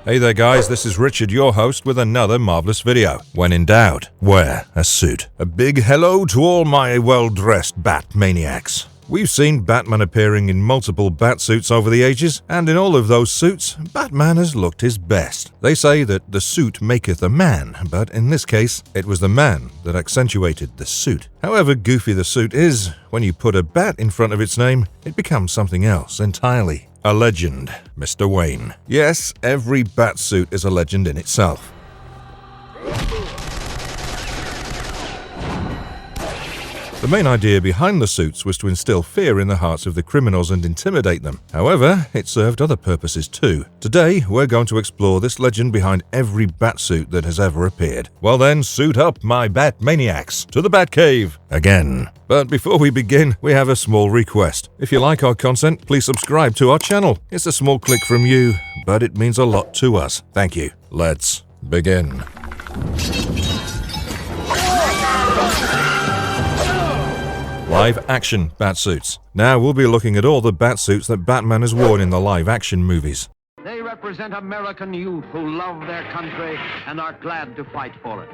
Hey there guys, this is Richard, your host, with another marvelous video. When in doubt, wear a suit. A big hello to all my well-dressed bat maniacs. We've seen Batman appearing in multiple Batsuits over the ages, and in all of those suits, Batman has looked his best. They say that the suit maketh a man, but in this case, it was the man that accentuated the suit. However goofy the suit is, when you put a bat in front of its name, it becomes something else entirely. A legend, Mr. Wayne. Yes, every Batsuit is a legend in itself. The main idea behind the suits was to instill fear in the hearts of the criminals and intimidate them. However, it served other purposes too. Today, we're going to explore this legend behind every Batsuit that has ever appeared. Well then, suit up, my Bat maniacs, to the Batcave again. But before we begin, we have a small request. If you like our content, please subscribe to our channel. It's a small click from you, but it means a lot to us. Thank you. Let's begin. Live-action Batsuits. Now we'll be looking at all the Batsuits that Batman has worn in the live-action movies. They represent American youth who love their country and are glad to fight for it.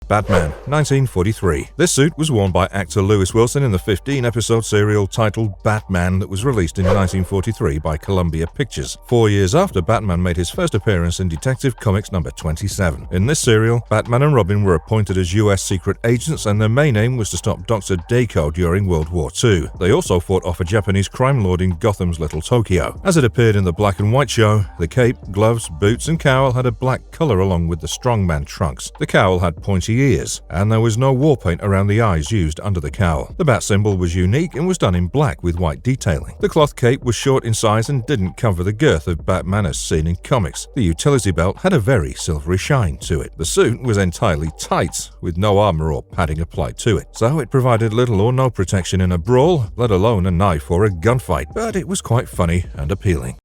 Batman, 1943. This suit was worn by actor Lewis Wilson in the 15-episode serial titled Batman that was released in 1943 by Columbia Pictures, 4 years after Batman made his first appearance in Detective Comics number 27. In this serial, Batman and Robin were appointed as US secret agents, and their main aim was to stop Dr. Dako during World War II. They also fought off a Japanese crime lord in Gotham's Little Tokyo. As it appeared in the black and white show, the cape, gloves, boots, and cowl had a black color along with the strongman trunks. The cowl had pointy ears, and there was no war paint around the eyes used under the cowl. The bat symbol was unique and was done in black with white detailing. The cloth cape was short in size and didn't cover the girth of Batman as seen in comics. The utility belt had a very silvery shine to it. The suit was entirely tight, with no armor or padding applied to it, so it provided little or no protection in a brawl, let alone a knife or a gunfight, but it was quite funny and appealing.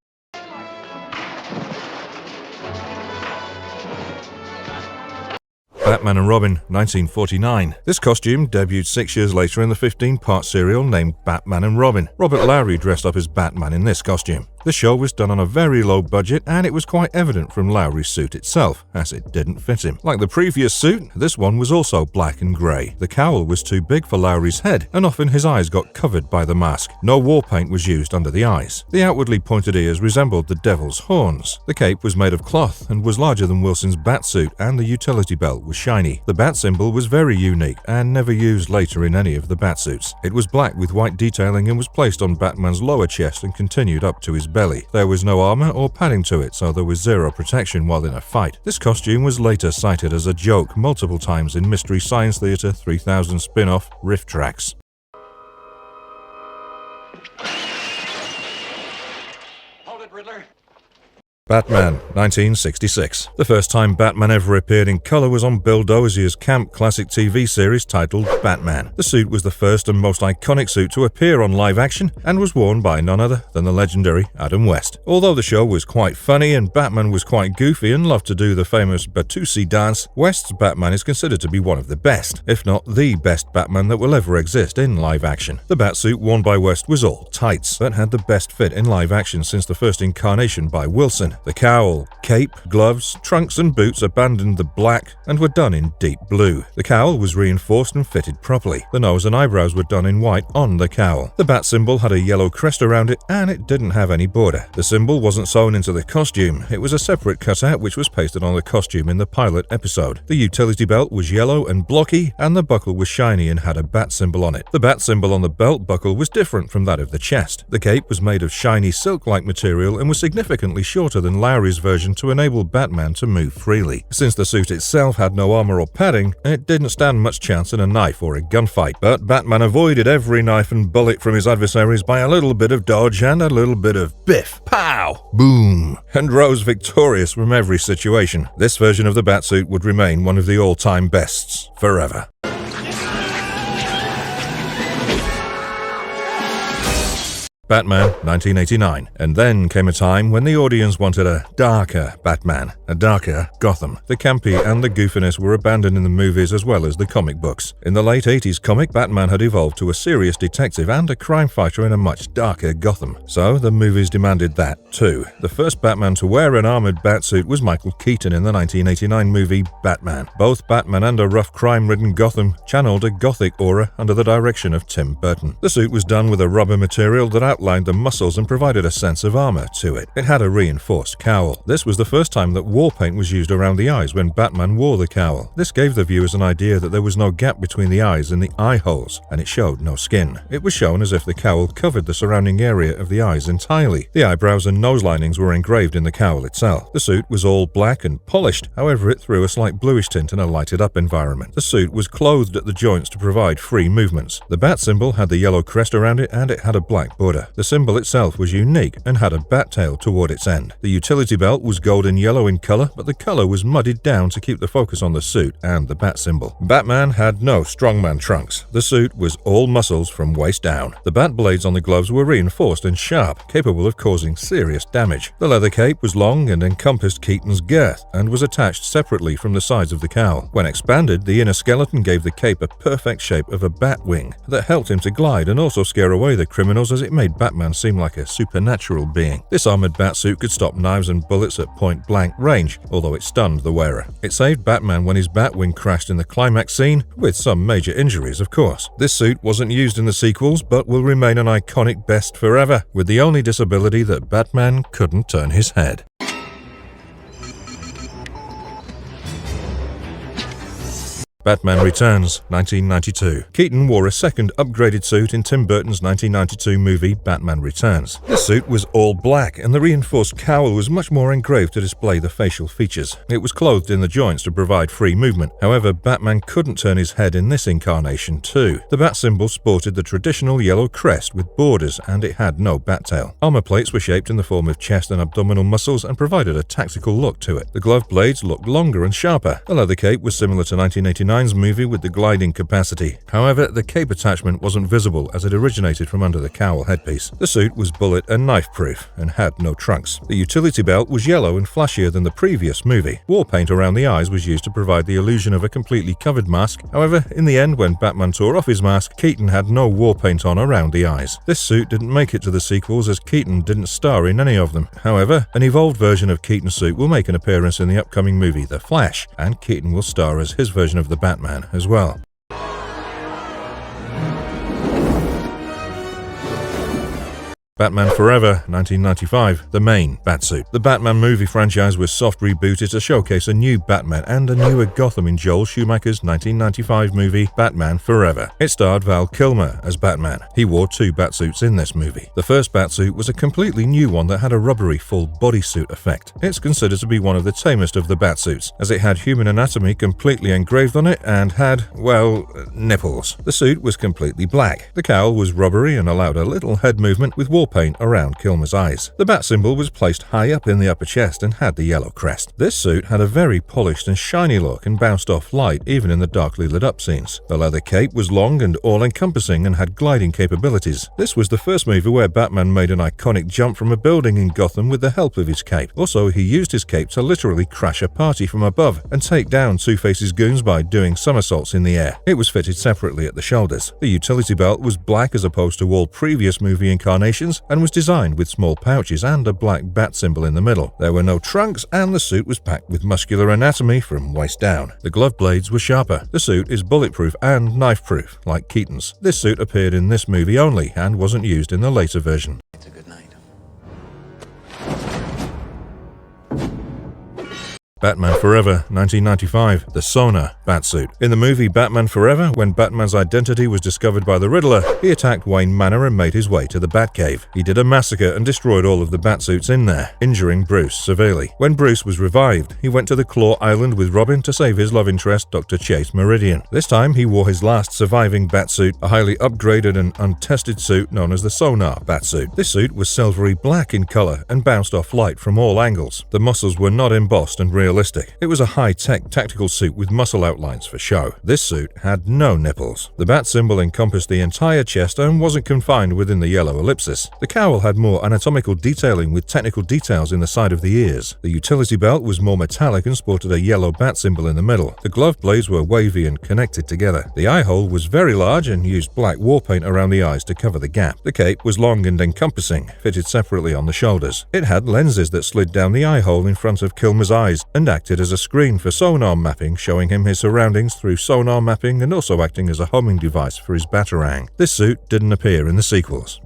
Batman and Robin, 1949. This costume debuted 6 years later in the 15-part serial named Batman and Robin. Robert Lowry dressed up as Batman in this costume. The show was done on a very low budget, and it was quite evident from Lowry's suit itself, as it didn't fit him. Like the previous suit, this one was also black and grey. The cowl was too big for Lowry's head, and often his eyes got covered by the mask. No war paint was used under the eyes. The outwardly pointed ears resembled the devil's horns. The cape was made of cloth and was larger than Wilson's Batsuit, and the utility belt was shiny. The bat symbol was very unique and never used later in any of the Batsuits. It was black with white detailing and was placed on Batman's lower chest and continued up to his belly. There was no armor or padding to it, so there was zero protection while in a fight. This costume was later cited as a joke multiple times in Mystery Science Theater 3000 spin-off Riff Tracks. Hold it, Riddler. Batman, 1966. The first time Batman ever appeared in color was on Bill Dozier's camp classic TV series titled Batman. The suit was the first and most iconic suit to appear on live action and was worn by none other than the legendary Adam West. Although the show was quite funny and Batman was quite goofy and loved to do the famous Batusi dance, West's Batman is considered to be one of the best, if not the best Batman that will ever exist in live action. The Batsuit worn by West was all tights, but had the best fit in live action since the first incarnation by Wilson. The cowl, cape, gloves, trunks and boots abandoned the black and were done in deep blue. The cowl was reinforced and fitted properly. The nose and eyebrows were done in white on the cowl. The bat symbol had a yellow crest around it and it didn't have any border. The symbol wasn't sewn into the costume. It was a separate cutout which was pasted on the costume in the pilot episode. The utility belt was yellow and blocky and the buckle was shiny and had a bat symbol on it. The bat symbol on the belt buckle was different from that of the chest. The cape was made of shiny silk-like material and was significantly shorter than Lowry's version to enable Batman to move freely. Since the suit itself had no armor or padding, it didn't stand much chance in a knife or a gunfight. But Batman avoided every knife and bullet from his adversaries by a little bit of dodge and a little bit of biff, pow, boom, and rose victorious from every situation. This version of the Batsuit would remain one of the all-time bests forever. Batman, 1989. And then came a time when the audience wanted a darker Batman, a darker Gotham. The campy and the goofiness were abandoned in the movies as well as the comic books. In the late 80s comic, Batman had evolved to a serious detective and a crime fighter in a much darker Gotham. So the movies demanded that too. The first Batman to wear an armored batsuit was Michael Keaton in the 1989 movie Batman. Both Batman and a rough crime-ridden Gotham channeled a gothic aura under the direction of Tim Burton. The suit was done with a rubber material that outlined the muscles and provided a sense of armor to it. It had a reinforced cowl. This was the first time that war paint was used around the eyes when Batman wore the cowl. This gave the viewers an idea that there was no gap between the eyes and the eye holes, and it showed no skin. It was shown as if the cowl covered the surrounding area of the eyes entirely. The eyebrows and nose linings were engraved in the cowl itself. The suit was all black and polished, however it threw a slight bluish tint in a lighted up environment. The suit was clothed at the joints to provide free movements. The bat symbol had the yellow crest around it and it had a black border. The symbol itself was unique and had a bat tail toward its end. The utility belt was golden yellow in color, but the color was muddied down to keep the focus on the suit and the bat symbol. Batman had no strongman trunks. The suit was all muscles from waist down. The bat blades on the gloves were reinforced and sharp, capable of causing serious damage. The leather cape was long and encompassed Keaton's girth and was attached separately from the sides of the cowl. When expanded, the inner skeleton gave the cape a perfect shape of a bat wing that helped him to glide and also scare away the criminals, as it made Batman seem like a supernatural being. This armored batsuit could stop knives and bullets at point-blank range, although it stunned the wearer. It saved Batman when his Batwing crashed in the climax scene, with some major injuries, of course. This suit wasn't used in the sequels, but will remain an iconic best forever, with the only disability that Batman couldn't turn his head. Batman Returns, 1992. Keaton wore a second upgraded suit in Tim Burton's 1992 movie Batman Returns. This suit was all black, and the reinforced cowl was much more engraved to display the facial features. It was clothed in the joints to provide free movement. However, Batman couldn't turn his head in this incarnation too. The bat symbol sported the traditional yellow crest with borders, and it had no bat tail. Armor plates were shaped in the form of chest and abdominal muscles and provided a tactical look to it. The glove blades looked longer and sharper. The leather cape was similar to 1989 movie with the gliding capacity. However, the cape attachment wasn't visible as it originated from under the cowl headpiece. The suit was bullet and knife proof and had no trunks. The utility belt was yellow and flashier than the previous movie. War paint around the eyes was used to provide the illusion of a completely covered mask. However, in the end, when Batman tore off his mask, Keaton had no war paint on around the eyes. This suit didn't make it to the sequels as Keaton didn't star in any of them. However, an evolved version of Keaton's suit will make an appearance in the upcoming movie The Flash, and Keaton will star as his version of the Batman as well. Batman Forever, 1995, the main Batsuit. The Batman movie franchise was soft rebooted to showcase a new Batman and a newer Gotham in Joel Schumacher's 1995 movie Batman Forever. It starred Val Kilmer as Batman. He wore two Batsuits in this movie. The first Batsuit was a completely new one that had a rubbery full bodysuit effect. It's considered to be one of the tamest of the Batsuits, as it had human anatomy completely engraved on it and had, well, nipples. The suit was completely black. The cowl was rubbery and allowed a little head movement with war paint around Kilmer's eyes. The bat symbol was placed high up in the upper chest and had the yellow crest. This suit had a very polished and shiny look and bounced off light even in the darkly lit up scenes. The leather cape was long and all-encompassing and had gliding capabilities. This was the first movie where Batman made an iconic jump from a building in Gotham with the help of his cape. Also, he used his cape to literally crash a party from above and take down Two-Face's goons by doing somersaults in the air. It was fitted separately at the shoulders. The utility belt was black as opposed to all previous movie incarnations and was designed with small pouches and a black bat symbol in the middle. There were no trunks and the suit was packed with muscular anatomy from waist down. The glove blades were sharper. The suit is bulletproof and knife-proof, like Keaton's. This suit appeared in this movie only and wasn't used in the later version. It's a good night. Batman Forever, 1995, the Sonar Batsuit. In the movie Batman Forever, when Batman's identity was discovered by the Riddler, he attacked Wayne Manor and made his way to the Batcave. He did a massacre and destroyed all of the Batsuits in there, injuring Bruce severely. When Bruce was revived, he went to the Claw Island with Robin to save his love interest, Dr. Chase Meridian. This time, he wore his last surviving Batsuit, a highly upgraded and untested suit known as the Sonar Batsuit. This suit was silvery black in color and bounced off light from all angles. The muscles were not embossed and real unrealistic. It was a high-tech tactical suit with muscle outlines for show. This suit had no nipples. The bat symbol encompassed the entire chest and wasn't confined within the yellow ellipsis. The cowl had more anatomical detailing with technical details in the side of the ears. The utility belt was more metallic and sported a yellow bat symbol in the middle. The glove blades were wavy and connected together. The eye hole was very large and used black war paint around the eyes to cover the gap. The cape was long and encompassing, fitted separately on the shoulders. It had lenses that slid down the eye hole in front of Kilmer's eyes and acted as a screen for sonar mapping, showing him his surroundings through sonar mapping and also acting as a homing device for his batarang. This suit didn't appear in the sequels.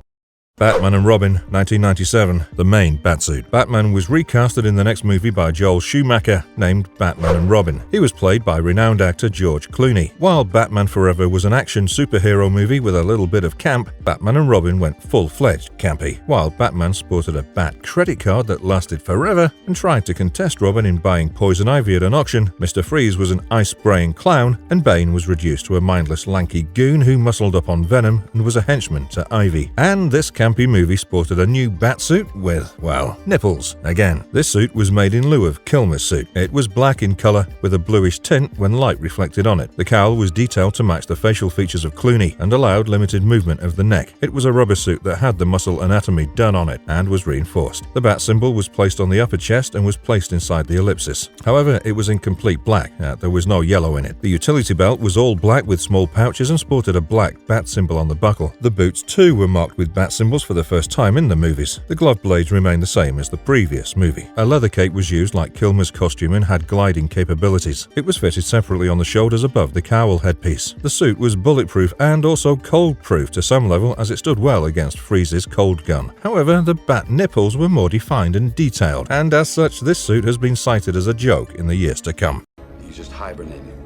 Batman and Robin, 1997, the main Batsuit. Batman was recasted in the next movie by Joel Schumacher, named Batman and Robin. He was played by renowned actor George Clooney. While Batman Forever was an action superhero movie with a little bit of camp, Batman and Robin went full-fledged campy. While Batman sported a Bat credit card that lasted forever and tried to contest Robin in buying poison ivy at an auction, Mr. Freeze was an ice-spraying clown, and Bane was reduced to a mindless lanky goon who muscled up on Venom and was a henchman to Ivy. And this campy movie sported a new Batsuit with, well, nipples again. This suit was made in lieu of Kilmer's suit. It was black in color with a bluish tint when light reflected on it. The cowl was detailed to match the facial features of Clooney and allowed limited movement of the neck. It was a rubber suit that had the muscle anatomy done on it and was reinforced. The bat symbol was placed on the upper chest and was placed inside the ellipsis. However, it was in complete black. There was no yellow in it. The utility belt was all black with small pouches and sported a black bat symbol on the buckle. The boots too were marked with bat symbols for the first time in the movies. The glove blades remained the same as the previous movie. A leather cape was used like Kilmer's costume and had gliding capabilities. It was fitted separately on the shoulders above the cowl headpiece. The suit was bulletproof and also cold-proof to some level as it stood well against Freeze's cold gun. However, the bat nipples were more defined and detailed, and as such this suit has been cited as a joke in the years to come. You just hibernating.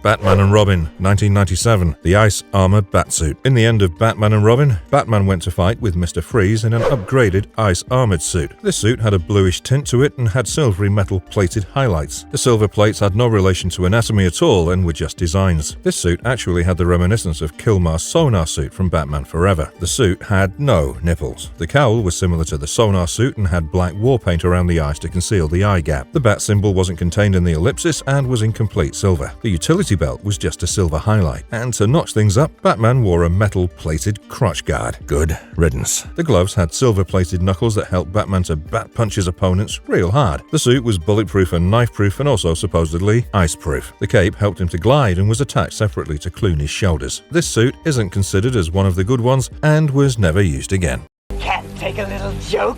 Batman and Robin, 1997, the Ice Armor Batsuit. In the end of Batman and Robin, Batman went to fight with Mr. Freeze in an upgraded ice armored suit. This suit had a bluish tint to it and had silvery metal plated highlights. The silver plates had no relation to anatomy at all and were just designs. This suit actually had the reminiscence of Kilmer's sonar suit from Batman Forever. The suit had no nipples. The cowl was similar to the sonar suit and had black war paint around the eyes to conceal the eye gap. The bat symbol wasn't contained in the ellipsis and was in complete silver. The utility belt was just a silver highlight. And to notch things up, Batman wore a metal-plated crotch guard. Good riddance. The gloves had silver-plated knuckles that helped Batman to bat punch his opponents real hard. The suit was bulletproof and knife-proof and also supposedly ice-proof. The cape helped him to glide and was attached separately to Clooney's shoulders. This suit isn't considered as one of the good ones and was never used again. Can't take a little joke?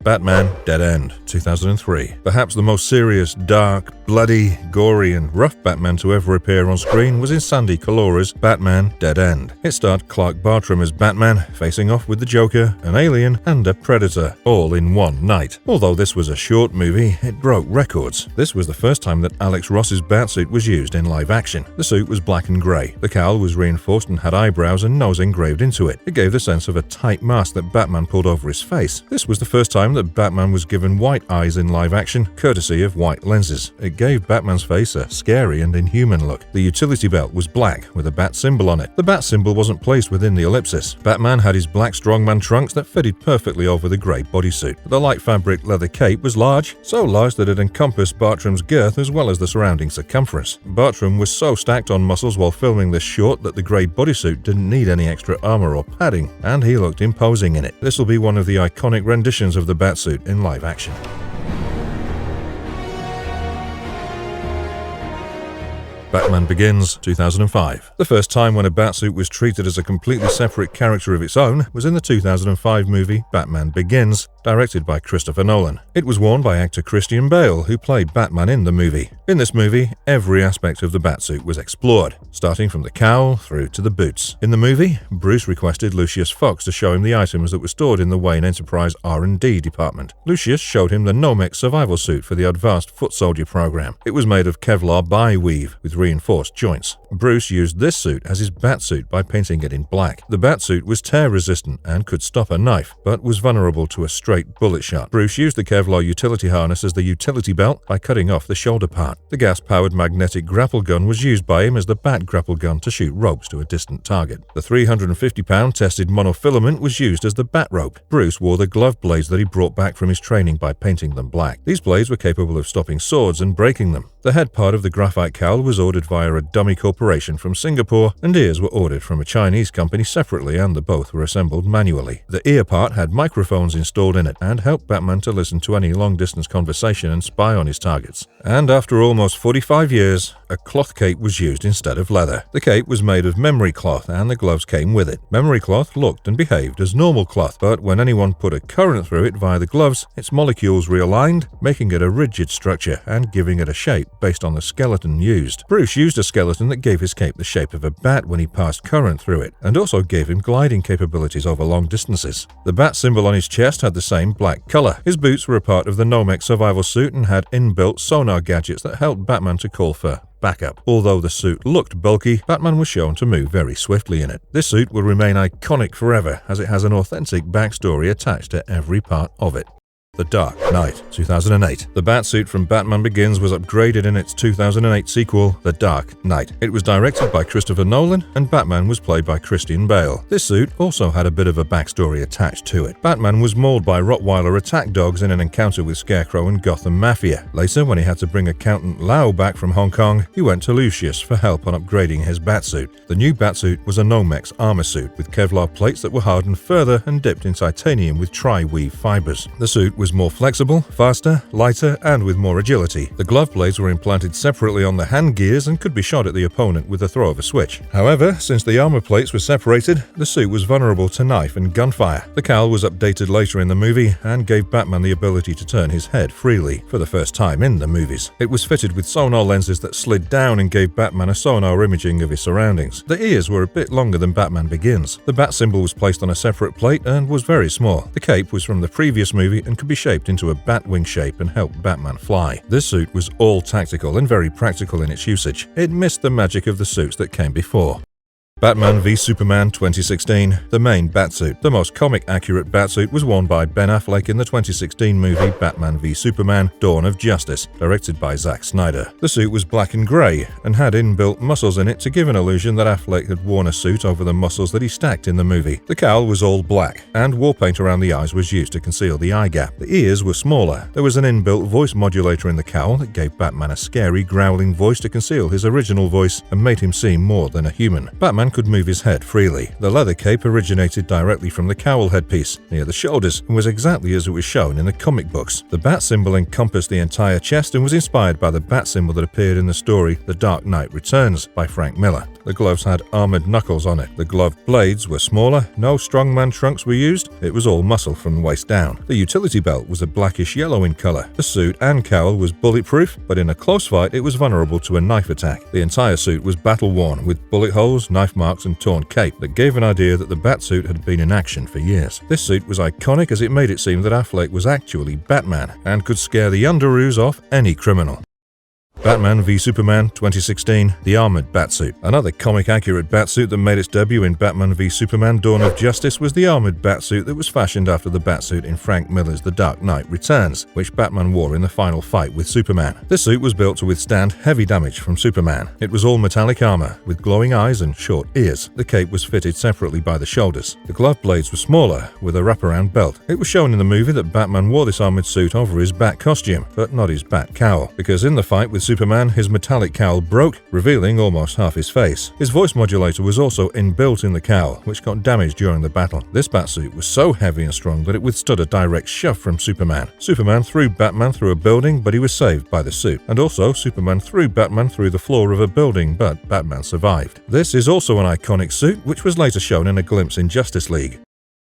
Batman Dead End, 2003. Perhaps the most serious, dark, bloody, gory, and rough Batman to ever appear on screen was in Sandy Calora's Batman Dead End. It starred Clark Bartram as Batman, facing off with the Joker, an alien, and a Predator, all in one night. Although this was a short movie, it broke records. This was the first time that Alex Ross's Batsuit was used in live action. The suit was black and grey. The cowl was reinforced and had eyebrows and nose engraved into it. It gave the sense of a tight mask that Batman pulled over his face. This was the first time that Batman was given white eyes in live action, courtesy of white lenses. It gave Batman's face a scary and inhuman look. The utility belt was black with a bat symbol on it. The bat symbol wasn't placed within the ellipsis. Batman had his black strongman trunks that fitted perfectly over the grey bodysuit. The light fabric leather cape was large, so large that it encompassed Bartram's girth as well as the surrounding circumference. Bartram was so stacked on muscles while filming this short that the grey bodysuit didn't need any extra armor or padding, and he looked imposing in it. This will be one of the iconic renditions of the Batsuit in live action. Batman Begins, 2005. The first time when a Batsuit was treated as a completely separate character of its own was in the 2005 movie Batman Begins, directed by Christopher Nolan. It was worn by actor Christian Bale, who played Batman in the movie. In this movie, every aspect of the Batsuit was explored, starting from the cowl through to the boots. In the movie, Bruce requested Lucius Fox to show him the items that were stored in the Wayne Enterprise R&D department. Lucius showed him the Nomex survival suit for the advanced foot soldier program. It was made of Kevlar bi-weave, with reinforced joints. Bruce used this suit as his Batsuit by painting it in black. The Batsuit was tear-resistant and could stop a knife, but was vulnerable to a straight bullet shot. Bruce used the Kevlar utility harness as the utility belt by cutting off the shoulder part. The gas-powered magnetic grapple gun was used by him as the Bat grapple gun to shoot ropes to a distant target. The 350-pound tested monofilament was used as the Bat rope. Bruce wore the glove blades that he brought back from his training by painting them black. These blades were capable of stopping swords and breaking them. The head part of the graphite cowl was ordered via a dummy corporation from Singapore, and ears were ordered from a Chinese company separately, and the both were assembled manually. The ear part had microphones installed in it and helped Batman to listen to any long-distance conversation and spy on his targets. And after almost 45 years, a cloth cape was used instead of leather. The cape was made of memory cloth and the gloves came with it. Memory cloth looked and behaved as normal cloth, but when anyone put a current through it via the gloves, its molecules realigned, making it a rigid structure and giving it a shape based on the skeleton used. Bruce used a skeleton that gave his cape the shape of a bat when he passed current through it, and also gave him gliding capabilities over long distances. The bat symbol on his chest had the same black color. His boots were a part of the Nomex survival suit and had inbuilt sonar gadgets that helped Batman to call for backup. Although the suit looked bulky, Batman was shown to move very swiftly in it. This suit will remain iconic forever as it has an authentic backstory attached to every part of it. The Dark Knight, 2008. The Batsuit from Batman Begins was upgraded in its 2008 sequel, The Dark Knight. It was directed by Christopher Nolan, and Batman was played by Christian Bale. This suit also had a bit of a backstory attached to it. Batman was mauled by Rottweiler attack dogs in an encounter with Scarecrow and Gotham Mafia. Later, when he had to bring accountant Lau back from Hong Kong, he went to Lucius for help on upgrading his Batsuit. The new Batsuit was a Nomex armor suit with Kevlar plates that were hardened further and dipped in titanium with tri-weave fibers. The suit was more flexible, faster, lighter, and with more agility. The glove blades were implanted separately on the hand gears and could be shot at the opponent with the throw of a switch. However, since the armor plates were separated, the suit was vulnerable to knife and gunfire. The cowl was updated later in the movie and gave Batman the ability to turn his head freely, for the first time in the movies. It was fitted with sonar lenses that slid down and gave Batman a sonar imaging of his surroundings. The ears were a bit longer than Batman Begins. The bat symbol was placed on a separate plate and was very small. The cape was from the previous movie and could be shaped into a bat wing shape and helped Batman fly. This suit was all tactical and very practical in its usage. It missed the magic of the suits that came before. Batman v Superman 2016, the main Batsuit. The most comic-accurate Batsuit was worn by Ben Affleck in the 2016 movie Batman v Superman: Dawn of Justice, directed by Zack Snyder. The suit was black and grey, and had inbuilt muscles in it to give an illusion that Affleck had worn a suit over the muscles that he stacked in the movie. The cowl was all black, and war paint around the eyes was used to conceal the eye gap. The ears were smaller. There was an inbuilt voice modulator in the cowl that gave Batman a scary, growling voice to conceal his original voice and made him seem more than a human. Batman could move his head freely. The leather cape originated directly from the cowl headpiece, near the shoulders, and was exactly as it was shown in the comic books. The bat symbol encompassed the entire chest and was inspired by the bat symbol that appeared in the story The Dark Knight Returns by Frank Miller. The gloves had armored knuckles on it. The glove blades were smaller, no strongman trunks were used, it was all muscle from the waist down. The utility belt was a blackish yellow in color. The suit and cowl was bulletproof, but in a close fight it was vulnerable to a knife attack. The entire suit was battle-worn, with bullet holes, knife marks, and torn cape that gave an idea that the Batsuit had been in action for years. This suit was iconic as it made it seem that Affleck was actually Batman and could scare the underoos off any criminal. Batman v Superman 2016, the Armored Batsuit. Another comic-accurate Batsuit that made its debut in Batman v Superman: Dawn of Justice was the Armored Batsuit that was fashioned after the Batsuit in Frank Miller's The Dark Knight Returns, which Batman wore in the final fight with Superman. This suit was built to withstand heavy damage from Superman. It was all metallic armor, with glowing eyes and short ears. The cape was fitted separately by the shoulders. The glove blades were smaller, with a wraparound belt. It was shown in the movie that Batman wore this armored suit over his Bat costume, but not his Bat cowl, because in the fight with Superman, his metallic cowl broke, revealing almost half his face. His voice modulator was also inbuilt in the cowl, which got damaged during the battle. This Batsuit was so heavy and strong that it withstood a direct shove from Superman. Superman threw Batman through a building, but he was saved by the suit. And also, Superman threw Batman through the floor of a building, but Batman survived. This is also an iconic suit, which was later shown in a glimpse in Justice League.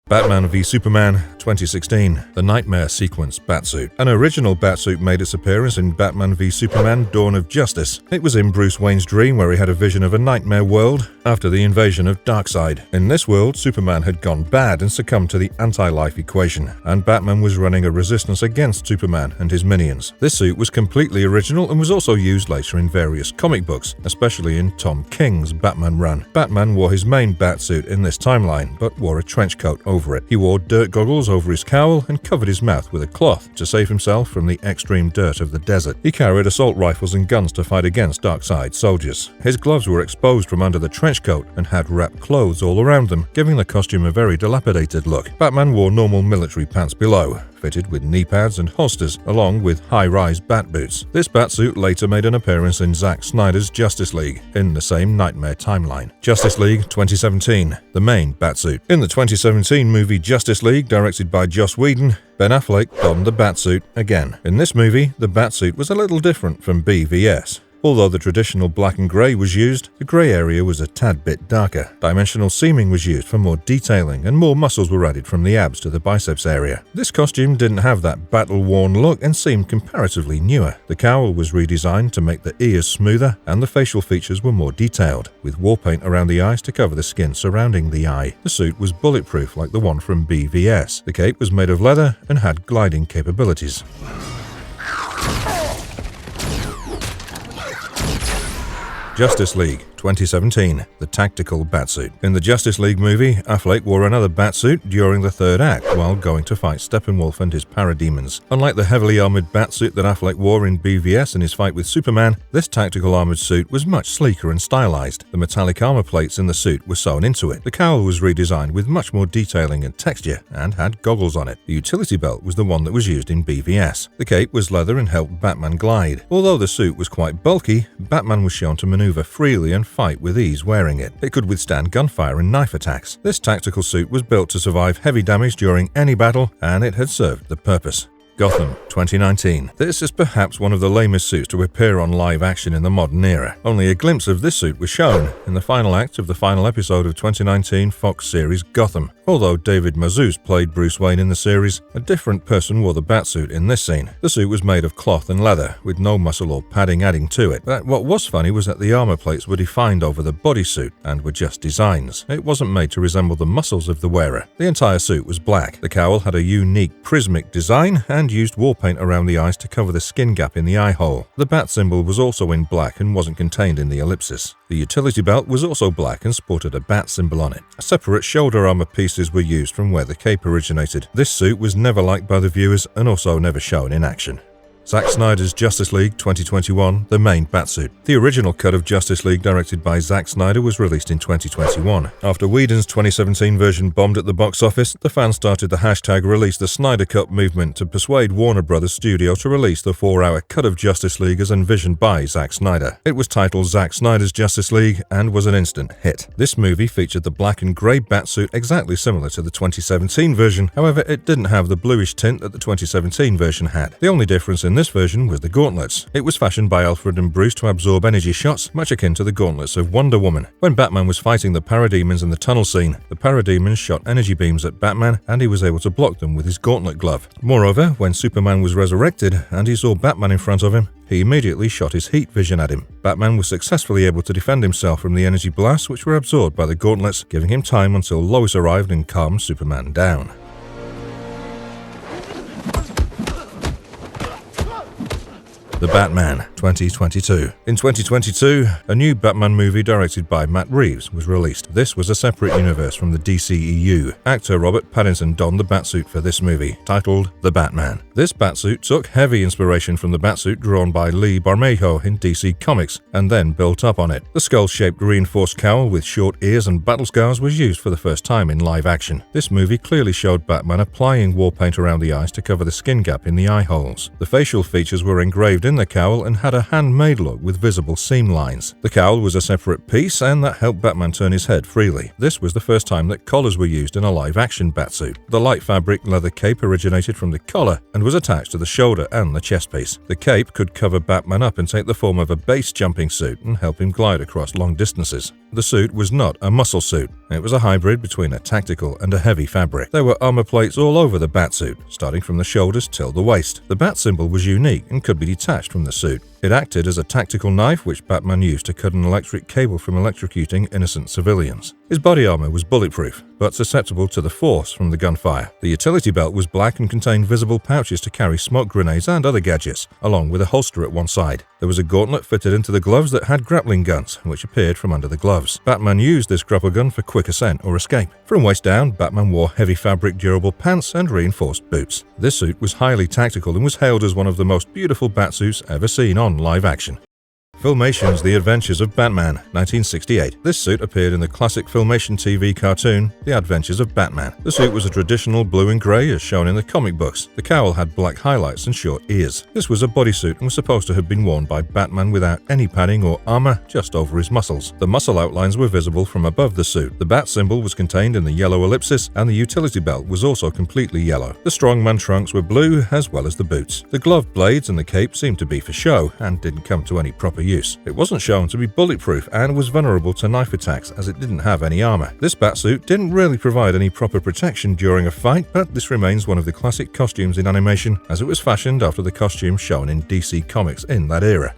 Batman v Superman 2016, the Nightmare Sequence Batsuit. An original Batsuit made its appearance in Batman v Superman: Dawn of Justice. It was in Bruce Wayne's dream where he had a vision of a nightmare world after the invasion of Darkseid. In this world, Superman had gone bad and succumbed to the anti-life equation, and Batman was running a resistance against Superman and his minions. This suit was completely original and was also used later in various comic books, especially in Tom King's Batman run. Batman wore his main Batsuit in this timeline, but wore a trench coat over it. He wore dirt goggles over his cowl and covered his mouth with a cloth to save himself from the extreme dirt of the desert. He carried assault rifles and guns to fight against Darkseid soldiers. His gloves were exposed from under the trench coat and had wrapped clothes all around them, giving the costume a very dilapidated look. Batman wore normal military pants below, fitted with knee pads and holsters, along with high-rise bat boots. This batsuit later made an appearance in Zack Snyder's Justice League, in the same nightmare timeline. Justice League 2017, the main batsuit. In the 2017 movie Justice League, directed by Joss Whedon, Ben Affleck donned the batsuit again. In this movie, the batsuit was a little different from BVS. Although the traditional black and grey was used, the grey area was a tad bit darker. Dimensional seaming was used for more detailing, and more muscles were added from the abs to the biceps area. This costume didn't have that battle-worn look and seemed comparatively newer. The cowl was redesigned to make the ears smoother, and the facial features were more detailed, with war paint around the eyes to cover the skin surrounding the eye. The suit was bulletproof like the one from BVS. The cape was made of leather and had gliding capabilities. Justice League 2017, the tactical batsuit. In the Justice League movie, Affleck wore another batsuit during the third act while going to fight Steppenwolf and his parademons. Unlike the heavily armored batsuit that Affleck wore in BVS in his fight with Superman, this tactical armored suit was much sleeker and stylized. The metallic armor plates in the suit were sewn into it. The cowl was redesigned with much more detailing and texture and had goggles on it. The utility belt was the one that was used in BVS. The cape was leather and helped Batman glide. Although the suit was quite bulky, Batman was shown to maneuver freely and fight with ease wearing it. It could withstand gunfire and knife attacks. This tactical suit was built to survive heavy damage during any battle, and it had served the purpose. Gotham 2019. This is perhaps one of the lamest suits to appear on live action in the modern era. Only a glimpse of this suit was shown in the final act of the final episode of 2019 Fox series Gotham. Although David Mazouz played Bruce Wayne in the series, a different person wore the batsuit in this scene. The suit was made of cloth and leather, with no muscle or padding adding to it. But what was funny was that the armor plates were defined over the bodysuit and were just designs. It wasn't made to resemble the muscles of the wearer. The entire suit was black. The cowl had a unique prismatic design and used war paint around the eyes to cover the skin gap in the eye hole. The bat symbol was also in black and wasn't contained in the ellipsis. The utility belt was also black and sported a bat symbol on it. Separate shoulder armor pieces were used from where the cape originated. This suit was never liked by the viewers and also never shown in action. Zack Snyder's Justice League 2021, the main batsuit. The original cut of Justice League directed by Zack Snyder was released in 2021. After Whedon's 2017 version bombed at the box office, the fans started the hashtag Release the Snyder Cut movement to persuade Warner Brothers Studio to release the 4-hour cut of Justice League as envisioned by Zack Snyder. It was titled Zack Snyder's Justice League and was an instant hit. This movie featured the black and grey batsuit exactly similar to the 2017 version, however it didn't have the bluish tint that the 2017 version had. The only difference in this version was the gauntlets. It was fashioned by Alfred and Bruce to absorb energy shots, much akin to the gauntlets of Wonder Woman. When Batman was fighting the parademons in the tunnel scene, the parademons shot energy beams at Batman and he was able to block them with his gauntlet glove. Moreover, when Superman was resurrected and he saw Batman in front of him, he immediately shot his heat vision at him. Batman was successfully able to defend himself from the energy blasts which were absorbed by the gauntlets, giving him time until Lois arrived and calmed Superman down. The Batman 2022. In 2022, a new Batman movie directed by Matt Reeves was released. This was a separate universe from the DCEU. Actor Robert Pattinson donned the Batsuit for this movie, titled The Batman. This Batsuit took heavy inspiration from the Batsuit drawn by Lee Bermejo in DC Comics, and then built up on it. The skull-shaped reinforced cowl with short ears and battle scars was used for the first time in live action. This movie clearly showed Batman applying war paint around the eyes to cover the skin gap in the eye holes. The facial features were engraved in the cowl and had a handmade look with visible seam lines. The cowl was a separate piece and that helped Batman turn his head freely. This was the first time that collars were used in a live-action Batsuit. The light fabric leather cape originated from the collar and was attached to the shoulder and the chest piece. The cape could cover Batman up and take the form of a base jumping suit and help him glide across long distances. The suit was not a muscle suit. It was a hybrid between a tactical and a heavy fabric. There were armor plates all over the Batsuit, starting from the shoulders till the waist. The bat symbol was unique and could be detached from the suit. It acted as a tactical knife which Batman used to cut an electric cable from electrocuting innocent civilians. His body armor was bulletproof, but susceptible to the force from the gunfire. The utility belt was black and contained visible pouches to carry smoke grenades and other gadgets, along with a holster at one side. There was a gauntlet fitted into the gloves that had grappling guns, which appeared from under the gloves. Batman used this grapple gun for quick ascent or escape. From waist down, Batman wore heavy fabric durable pants and reinforced boots. This suit was highly tactical and was hailed as one of the most beautiful Batsuits ever seen on live action. Filmation's The Adventures of Batman, 1968. This suit appeared in the classic Filmation TV cartoon, The Adventures of Batman. The suit was a traditional blue and grey as shown in the comic books. The cowl had black highlights and short ears. This was a bodysuit and was supposed to have been worn by Batman without any padding or armor, just over his muscles. The muscle outlines were visible from above the suit. The bat symbol was contained in the yellow ellipsis, and the utility belt was also completely yellow. The strongman trunks were blue, as well as the boots. The glove blades and the cape seemed to be for show, and didn't come to any proper use. It wasn't shown to be bulletproof and was vulnerable to knife attacks as it didn't have any armor. This batsuit didn't really provide any proper protection during a fight, but this remains one of the classic costumes in animation as it was fashioned after the costume shown in DC Comics in that era.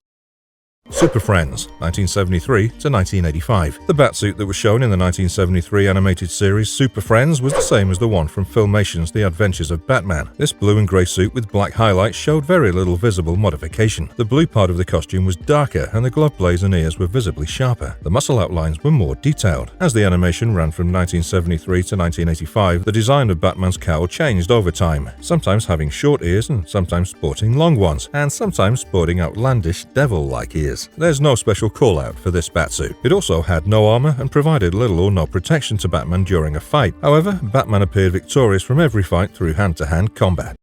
Super Friends, 1973 to 1985. The Batsuit that was shown in the 1973 animated series Super Friends was the same as the one from Filmation's The Adventures of Batman. This blue and grey suit with black highlights showed very little visible modification. The blue part of the costume was darker and the glove blades and ears were visibly sharper. The muscle outlines were more detailed. As the animation ran from 1973 to 1985, the design of Batman's cowl changed over time, sometimes having short ears and sometimes sporting long ones, and sometimes sporting outlandish devil-like ears. There's no special call-out for this Batsuit. It also had no armor and provided little or no protection to Batman during a fight. However, Batman appeared victorious from every fight through hand-to-hand combat.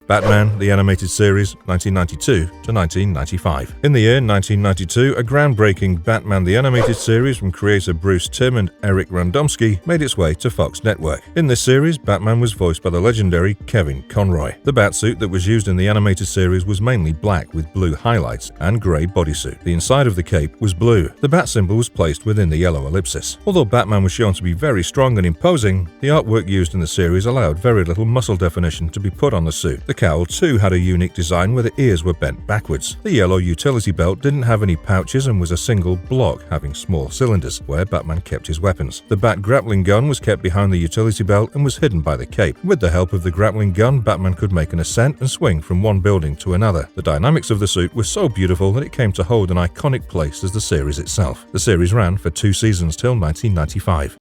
Batman, the Animated Series, 1992 to 1995. In the year 1992, a groundbreaking Batman the Animated Series from creator Bruce Timm and Eric Radomski made its way to Fox Network. In this series, Batman was voiced by the legendary Kevin Conroy. The Batsuit that was used in the animated series was mainly black with blue highlights and grey bodysuit. The inside of the cape was blue. The Bat symbol was placed within the yellow ellipsis. Although Batman was shown to be very strong and imposing, the artwork used in the series allowed very little muscle definition to be put on the suit. The cowl too had a unique design where the ears were bent backwards. The yellow utility belt didn't have any pouches and was a single block having small cylinders where Batman kept his weapons. The Bat grappling gun was kept behind the utility belt and was hidden by the cape. With the help of the grappling gun, Batman could make an ascent and swing from one building to another. The dynamics of the suit were so beautiful that it came to hold an iconic place as the series itself. The series ran for 2 seasons till 1995.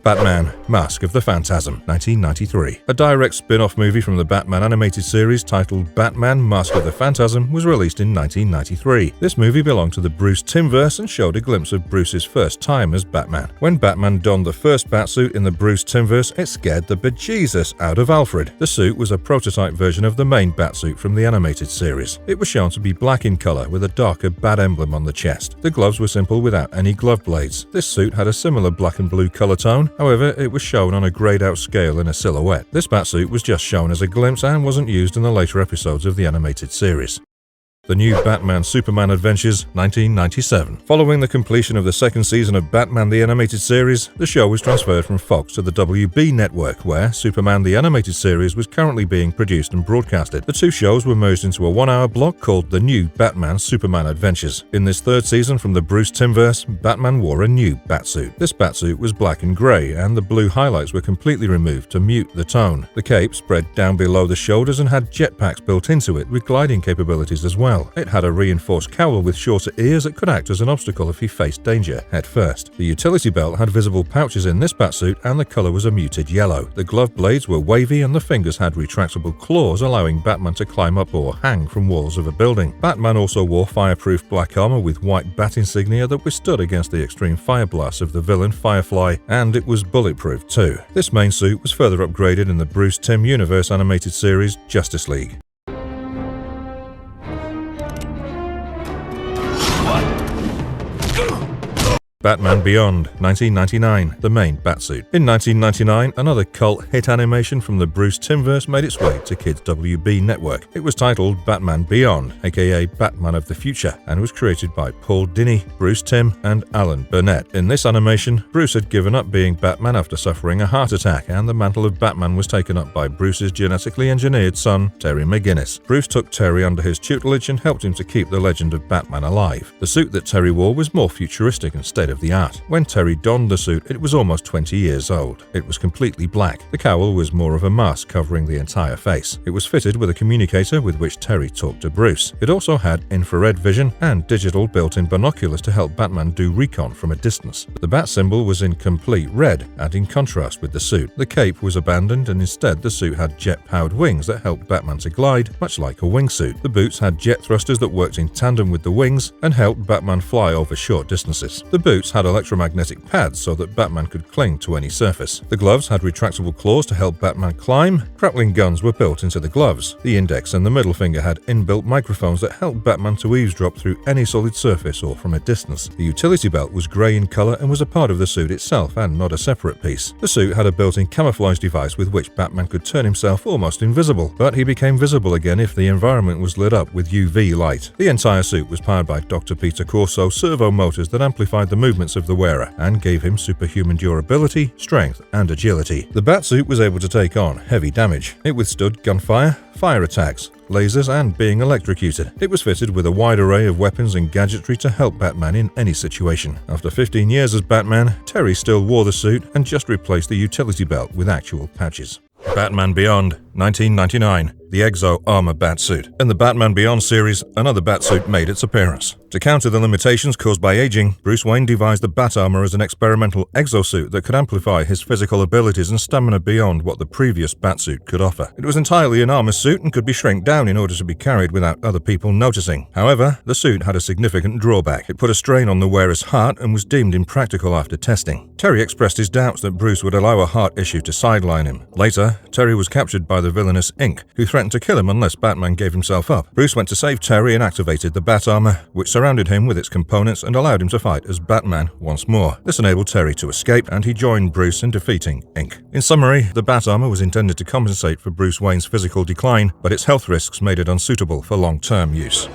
Batman, Mask of the Phantasm, 1993. A direct spin-off movie from the Batman animated series titled Batman, Mask of the Phantasm was released in 1993. This movie belonged to the Bruce Timm-verse and showed a glimpse of Bruce's first time as Batman. When Batman donned the first Batsuit in the Bruce Timm-verse, it scared the bejesus out of Alfred. The suit was a prototype version of the main Batsuit from the animated series. It was shown to be black in color with a darker Bat emblem on the chest. The gloves were simple without any glove blades. This suit had a similar black and blue color tone. However, it was shown on a grayed-out scale in a silhouette. This Batsuit was just shown as a glimpse and wasn't used in the later episodes of the animated series. The New Batman-Superman Adventures, 1997. Following the completion of the second season of Batman the Animated Series, the show was transferred from Fox to the WB network, where Superman the Animated Series was currently being produced and broadcasted. The two shows were merged into a 1-hour block called The New Batman-Superman Adventures. In this third season from the Bruce Timm-verse, Batman wore a new Batsuit. This Batsuit was black and grey, and the blue highlights were completely removed to mute the tone. The cape spread down below the shoulders and had jetpacks built into it with gliding capabilities as well. It had a reinforced cowl with shorter ears that could act as an obstacle if he faced danger head first. The utility belt had visible pouches in this Batsuit and the color was a muted yellow. The glove blades were wavy and the fingers had retractable claws allowing Batman to climb up or hang from walls of a building. Batman also wore fireproof black armor with white bat insignia that withstood against the extreme fire blasts of the villain Firefly, and it was bulletproof too. This main suit was further upgraded in the Bruce Timm Universe animated series Justice League. Batman Beyond, 1999, the main Batsuit. In 1999, another cult hit animation from the Bruce Timmverse made its way to Kids WB Network. It was titled Batman Beyond, aka Batman of the Future, and was created by Paul Dini, Bruce Timm, and Alan Burnett. In this animation, Bruce had given up being Batman after suffering a heart attack, and the mantle of Batman was taken up by Bruce's genetically engineered son, Terry McGinnis. Bruce took Terry under his tutelage and helped him to keep the legend of Batman alive. The suit that Terry wore was more futuristic and state-of-the-art. When Terry donned the suit, it was almost 20 years old. It was completely black. The cowl was more of a mask covering the entire face. It was fitted with a communicator with which Terry talked to Bruce. It also had infrared vision and digital built-in binoculars to help Batman do recon from a distance. The bat symbol was in complete red, adding contrast with the suit. The cape was abandoned, and instead the suit had jet-powered wings that helped Batman to glide, much like a wingsuit. The boots had jet thrusters that worked in tandem with the wings and helped Batman fly over short distances. The boots had electromagnetic pads so that Batman could cling to any surface. The gloves had retractable claws to help Batman climb. Grappling guns were built into the gloves. The index and the middle finger had inbuilt microphones that helped Batman to eavesdrop through any solid surface or from a distance. The utility belt was grey in colour and was a part of the suit itself and not a separate piece. The suit had a built-in camouflage device with which Batman could turn himself almost invisible, but he became visible again if the environment was lit up with UV light. The entire suit was powered by Dr. Peter Corso servo motors that amplified the movements of the wearer and gave him superhuman durability, strength, and agility. The Batsuit was able to take on heavy damage. It withstood gunfire, fire attacks, lasers, and being electrocuted. It was fitted with a wide array of weapons and gadgetry to help Batman in any situation. After 15 years as Batman, Terry still wore the suit and just replaced the utility belt with actual patches. Batman Beyond, 1999, the Exo-Armor Batsuit. In the Batman Beyond series, another Batsuit made its appearance. To counter the limitations caused by aging, Bruce Wayne devised the Bat Armor as an experimental exosuit that could amplify his physical abilities and stamina beyond what the previous Batsuit could offer. It was entirely an armor suit and could be shrinked down in order to be carried without other people noticing. However, the suit had a significant drawback. It put a strain on the wearer's heart and was deemed impractical after testing. Terry expressed his doubts that Bruce would allow a heart issue to sideline him. Later, Terry was captured by the villainous Inc., who threatened to kill him unless Batman gave himself up. Bruce went to save Terry and activated the Bat Armor, which surrounded him with its components and allowed him to fight as Batman once more. This enabled Terry to escape, and he joined Bruce in defeating Inc. In summary, the Bat Armor was intended to compensate for Bruce Wayne's physical decline, but its health risks made it unsuitable for long-term use.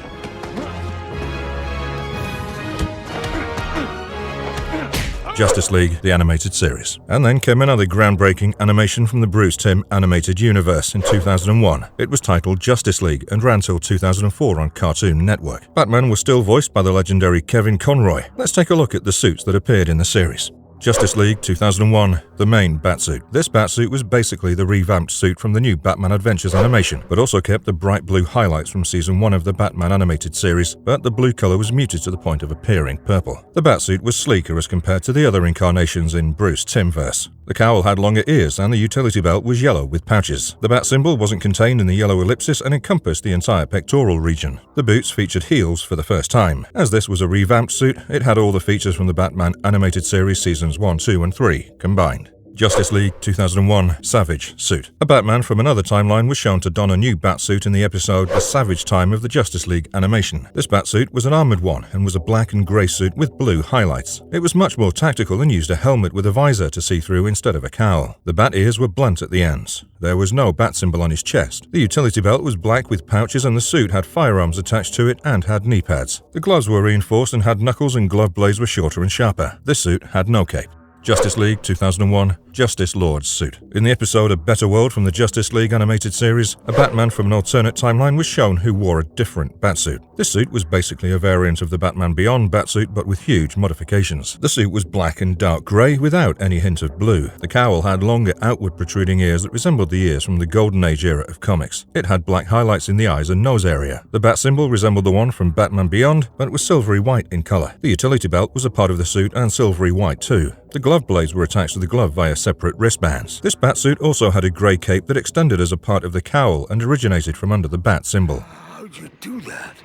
Justice League, the animated series. And then came another groundbreaking animation from the Bruce Timm animated universe in 2001. It was titled Justice League and ran till 2004 on Cartoon Network. Batman was still voiced by the legendary Kevin Conroy. Let's take a look at the suits that appeared in the series. Justice League 2001, the main Batsuit. This Batsuit was basically the revamped suit from the new Batman Adventures animation, but also kept the bright blue highlights from Season 1 of the Batman animated series, but the blue color was muted to the point of appearing purple. The Batsuit was sleeker as compared to the other incarnations in Bruce Timmverse. The cowl had longer ears, and the utility belt was yellow with pouches. The bat symbol wasn't contained in the yellow ellipsis and encompassed the entire pectoral region. The boots featured heels for the first time. As this was a revamped suit, it had all the features from the Batman animated series Seasons 1, 2, and 3 combined. Justice League 2001 Savage Suit. A Batman from another timeline was shown to don a new Batsuit in the episode The Savage Time of the Justice League animation. This Batsuit was an armored one and was a black and grey suit with blue highlights. It was much more tactical and used a helmet with a visor to see through instead of a cowl. The bat ears were blunt at the ends. There was no bat symbol on his chest. The utility belt was black with pouches, and the suit had firearms attached to it and had knee pads. The gloves were reinforced and had knuckles, and glove blades were shorter and sharper. This suit had no cape. Justice League 2001 Justice Lord's Suit. In the episode A Better World from the Justice League animated series, a Batman from an alternate timeline was shown who wore a different Batsuit. This suit was basically a variant of the Batman Beyond Batsuit, but with huge modifications. The suit was black and dark grey without any hint of blue. The cowl had longer outward protruding ears that resembled the ears from the Golden Age era of comics. It had black highlights in the eyes and nose area. The bat symbol resembled the one from Batman Beyond, but was silvery white in colour. The utility belt was a part of the suit and silvery white too. The glove blades were attached to the glove via separate wristbands. This Batsuit also had a grey cape that extended as a part of the cowl and originated from under the bat symbol. How'd you do that?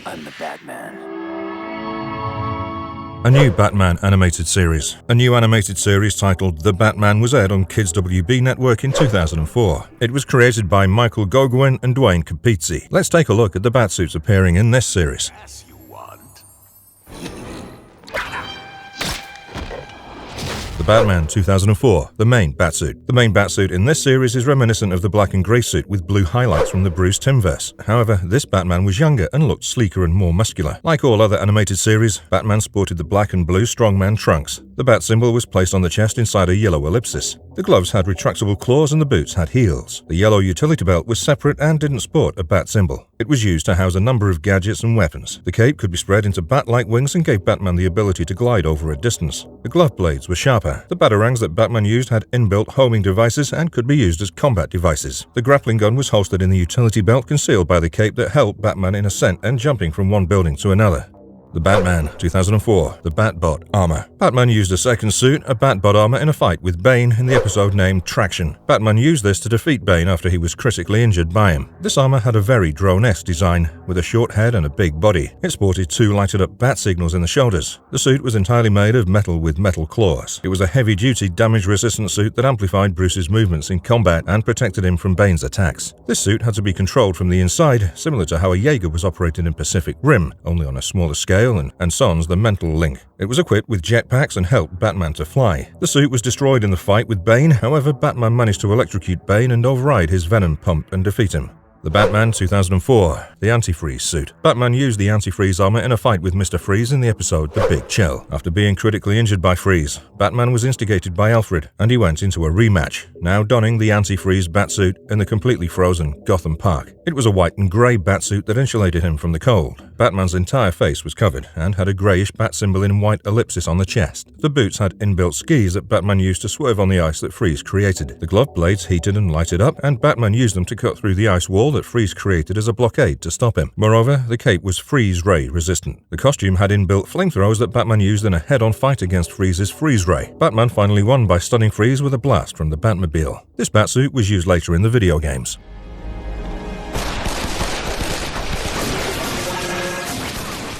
I'm the Batman. A new Batman animated series. A new animated series titled The Batman was aired on Kids WB Network in 2004. It was created by Michael Goguen and Dwayne Capizzi. Let's take a look at the Batsuits appearing in this series. Yes, you want. The Batman 2004, the main Batsuit. The main Batsuit in this series is reminiscent of the black and grey suit with blue highlights from the Bruce Timm verse. However, this Batman was younger and looked sleeker and more muscular. Like all other animated series, Batman sported the black and blue strongman trunks. The bat symbol was placed on the chest inside a yellow ellipsis. The gloves had retractable claws and the boots had heels. The yellow utility belt was separate and didn't sport a bat symbol. It was used to house a number of gadgets and weapons. The cape could be spread into bat-like wings and gave Batman the ability to glide over a distance. The glove blades were sharper. The batarangs that Batman used had inbuilt homing devices and could be used as combat devices. The grappling gun was holstered in the utility belt concealed by the cape that helped Batman in ascent and jumping from one building to another. The Batman 2004, the Batbot Armor. Batman used a second suit, a Batbot armor, in a fight with Bane in the episode named Traction. Batman used this to defeat Bane after he was critically injured by him. This armor had a very drone-esque design, with a short head and a big body. It sported two lighted-up bat signals in the shoulders. The suit was entirely made of metal with metal claws. It was a heavy-duty, damage-resistant suit that amplified Bruce's movements in combat and protected him from Bane's attacks. This suit had to be controlled from the inside, similar to how a Jaeger was operated in Pacific Rim, only on a smaller scale and sans the mental link. It was equipped with jetpacks and helped Batman to fly. The suit was destroyed in the fight with Bane, however Batman managed to electrocute Bane and override his venom pump and defeat him. The Batman 2004, the Antifreeze suit. Batman used the Antifreeze armor in a fight with Mr. Freeze in the episode The Big Chill. After being critically injured by Freeze, Batman was instigated by Alfred, and he went into a rematch, now donning the Antifreeze Batsuit in the completely frozen Gotham Park. It was a white and grey Batsuit that insulated him from the cold. Batman's entire face was covered, and had a greyish bat symbol in white ellipsis on the chest. The boots had inbuilt skis that Batman used to swerve on the ice that Freeze created. The glove blades heated and lighted up, and Batman used them to cut through the ice wall that Freeze created as a blockade to stop him. Moreover, the cape was Freeze Ray resistant. The costume had inbuilt flamethrowers that Batman used in a head-on fight against Freeze's Freeze Ray. Batman finally won by stunning Freeze with a blast from the Batmobile. This Batsuit was used later in the video games.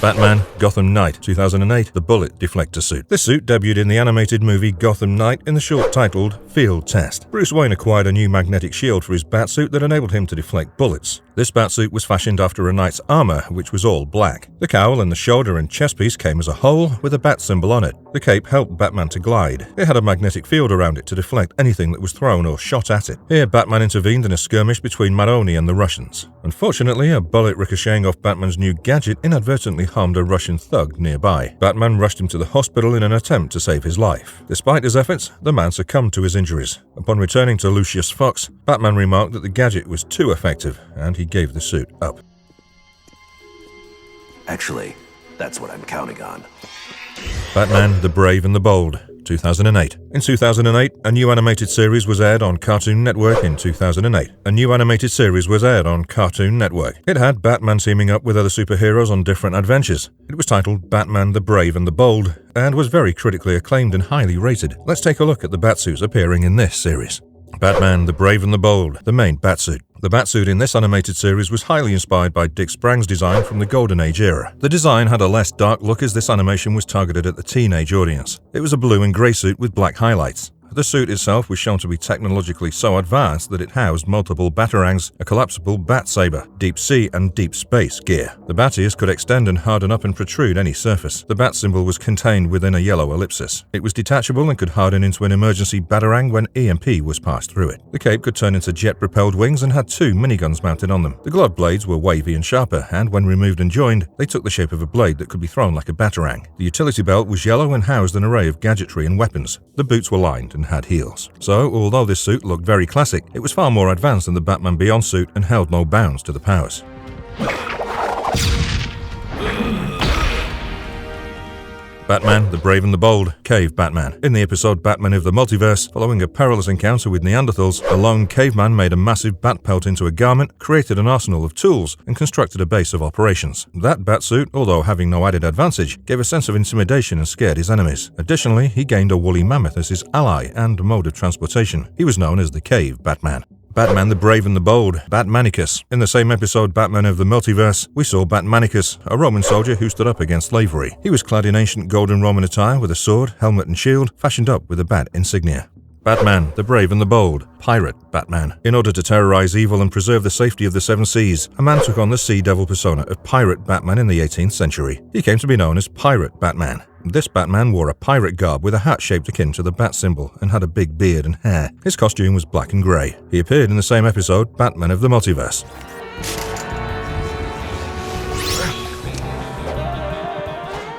Batman Gotham Knight 2008, the Bullet Deflector suit. This suit debuted in the animated movie Gotham Knight in the short titled Field Test. Bruce Wayne acquired a new magnetic shield for his Batsuit that enabled him to deflect bullets. This Batsuit was fashioned after a knight's armor, which was all black. The cowl and the shoulder and chest piece came as a whole, with a bat symbol on it. The cape helped Batman to glide. It had a magnetic field around it to deflect anything that was thrown or shot at it. Here, Batman intervened in a skirmish between Maroni and the Russians. Unfortunately, a bullet ricocheting off Batman's new gadget inadvertently harmed a Russian thug nearby. Batman rushed him to the hospital in an attempt to save his life. Despite his efforts, the man succumbed to his injuries. Upon returning to Lucius Fox, Batman remarked that the gadget was too effective, and he gave the suit up. Actually, that's what I'm counting on. Batman the Brave and the Bold 2008. In 2008, a new animated series was aired on Cartoon Network It had Batman teaming up with other superheroes on different adventures. It was titled Batman the Brave and the Bold, and was very critically acclaimed and highly rated. Let's take a look at the Batsuits appearing in this series. Batman the Brave and the Bold, the main Batsuit. The Batsuit in this animated series was highly inspired by Dick Sprang's design from the Golden Age era. The design had a less dark look as this animation was targeted at the teenage audience. It was a blue and grey suit with black highlights. The suit itself was shown to be technologically so advanced that it housed multiple batarangs, a collapsible bat saber, deep sea and deep space gear. The bat ears could extend and harden up and protrude any surface. The bat symbol was contained within a yellow ellipsis. It was detachable and could harden into an emergency batarang when EMP was passed through it. The cape could turn into jet-propelled wings and had two miniguns mounted on them. The glove blades were wavy and sharper, and when removed and joined, they took the shape of a blade that could be thrown like a batarang. The utility belt was yellow and housed an array of gadgetry and weapons. The boots were lined and had heels. So, although this suit looked very classic, it was far more advanced than the Batman Beyond suit and held no bounds to the powers. Batman the Brave and the Bold, Cave Batman. In the episode Batman of the Multiverse, following a perilous encounter with Neanderthals, a lone caveman made a massive bat pelt into a garment, created an arsenal of tools, and constructed a base of operations. That Batsuit, although having no added advantage, gave a sense of intimidation and scared his enemies. Additionally, he gained a woolly mammoth as his ally and mode of transportation. He was known as the Cave Batman. Batman the Brave and the Bold, Batmanicus. In the same episode Batman of the Multiverse, we saw Batmanicus, a Roman soldier who stood up against slavery. He was clad in ancient golden Roman attire with a sword, helmet and shield, fashioned up with a bat insignia. Batman, the Brave and the Bold, Pirate Batman. In order to terrorize evil and preserve the safety of the Seven Seas, a man took on the Sea Devil persona of Pirate Batman in the 18th century. He came to be known as Pirate Batman. This Batman wore a pirate garb with a hat shaped akin to the bat symbol and had a big beard and hair. His costume was black and grey. He appeared in the same episode, Batman of the Multiverse.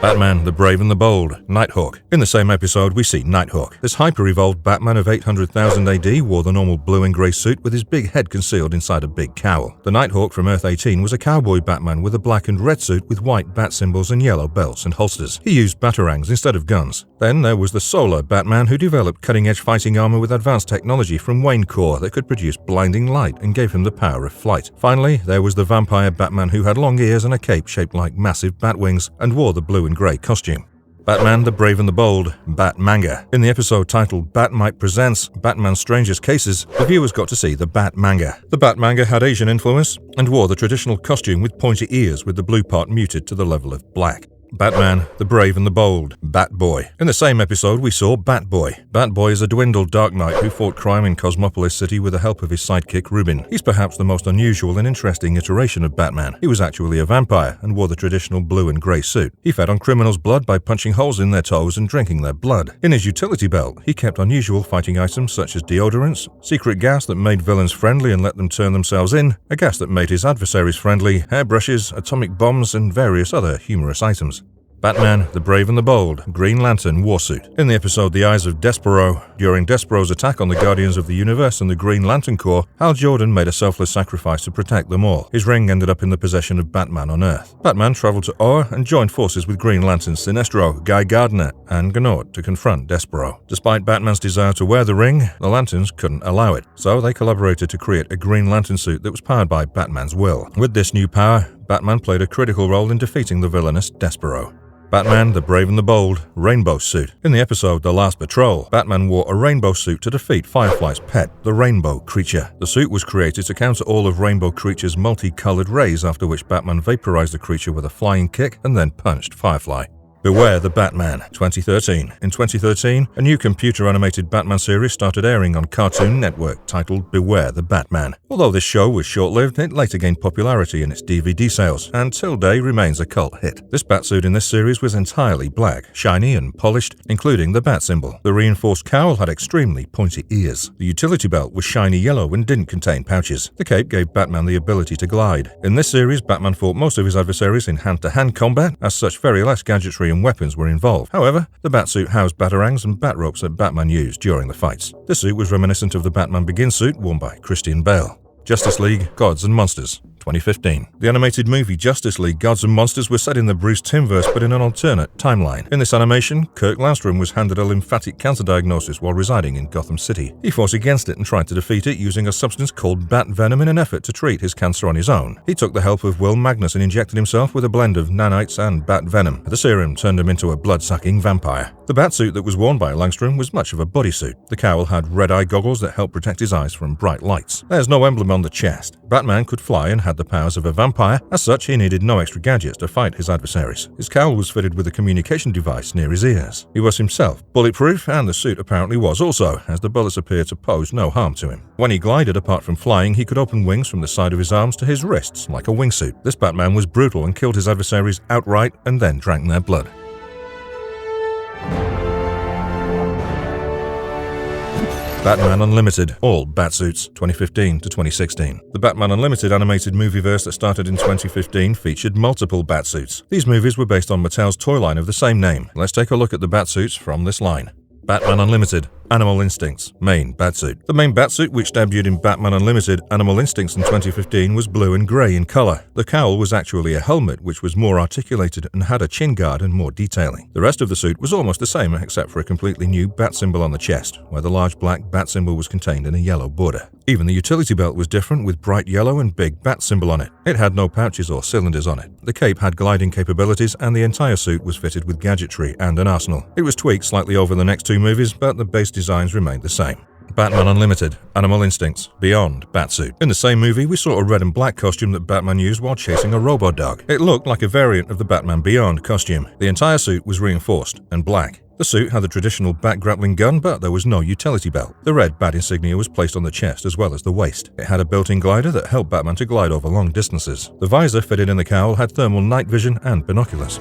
Batman, the Brave and the Bold, Nighthawk. In the same episode, we see Nighthawk. This hyper-evolved Batman of 800,000 AD wore the normal blue and grey suit with his big head concealed inside a big cowl. The Nighthawk from Earth 18 was a cowboy Batman with a black and red suit with white bat symbols and yellow belts and holsters. He used batarangs instead of guns. Then there was the Solar Batman, who developed cutting-edge fighting armor with advanced technology from Wayne Core that could produce blinding light and gave him the power of flight. Finally, there was the Vampire Batman, who had long ears and a cape shaped like massive bat wings and wore the blue and grey costume. Batman, the Brave and the Bold, Bat-Manga. In the episode titled Bat-Mite Presents Batman's Strangest Cases, the viewers got to see the Bat-Manga. The Bat-Manga had Asian influence and wore the traditional costume with pointy ears with the blue part muted to the level of black. Batman, the Brave and the Bold, Batboy. In the same episode, we saw Batboy. Batboy is a dwindled Dark Knight who fought crime in Cosmopolis City with the help of his sidekick Rubin. He's perhaps the most unusual and interesting iteration of Batman. He was actually a vampire and wore the traditional blue and grey suit. He fed on criminals' blood by punching holes in their toes and drinking their blood. In his utility belt, he kept unusual fighting items such as deodorants, secret gas that made villains friendly and let them turn themselves in, a gas that made his adversaries friendly, hairbrushes, atomic bombs, and various other humorous items. Batman, the Brave and the Bold, Green Lantern Warsuit. In the episode The Eyes of Despero, during Despero's attack on the Guardians of the Universe and the Green Lantern Corps, Hal Jordan made a selfless sacrifice to protect them all. His ring ended up in the possession of Batman on Earth. Batman traveled to Oa and joined forces with Green Lantern Sinestro, Guy Gardner, and Gnaut to confront Despero. Despite Batman's desire to wear the ring, the Lanterns couldn't allow it, so they collaborated to create a Green Lantern suit that was powered by Batman's will. With this new power, Batman played a critical role in defeating the villainous Despero. Batman, the Brave and the Bold, Rainbow Suit. In the episode The Last Patrol, Batman wore a rainbow suit to defeat Firefly's pet, the Rainbow Creature. The suit was created to counter all of Rainbow Creature's multicolored rays, after which Batman vaporized the creature with a flying kick and then punched Firefly. Beware the Batman, 2013. In 2013, a new computer-animated Batman series started airing on Cartoon Network titled Beware the Batman. Although this show was short-lived, it later gained popularity in its DVD sales, and till day remains a cult hit. This Batsuit in this series was entirely black, shiny and polished, including the bat symbol. The reinforced cowl had extremely pointy ears. The utility belt was shiny yellow and didn't contain pouches. The cape gave Batman the ability to glide. In this series, Batman fought most of his adversaries in hand-to-hand combat, as such very less gadgetry and weapons were involved. However, the Batsuit housed batarangs and bat ropes that Batman used during the fights. The suit was reminiscent of the Batman Begins suit worn by Christian Bale. Justice League, Gods and Monsters, 2015. The animated movie Justice League Gods and Monsters was set in the Bruce Timm verse but in an alternate timeline. In this animation, Kirk Landstrom was handed a lymphatic cancer diagnosis while residing in Gotham City. He fought against it and tried to defeat it using a substance called bat venom in an effort to treat his cancer on his own. He took the help of Will Magnus and injected himself with a blend of nanites and bat venom. The serum turned him into a blood-sucking vampire. The batsuit that was worn by Langstrom was much of a bodysuit. The cowl had red-eye goggles that helped protect his eyes from bright lights. There's no emblem on the chest. Batman could fly and had the powers of a vampire. As such, he needed no extra gadgets to fight his adversaries. His cowl was fitted with a communication device near his ears. He was himself bulletproof, and the suit apparently was also, as the bullets appeared to pose no harm to him. When he glided, apart from flying, he could open wings from the side of his arms to his wrists, like a wingsuit. This Batman was brutal and killed his adversaries outright and then drank their blood. Batman Unlimited, all Batsuits, 2015 to 2016. The Batman Unlimited animated movieverse that started in 2015 featured multiple Batsuits. These movies were based on Mattel's toy line of the same name. Let's take a look at the Batsuits from this line. Batman Unlimited, Animal Instincts, main Batsuit. The main Batsuit, which debuted in Batman Unlimited Animal Instincts in 2015, was blue and grey in color. The cowl was actually a helmet, which was more articulated and had a chin guard and more detailing. The rest of the suit was almost the same, except for a completely new bat symbol on the chest, where the large black bat symbol was contained in a yellow border. Even the utility belt was different, with bright yellow and big bat symbol on it. It had no pouches or cylinders on it. The cape had gliding capabilities, and the entire suit was fitted with gadgetry and an arsenal. It was tweaked slightly over the next two movies, but the base designs remained the same. Batman Unlimited, Animal Instincts, Beyond Batsuit. In the same movie, we saw a red and black costume that Batman used while chasing a robo-dog. It looked like a variant of the Batman Beyond costume. The entire suit was reinforced and black. The suit had the traditional bat grappling gun, but there was no utility belt. The red bat insignia was placed on the chest as well as the waist. It had a built-in glider that helped Batman to glide over long distances. The visor fitted in the cowl had thermal night vision and binoculars.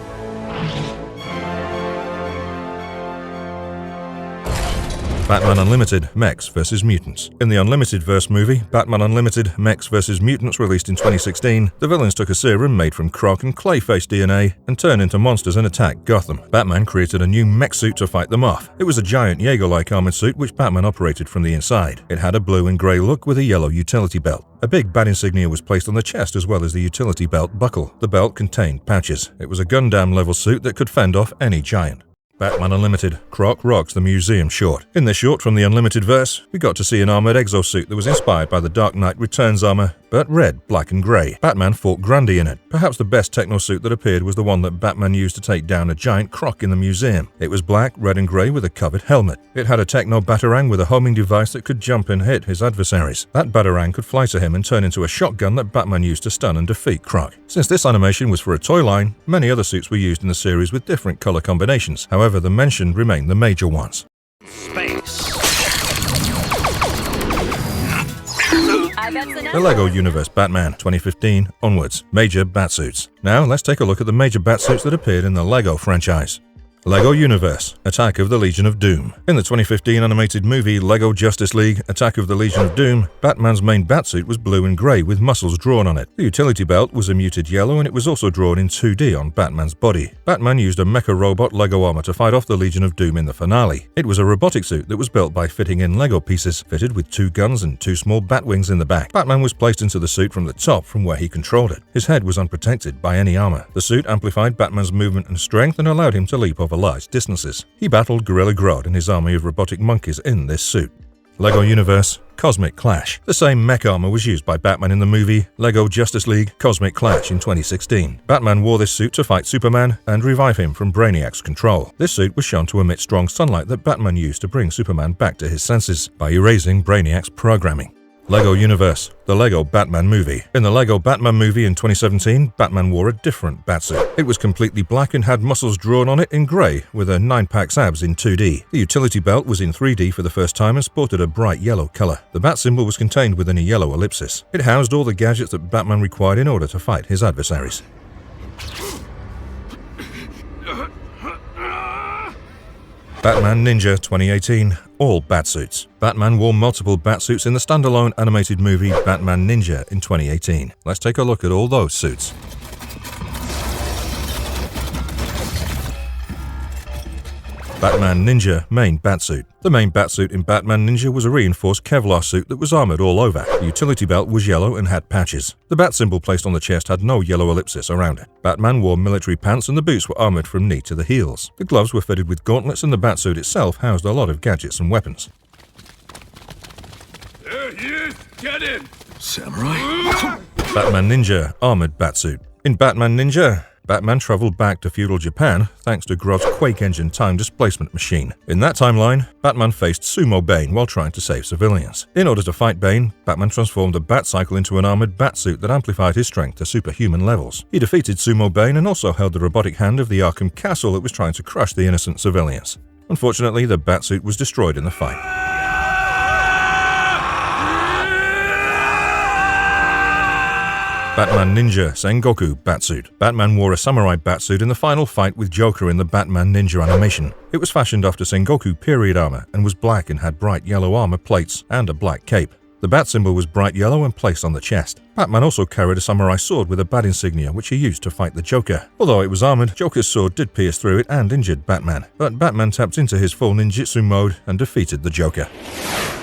Batman Unlimited, Mechs vs. Mutants. In the Unlimited verse movie, Batman Unlimited, Mechs vs. Mutants, released in 2016, the villains took a serum made from Croc and Clayface DNA and turned into monsters and attacked Gotham. Batman created a new mech suit to fight them off. It was a giant Jaeger-like armored suit which Batman operated from the inside. It had a blue and grey look with a yellow utility belt. A big bat insignia was placed on the chest as well as the utility belt buckle. The belt contained pouches. It was a Gundam-level suit that could fend off any giant. Batman Unlimited, Croc rocks the museum short. In this short from the Unlimited verse, we got to see an armored exo-suit that was inspired by the Dark Knight Returns armor, but red, black and grey. Batman fought Grundy in it. Perhaps the best techno-suit that appeared was the one that Batman used to take down a giant croc in the museum. It was black, red and grey with a covered helmet. It had a techno-batarang with a homing device that could jump and hit his adversaries. That batarang could fly to him and turn into a shotgun that Batman used to stun and defeat Croc. Since this animation was for a toy line, many other suits were used in the series with different color combinations. However, the mentioned remain the major ones. Space. The LEGO Universe Batman 2015 onwards. Major Batsuits. Now let's take a look at the major Batsuits that appeared in the LEGO franchise. LEGO Universe, Attack of the Legion of Doom. In the 2015 animated movie LEGO Justice League, Attack of the Legion of Doom, Batman's main batsuit was blue and grey with muscles drawn on it. The utility belt was a muted yellow and it was also drawn in 2D on Batman's body. Batman used a mecha robot LEGO armor to fight off the Legion of Doom in the finale. It was a robotic suit that was built by fitting in LEGO pieces, fitted with 2 guns and 2 small bat wings in the back. Batman was placed into the suit from the top from where he controlled it. His head was unprotected by any armor. The suit amplified Batman's movement and strength and allowed him to leap over large distances. He battled Gorilla Grodd and his army of robotic monkeys in this suit. LEGO Universe, Cosmic Clash. The same mech armor was used by Batman in the movie LEGO Justice League Cosmic Clash in 2016. Batman wore this suit to fight Superman and revive him from Brainiac's control. This suit was shown to emit strong sunlight that Batman used to bring Superman back to his senses by erasing Brainiac's programming. LEGO Universe, the LEGO Batman movie. In the LEGO Batman movie in 2017, Batman wore a different batsuit. It was completely black and had muscles drawn on it in grey, with a 9-pack abs in 2D. The utility belt was in 3D for the first time and sported a bright yellow colour. The bat symbol was contained within a yellow ellipsis. It housed all the gadgets that Batman required in order to fight his adversaries. Batman Ninja 2018, all batsuits. Batman wore multiple batsuits in the standalone animated movie Batman Ninja in 2018. Let's take a look at all those suits. Batman Ninja main batsuit. The main batsuit in Batman Ninja was a reinforced Kevlar suit that was armored all over. The utility belt was yellow and had patches. The bat symbol placed on the chest had no yellow ellipsis around it. Batman wore military pants and the boots were armored from knee to the heels. The gloves were fitted with gauntlets and the batsuit itself housed a lot of gadgets and weapons. There he is! Get him! Samurai? Batman Ninja armored batsuit. In Batman Ninja, Batman traveled back to feudal Japan thanks to Grodd's Quake Engine time displacement machine. In that timeline, Batman faced Sumo Bane while trying to save civilians. In order to fight Bane, Batman transformed a Batcycle into an armored batsuit that amplified his strength to superhuman levels. He defeated Sumo Bane and also held the robotic hand of the Arkham Castle that was trying to crush the innocent civilians. Unfortunately, the batsuit was destroyed in the fight. Batman Ninja Sengoku Batsuit. Batman wore a samurai batsuit in the final fight with Joker in the Batman Ninja animation. It was fashioned after Sengoku period armor and was black and had bright yellow armor plates and a black cape. The bat symbol was bright yellow and placed on the chest. Batman also carried a samurai sword with a bat insignia which he used to fight the Joker. Although it was armored, Joker's sword did pierce through it and injured Batman. But Batman tapped into his full ninjutsu mode and defeated the Joker.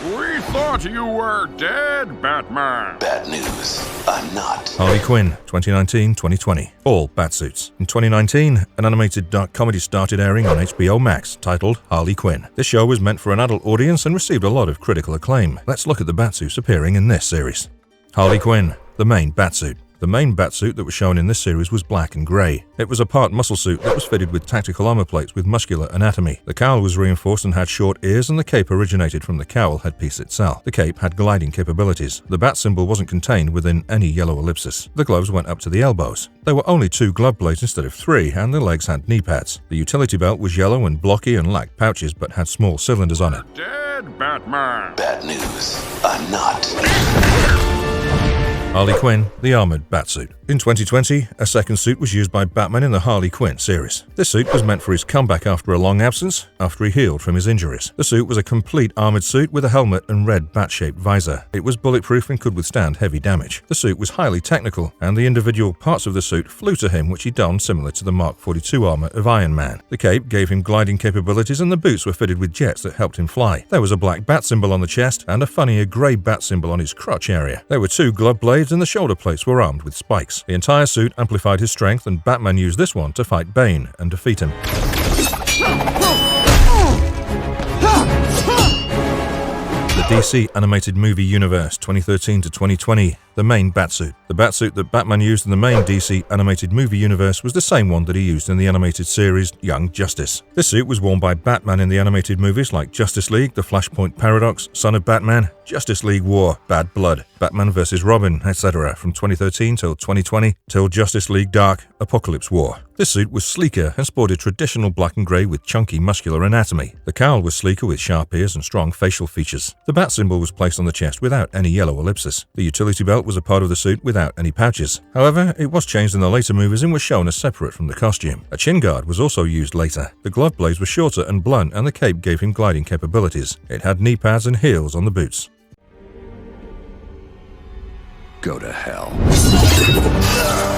We thought you were dead, Batman. Bad news. I'm not. Harley Quinn 2019-2020. All batsuits. In 2019, an animated dark comedy started airing on HBO Max titled Harley Quinn. This show was meant for an adult audience and received a lot of critical acclaim. Let's look at the batsuits appearing in this series. Harley Quinn, the main batsuit. The main Batsuit that was shown in this series was black and grey. It was a part muscle suit that was fitted with tactical armor plates with muscular anatomy. The cowl was reinforced and had short ears, and the cape originated from the cowl headpiece itself. The cape had gliding capabilities. The bat symbol wasn't contained within any yellow ellipsis. The gloves went up to the elbows. There were only 2 glove blades instead of 3, and the legs had knee pads. The utility belt was yellow and blocky and lacked pouches but had small cylinders on it. Dead Batman. Bad news. I'm not. Harley Quinn, the armored Batsuit. In 2020, a second suit was used by Batman in the Harley Quinn series. This suit was meant for his comeback after a long absence, after he healed from his injuries. The suit was a complete armored suit with a helmet and red bat-shaped visor. It was bulletproof and could withstand heavy damage. The suit was highly technical, and the individual parts of the suit flew to him, which he donned similar to the Mark 42 armor of Iron Man. The cape gave him gliding capabilities, and the boots were fitted with jets that helped him fly. There was a black bat symbol on the chest and a funnier grey bat symbol on his crotch area. There were 2 glove blades, and the shoulder plates were armed with spikes. The entire suit amplified his strength, and Batman used this one to fight Bane and defeat him. The DC Animated Movie Universe 2013 to 2020, the main Batsuit. The Batsuit that Batman used in the main DC Animated Movie Universe was the same one that he used in the animated series Young Justice. This suit was worn by Batman in the animated movies like Justice League, The Flashpoint Paradox, Son of Batman, Justice League War, Bad Blood, Batman vs. Robin, etc. from 2013 till 2020 till Justice League Dark, Apocalypse War. This suit was sleeker and sported traditional black and grey with chunky muscular anatomy. The cowl was sleeker with sharp ears and strong facial features. The bat symbol was placed on the chest without any yellow ellipsis. The utility belt was a part of the suit without any pouches. However, it was changed in the later movies and was shown as separate from the costume. A chin guard was also used later. The glove blades were shorter and blunt, and the cape gave him gliding capabilities. It had knee pads and heels on the boots. Go to hell.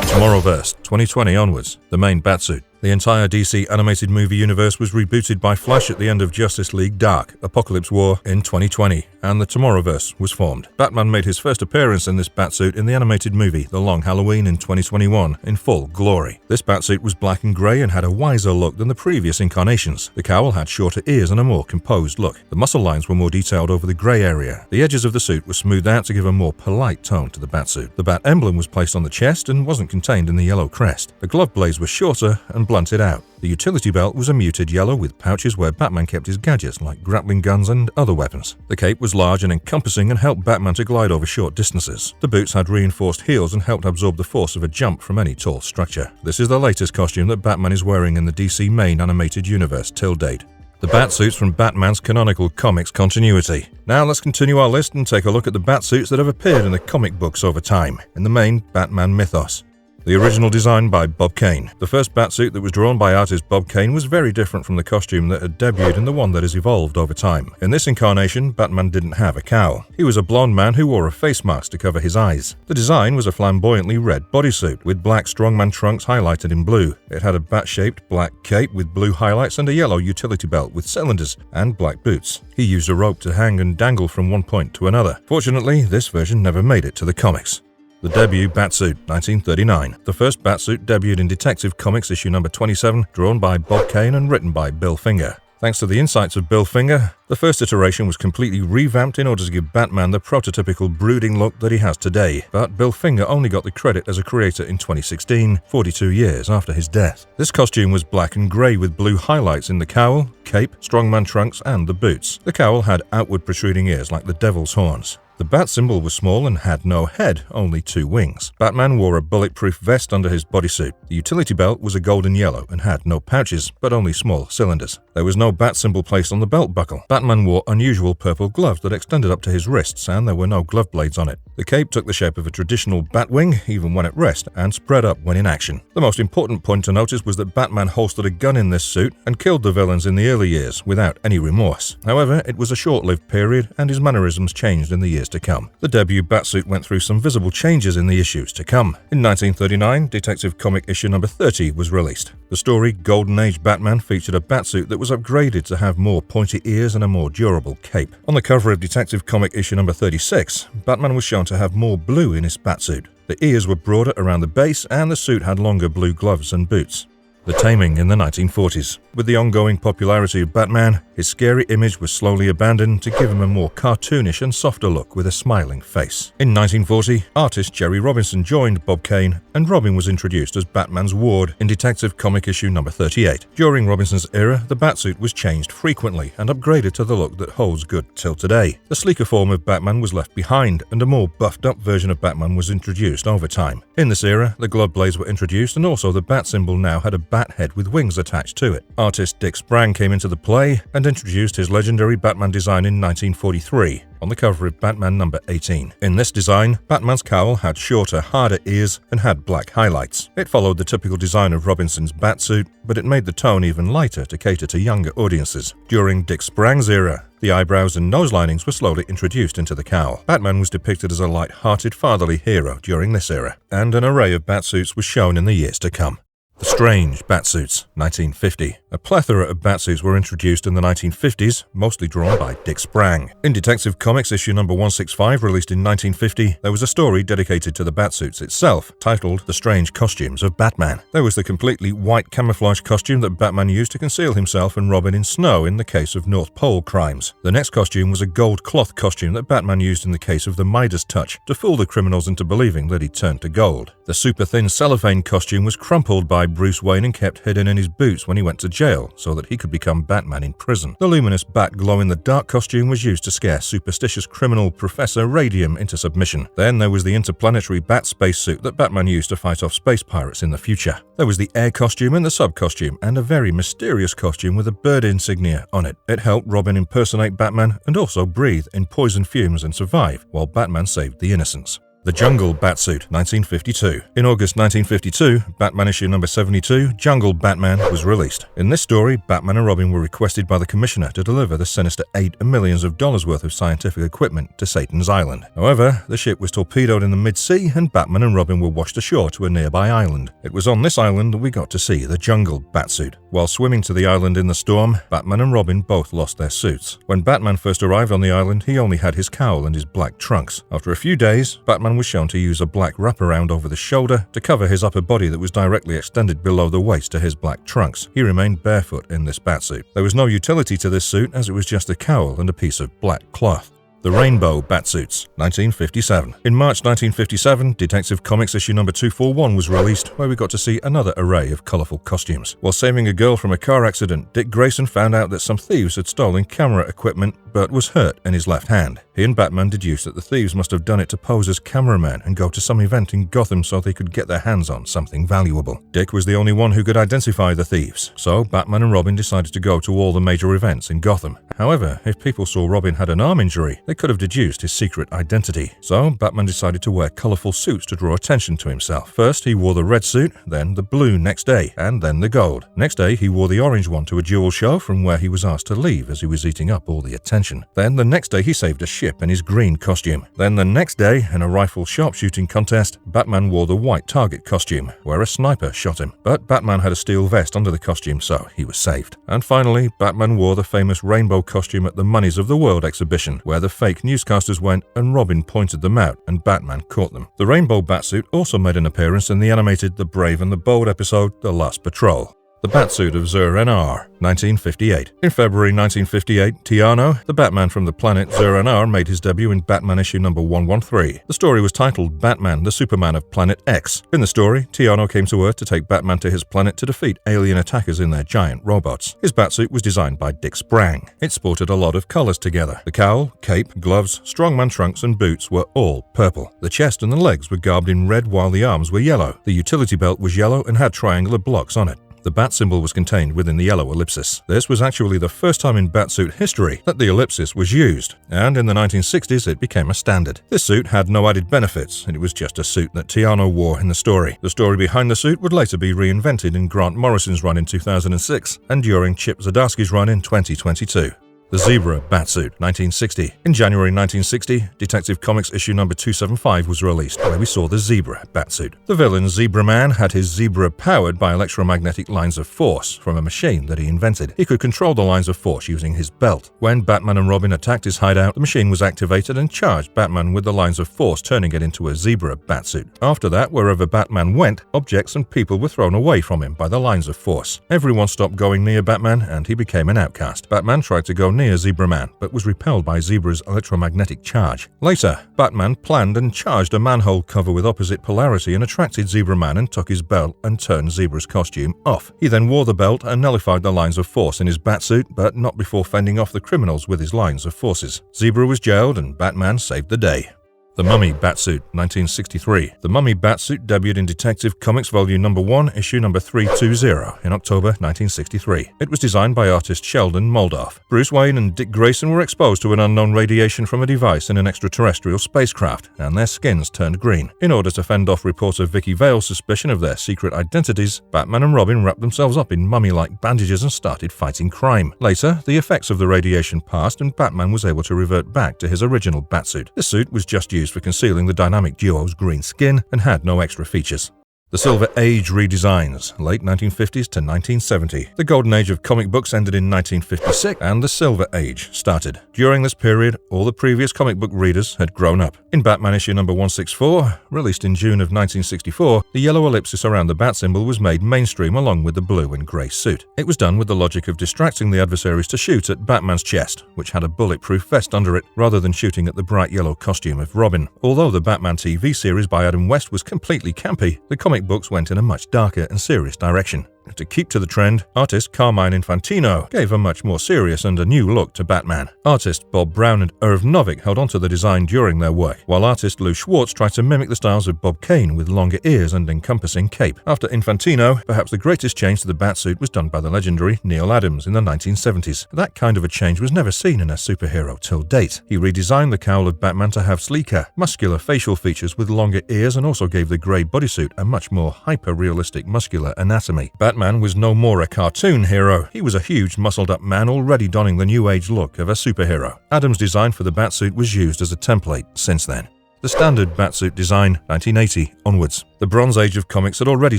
Tomorrowverse, 2020 onwards, the main Batsuit. The entire DC Animated Movie Universe was rebooted by Flash at the end of Justice League Dark, Apocalypse War in 2020, and the Tomorrowverse was formed. Batman made his first appearance in this Batsuit in the animated movie The Long Halloween in 2021 in full glory. This Batsuit was black and grey and had a wiser look than the previous incarnations. The cowl had shorter ears and a more composed look. The muscle lines were more detailed over the grey area. The edges of the suit were smoothed out to give a more polite tone to the Batsuit. The Bat emblem was placed on the chest and wasn't contained in the yellow crest. The glove blades were shorter and blunted out. The utility belt was a muted yellow with pouches where Batman kept his gadgets like grappling guns and other weapons. The cape was large and encompassing and helped Batman to glide over short distances. The boots had reinforced heels and helped absorb the force of a jump from any tall structure. This is the latest costume that Batman is wearing in the DC main animated universe till date. The Batsuits from Batman's canonical comics continuity. Now let's continue our list and take a look at the Batsuits that have appeared in the comic books over time, in the main Batman mythos. The original design by Bob Kane. The first Batsuit that was drawn by artist Bob Kane was very different from the costume that had debuted and the one that has evolved over time. In this incarnation, Batman didn't have a cowl. He was a blonde man who wore a face mask to cover his eyes. The design was a flamboyantly red bodysuit with black strongman trunks highlighted in blue. It had a bat-shaped black cape with blue highlights and a yellow utility belt with cylinders and black boots. He used a rope to hang and dangle from one point to another. Fortunately, this version never made it to the comics. The debut Batsuit, 1939. The first Batsuit debuted in Detective Comics issue number 27, drawn by Bob Kane and written by Bill Finger. Thanks to the insights of Bill Finger, the first iteration was completely revamped in order to give Batman the prototypical brooding look that he has today, but Bill Finger only got the credit as a creator in 2016, 42 years after his death. This costume was black and grey with blue highlights in the cowl, cape, strongman trunks, and the boots. The cowl had outward protruding ears like the devil's horns. The bat symbol was small and had no head, only 2 wings. Batman wore a bulletproof vest under his bodysuit. The utility belt was a golden yellow and had no pouches, but only small cylinders. There was no bat symbol placed on the belt buckle. Batman wore unusual purple gloves that extended up to his wrists, and there were no glove blades on it. The cape took the shape of a traditional bat wing, even when at rest, and spread up when in action. The most important point to notice was that Batman holstered a gun in this suit and killed the villains in the early years without any remorse. However, it was a short-lived period, and his mannerisms changed in the years to come. The debut Batsuit went through some visible changes in the issues to come. In 1939, Detective Comic issue number 30 was released. The story Golden Age Batman featured a Batsuit that was upgraded to have more pointy ears and a more durable cape. On the cover of Detective Comic issue number 36, Batman was shown to have more blue in his Batsuit. The ears were broader around the base, and the suit had longer blue gloves and boots. The Taming in the 1940s. With the ongoing popularity of Batman, his scary image was slowly abandoned to give him a more cartoonish and softer look with a smiling face. In 1940, artist Jerry Robinson joined Bob Kane, and Robin was introduced as Batman's ward in Detective Comic issue number 38. During Robinson's era, the Batsuit was changed frequently and upgraded to the look that holds good till today. The sleeker form of Batman was left behind, and a more buffed-up version of Batman was introduced over time. In this era, the glove blades were introduced, and also the bat symbol now had a bat head with wings attached to it. Artist Dick Sprang came into the play and introduced his legendary Batman design in 1943 on the cover of Batman number 18. In this design, Batman's cowl had shorter, harder ears and had black highlights. It followed the typical design of Robinson's Batsuit, but it made the tone even lighter to cater to younger audiences. During Dick Sprang's era, the eyebrows and nose linings were slowly introduced into the cowl. Batman was depicted as a light-hearted fatherly hero during this era, and an array of Batsuits was shown in the years to come. The Strange Batsuits, 1950. A plethora of Batsuits were introduced in the 1950s, mostly drawn by Dick Sprang. In Detective Comics issue number 165, released in 1950, there was a story dedicated to the Batsuits itself, titled The Strange Costumes of Batman. There was the completely white camouflage costume that Batman used to conceal himself and Robin in snow in the case of North Pole crimes. The next costume was a gold cloth costume that Batman used in the case of the Midas touch to fool the criminals into believing that he'd turned to gold. The super thin cellophane costume was crumpled by Bruce Wayne and kept hidden in his boots when he went to jail so that he could become Batman in prison. The luminous bat glow-in-the-dark costume was used to scare superstitious criminal Professor Radium into submission. Then there was the interplanetary bat spacesuit that Batman used to fight off space pirates in the future. There was the air costume and the sub-costume, and a very mysterious costume with a bird insignia on it. It helped Robin impersonate Batman and also breathe in poison fumes and survive, while Batman saved the innocents. The Jungle Batsuit, 1952. In August 1952, Batman issue number 72, Jungle Batman, was released. In this story, Batman and Robin were requested by the Commissioner to deliver the sinister $8 million worth of scientific equipment to Satan's Island. However, the ship was torpedoed in the mid-sea, and Batman and Robin were washed ashore to a nearby island. It was on this island that we got to see the Jungle Batsuit. While swimming to the island in the storm, Batman and Robin both lost their suits. When Batman first arrived on the island, he only had his cowl and his black trunks. After a few days, Batman was shown to use a black wraparound over the shoulder to cover his upper body that was directly extended below the waist to his black trunks. He remained barefoot in this batsuit. There was no utility to this suit, as it was just a cowl and a piece of black cloth. The Rainbow Batsuits, 1957. In March 1957, Detective Comics issue number 241 was released, where we got to see another array of colourful costumes. While saving a girl from a car accident, Dick Grayson found out that some thieves had stolen camera equipment but was hurt in his left hand. He and Batman deduced that the thieves must have done it to pose as cameramen and go to some event in Gotham so they could get their hands on something valuable. Dick was the only one who could identify the thieves, so Batman and Robin decided to go to all the major events in Gotham. However, if people saw Robin had an arm injury, they could have deduced his secret identity. So Batman decided to wear colourful suits to draw attention to himself. First, he wore the red suit, then the blue next day, and then the gold. Next day, he wore the orange one to a jewel show from where he was asked to leave as he was eating up all the attention. Then the next day, he saved a ship in his green costume. Then the next day, in a rifle sharpshooting contest, Batman wore the white target costume, where a sniper shot him. But Batman had a steel vest under the costume, so he was saved. And finally, Batman wore the famous rainbow costume at the Monies of the World exhibition, where the fake newscasters went and Robin pointed them out and Batman caught them. The Rainbow Batsuit also made an appearance in the animated The Brave and the Bold episode The Last Patrol. The Batsuit of Zur-En-Arr, 1958. In February 1958, Tiano, the Batman from the planet Zur-En-Arr, made his debut in Batman issue number 113. The story was titled Batman, the Superman of Planet X. In the story, Tiano came to Earth to take Batman to his planet to defeat alien attackers in their giant robots. His Batsuit was designed by Dick Sprang. It sported a lot of colors together. The cowl, cape, gloves, strongman trunks, and boots were all purple. The chest and the legs were garbed in red while the arms were yellow. The utility belt was yellow and had triangular blocks on it. The bat symbol was contained within the yellow ellipsis. This was actually the first time in Batsuit history that the ellipsis was used, and in the 1960s it became a standard. This suit had no added benefits, and it was just a suit that Tiano wore in the story. The story behind the suit would later be reinvented in Grant Morrison's run in 2006 and during Chip Zdarsky's run in 2022. The Zebra Batsuit, 1960. In January 1960, Detective Comics issue number 275 was released, where we saw the Zebra Batsuit. The villain Zebra Man had his Zebra powered by electromagnetic lines of force from a machine that he invented. He could control the lines of force using his belt. When Batman and Robin attacked his hideout, the machine was activated and charged Batman with the lines of force, turning it into a Zebra Batsuit. After that, wherever Batman went, objects and people were thrown away from him by the lines of force. Everyone stopped going near Batman, and he became an outcast. Batman tried to go near Zebra Man, but was repelled by Zebra's electromagnetic charge. Later, Batman planned and charged a manhole cover with opposite polarity and attracted Zebra Man and took his belt and turned Zebra's costume off. He then wore the belt and nullified the lines of force in his Batsuit, but not before fending off the criminals with his lines of forces. Zebra was jailed and Batman saved the day. The Mummy Batsuit, 1963. The Mummy Batsuit debuted in Detective Comics Volume No. 1, issue number 320 in October 1963. It was designed by artist Sheldon Moldoff. Bruce Wayne and Dick Grayson were exposed to an unknown radiation from a device in an extraterrestrial spacecraft, and their skins turned green. In order to fend off reporter Vicky Vale's suspicion of their secret identities, Batman and Robin wrapped themselves up in mummy-like bandages and started fighting crime. Later, the effects of the radiation passed and Batman was able to revert back to his original Batsuit. The suit was just used for concealing the dynamic duo's green skin and had no extra features. The Silver Age redesigns, late 1950s to 1970. The Golden Age of comic books ended in 1956 and the Silver Age started. During this period, all the previous comic book readers had grown up. In Batman issue number 164, released in June of 1964, the yellow ellipsis around the bat symbol was made mainstream along with the blue and grey suit. It was done with the logic of distracting the adversaries to shoot at Batman's chest, which had a bulletproof vest under it, rather than shooting at the bright yellow costume of Robin. Although the Batman TV series by Adam West was completely campy, the comic books went in a much darker and serious direction. To keep to the trend, artist Carmine Infantino gave a much more serious and a new look to Batman. Artists Bob Brown and Irv Novick held onto the design during their work, while artist Lou Schwartz tried to mimic the styles of Bob Kane with longer ears and encompassing cape. After Infantino, perhaps the greatest change to the Batsuit was done by the legendary Neil Adams in the 1970s. That kind of a change was never seen in a superhero till date. He redesigned the cowl of Batman to have sleeker, muscular facial features with longer ears and also gave the grey bodysuit a much more hyper-realistic muscular anatomy. Batman was no more a cartoon hero. He was a huge, muscled-up man already donning the new age look of a superhero. Adam's design for the Batsuit was used as a template since then. The standard Batsuit design, 1980 onwards. The Bronze Age of comics had already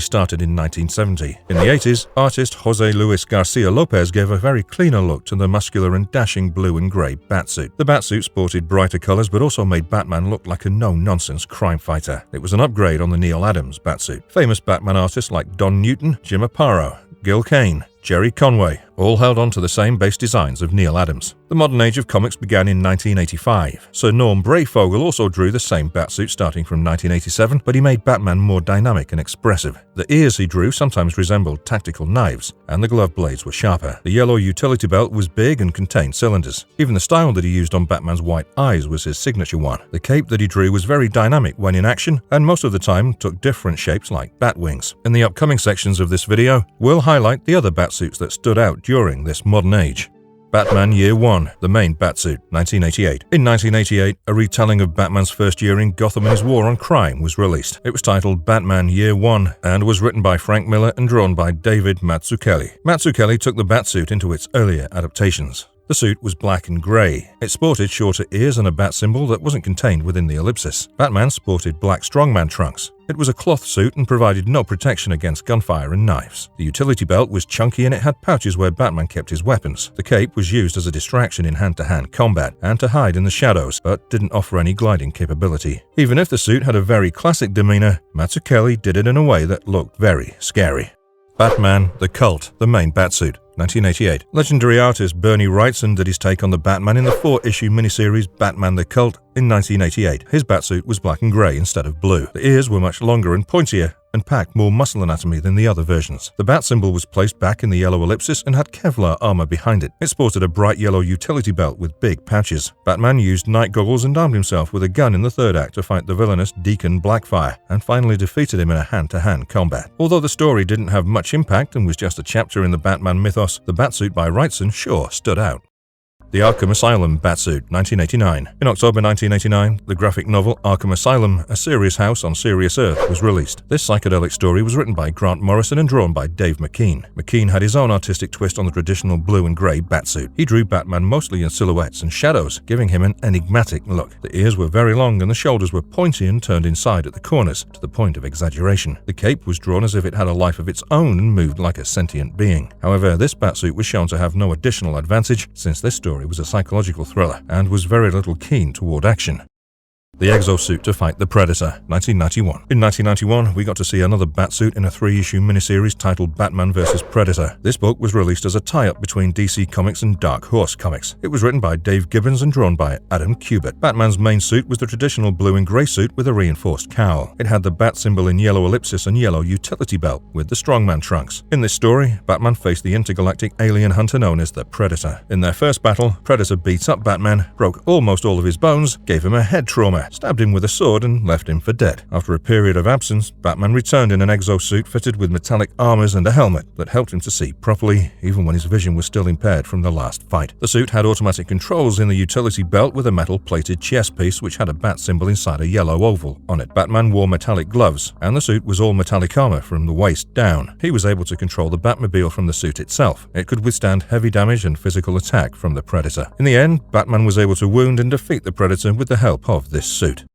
started in 1970. In the 80s, artist Jose Luis Garcia Lopez gave a very cleaner look to the muscular and dashing blue and grey Batsuit. The Batsuit sported brighter colours but also made Batman look like a no-nonsense crime fighter. It was an upgrade on the Neil Adams Batsuit. Famous Batman artists like Don Newton, Jim Aparo, Gil Kane, Jerry Conway, all held on to the same base designs of Neil Adams. The modern age of comics began in 1985. Sir Norm Breyfogle also drew the same Batsuit starting from 1987, but he made Batman more dynamic and expressive. The ears he drew sometimes resembled tactical knives, and the glove blades were sharper. The yellow utility belt was big and contained cylinders. Even the style that he used on Batman's white eyes was his signature one. The cape that he drew was very dynamic when in action, and most of the time took different shapes like bat wings. In the upcoming sections of this video, we'll highlight the other Batsuits that stood out during this modern age. Batman Year 1, the main Batsuit, 1988. In 1988, a retelling of Batman's first year in Gotham and his war on crime was released. It was titled Batman Year 1 and was written by Frank Miller and drawn by David Mazzucchelli. Mazzucchelli took the Batsuit into its earlier adaptations. The suit was black and grey. It sported shorter ears and a bat symbol that wasn't contained within the ellipsis. Batman sported black strongman trunks. It was a cloth suit and provided no protection against gunfire and knives. The utility belt was chunky and it had pouches where Batman kept his weapons. The cape was used as a distraction in hand-to-hand combat and to hide in the shadows, but didn't offer any gliding capability. Even if the suit had a very classic demeanor, Mazzucchelli did it in a way that looked very scary. Batman the Cult, the main Batsuit, 1988. Legendary artist Bernie Wrightson did his take on the Batman in the 4-issue miniseries Batman the Cult in 1988. His Batsuit was black and grey instead of blue. The ears were much longer and pointier and packed more muscle anatomy than the other versions. The bat symbol was placed back in the yellow ellipsis and had Kevlar armor behind it. It sported a bright yellow utility belt with big pouches. Batman used night goggles and armed himself with a gun in the third act to fight the villainous Deacon Blackfire, and finally defeated him in a hand-to-hand combat. Although the story didn't have much impact and was just a chapter in the Batman mythos, the Batsuit by Wrightson sure stood out. The Arkham Asylum Batsuit, 1989. In October 1989, the graphic novel Arkham Asylum, A Serious House on Serious Earth was released. This psychedelic story was written by Grant Morrison and drawn by Dave McKean. McKean had his own artistic twist on the traditional blue and grey Batsuit. He drew Batman mostly in silhouettes and shadows, giving him an enigmatic look. The ears were very long and the shoulders were pointy and turned inside at the corners, to the point of exaggeration. The cape was drawn as if it had a life of its own and moved like a sentient being. However, this Batsuit was shown to have no additional advantage, since this story was a psychological thriller and was very little keen toward action. The Exo-suit to fight the Predator, 1991. In 1991, we got to see another Batsuit in a 3-issue miniseries titled Batman vs. Predator. This book was released as a tie-up between DC Comics and Dark Horse Comics. It was written by Dave Gibbons and drawn by Adam Kubert. Batman's main suit was the traditional blue and grey suit with a reinforced cowl. It had the bat symbol in yellow ellipsis and yellow utility belt with the strongman trunks. In this story, Batman faced the intergalactic alien hunter known as the Predator. In their first battle, Predator beat up Batman, broke almost all of his bones, gave him a head trauma, stabbed him with a sword and left him for dead. After a period of absence, Batman returned in an exo-suit fitted with metallic armors and a helmet that helped him to see properly, even when his vision was still impaired from the last fight. The suit had automatic controls in the utility belt with a metal-plated chest piece which had a bat symbol inside a yellow oval on it. Batman wore metallic gloves, and the suit was all metallic armor from the waist down. He was able to control the Batmobile from the suit itself. It could withstand heavy damage and physical attack from the Predator. In the end, Batman was able to wound and defeat the Predator with the help of this suit.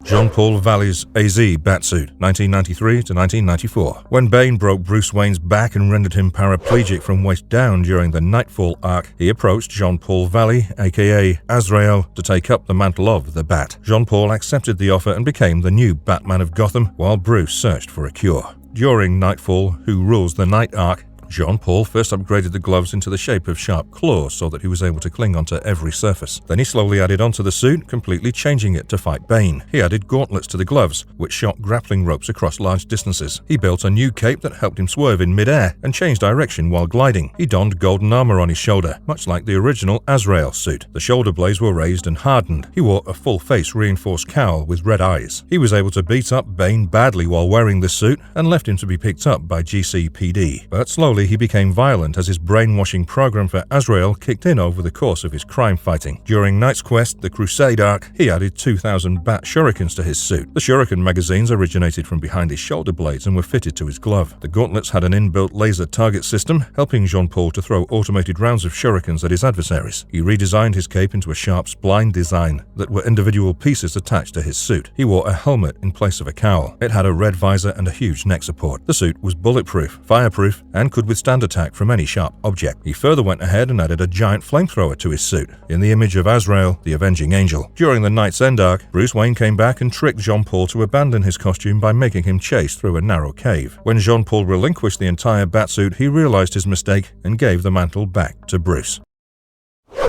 Jean-Paul Valley's AZ Batsuit, 1993 to 1994. When Bane broke Bruce Wayne's back and rendered him paraplegic from waist down during the Nightfall arc, he approached Jean-Paul Valley, aka Azrael, to take up the mantle of the Bat. Jean-Paul accepted the offer and became the new Batman of Gotham, while Bruce searched for a cure. During Nightfall, Who Rules the Night arc, Jean-Paul first upgraded the gloves into the shape of sharp claws so that he was able to cling onto every surface. Then he slowly added onto the suit, completely changing it to fight Bane. He added gauntlets to the gloves, which shot grappling ropes across large distances. He built a new cape that helped him swerve in mid-air and change direction while gliding. He donned golden armor on his shoulder, much like the original Azrael suit. The shoulder blades were raised and hardened. He wore a full-face reinforced cowl with red eyes. He was able to beat up Bane badly while wearing this suit and left him to be picked up by GCPD. But slowly he became violent as his brainwashing program for Azrael kicked in over the course of his crime fighting. During Knight's Quest, the Crusade arc, he added 2,000 bat shurikens to his suit. The shuriken magazines originated from behind his shoulder blades and were fitted to his glove. The gauntlets had an inbuilt laser target system, helping Jean-Paul to throw automated rounds of shurikens at his adversaries. He redesigned his cape into a sharp spline design that were individual pieces attached to his suit. He wore a helmet in place of a cowl. It had a red visor and a huge neck support. The suit was bulletproof, fireproof, and could withstand attack from any sharp object. He further went ahead and added a giant flamethrower to his suit, in the image of Azrael, the Avenging Angel. During the Knight's End arc, Bruce Wayne came back and tricked Jean-Paul to abandon his costume by making him chase through a narrow cave. When Jean-Paul relinquished the entire Batsuit, he realized his mistake and gave the mantle back to Bruce.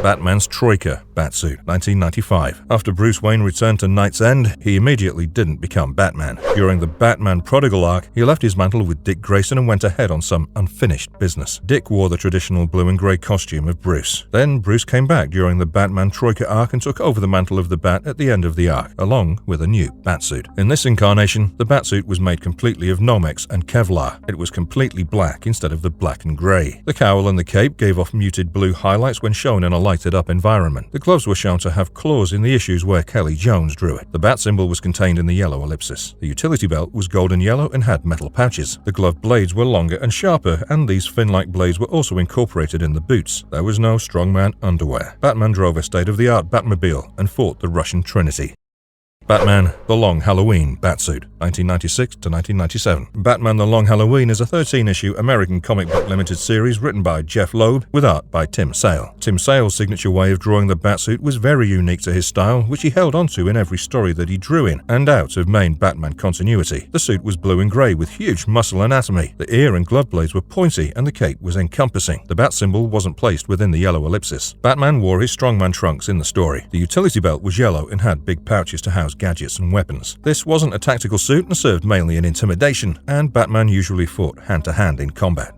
Batman's Troika Batsuit, 1995. After Bruce Wayne returned to Knight's End, he immediately didn't become Batman. During the Batman Prodigal arc, he left his mantle with Dick Grayson and went ahead on some unfinished business. Dick wore the traditional blue and grey costume of Bruce. Then Bruce came back during the Batman Troika arc and took over the mantle of the Bat at the end of the arc, along with a new Batsuit. In this incarnation, the Batsuit was made completely of Nomex and Kevlar. It was completely black instead of the black and grey. The cowl and the cape gave off muted blue highlights when shown in a lighted up environment. The gloves were shown to have claws in the issues where Kelly Jones drew it. The bat symbol was contained in the yellow ellipsis. The utility belt was golden yellow and had metal pouches. The glove blades were longer and sharper, and these fin-like blades were also incorporated in the boots. There was no strongman underwear. Batman drove a state-of-the-art Batmobile and fought the Russian Trinity. Batman The Long Halloween Batsuit, 1996 to 1997. Batman The Long Halloween is a 13-issue American comic book limited series written by Jeff Loeb with art by Tim Sale. Tim Sale's signature way of drawing the Batsuit was very unique to his style, which he held onto in every story that he drew in and out of main Batman continuity. The suit was blue and grey with huge muscle anatomy. The ear and glove blades were pointy and the cape was encompassing. The bat symbol wasn't placed within the yellow ellipsis. Batman wore his strongman trunks in the story. The utility belt was yellow and had big pouches to house gadgets and weapons. This wasn't a tactical suit and served mainly in intimidation, and Batman usually fought hand-to-hand in combat.